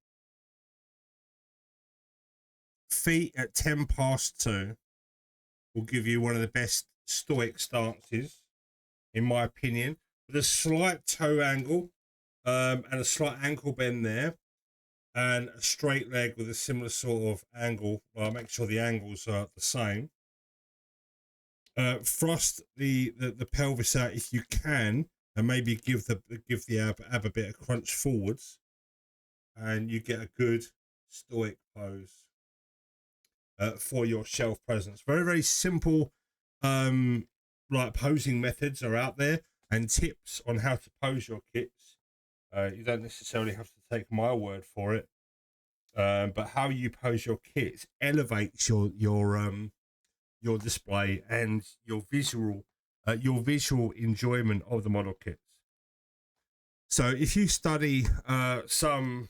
Feet at 10 past 2 will give you one of the best stoic stances, in my opinion, with a slight toe angle and a slight ankle bend there, and a straight leg with a similar sort of angle. Well, make sure the angles are the same. Thrust the pelvis out if you can, and maybe give the ab a bit of crunch forwards, and you get a good stoic pose for your shelf presence. Very, very simple like posing methods are out there, and tips on how to pose your kits. You don't necessarily have to take my word for it, but how you pose your kits elevates your display and your visual enjoyment of the model kits. So if you study some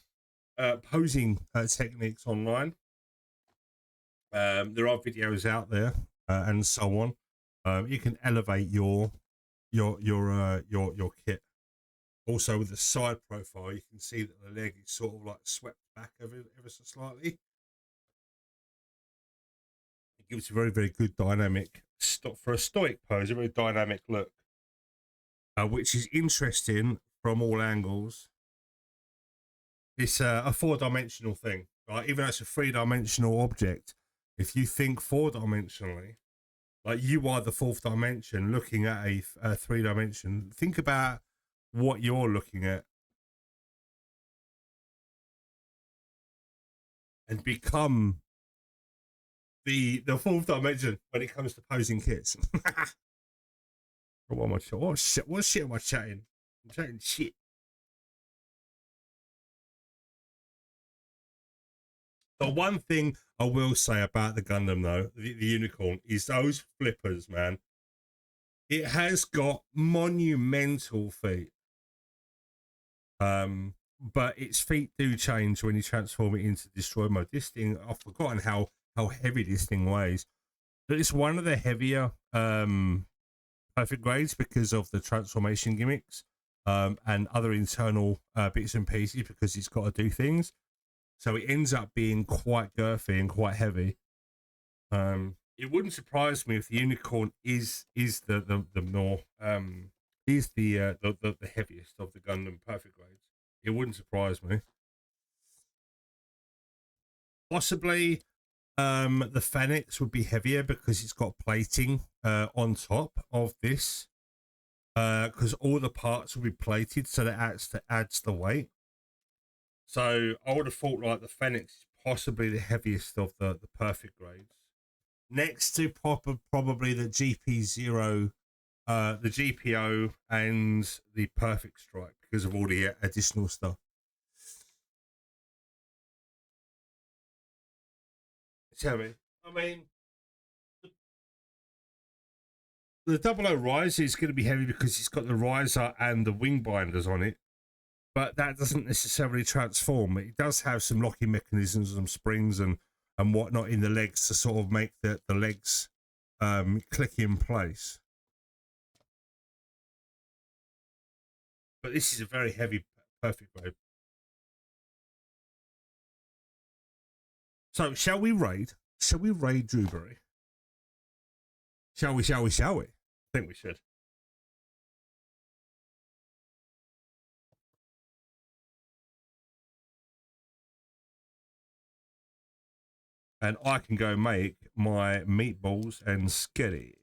posing techniques online, there are videos out there and so on. You can elevate your kit. Also, with the side profile, you can see that the leg is sort of like swept back ever so slightly. It gives a very, very good dynamic for a stoic pose, a very dynamic look, which is interesting from all angles. It's a 4-dimensional thing, right? Even though it's a 3-dimensional object, if you think 4-dimensionally, like you are the 4th dimension looking at a 3-dimension, think about what you're looking at and become the 4th dimension when it comes to posing kits. What am I chatting? What shit am I chatting? I'm chatting shit. The one thing I will say about the Gundam, though, the unicorn, is those flippers, man. It has got monumental feet. But its feet do change when you transform it into destroy mode. This thing, I've forgotten how heavy this thing weighs. But it's one of the heavier perfect grades because of the transformation gimmicks and other internal bits and pieces, because it's got to do things. So it ends up being quite girthy and quite heavy. It wouldn't surprise me if the unicorn is the more is the heaviest of the Gundam perfect grades. It wouldn't surprise me. Possibly the Phoenix would be heavier because it's got plating on top of this, because all the parts will be plated, so that adds the weight. So I would have thought like the Phoenix is possibly the heaviest of the perfect grades, next to probably the GP0, the GPO, and the Perfect Strike, because of all the additional stuff. Tell me, I mean, the 00 Riser is going to be heavy because it's got the riser and the wing binders on it, but that doesn't necessarily transform. It does have some locking mechanisms, some springs and whatnot in the legs to sort of make the legs click in place. But this is a very heavy perfect grade. So shall we raid? Shall we raid Drewbury? Shall we? I think we should. and I can go make my meatballs and sketty.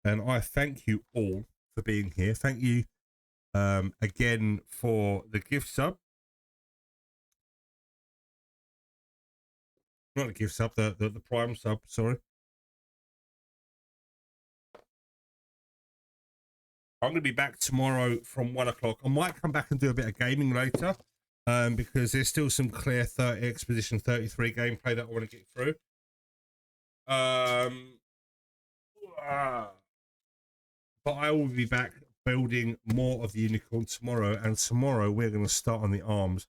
And I thank you all for being here. Thank you again for the gift sub. Not the gift sub, the prime sub, sorry. I'm going to be back tomorrow from 1 o'clock. I might come back and do a bit of gaming later because there's still some Clear 30 Expedition 33 gameplay that I want to get through. But I will be back building more of the unicorn tomorrow, and tomorrow we're going to start on the arms.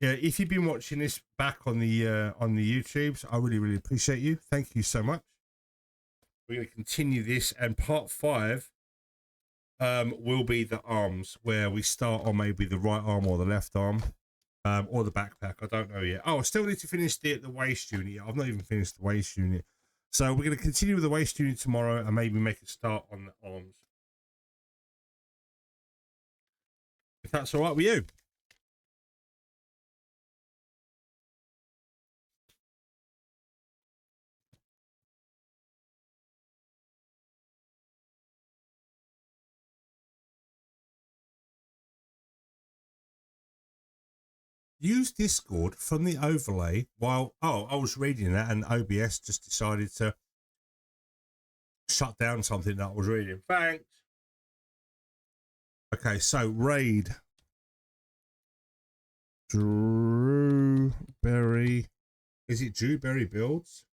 Yeah, if you've been watching this back on the YouTubes, I really appreciate you. Thank you so much. We're going to continue this, and part 5 will be the arms, where we start on maybe the right arm or the left arm, or the backpack. I don't know yet. Oh, I still need to finish the waist unit. I've not even finished the waist unit. So we're going to continue with the waist unit tomorrow and maybe make a start on the arms. If that's all right with you. Use Discord from the overlay while... Oh, I was reading that and OBS just decided to shut down something that I was reading. Thanks. Okay, so raid. Drewberry. Is it Drewberry Builds?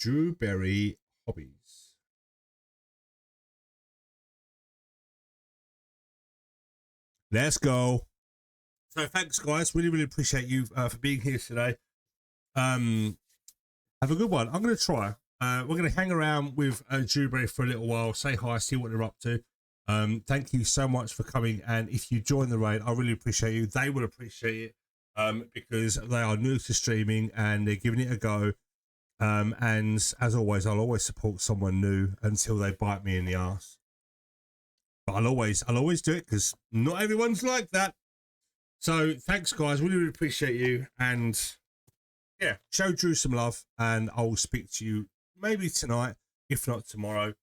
Drewberry Hobbies. Let's go. So thanks, guys. Really appreciate you for being here today. Have a good one. I'm going to try. We're going to hang around with Drewberry for a little while, say hi, see what they're up to. Thank you so much for coming. And if you join the raid, I really appreciate you. They will appreciate it because they are new to streaming and they're giving it a go. And as always, I'll always support someone new until they bite me in the ass. But I'll always do it because not everyone's like that. So thanks, guys. Really appreciate you. And yeah, show Drew some love and I'll speak to you maybe tonight, if not tomorrow.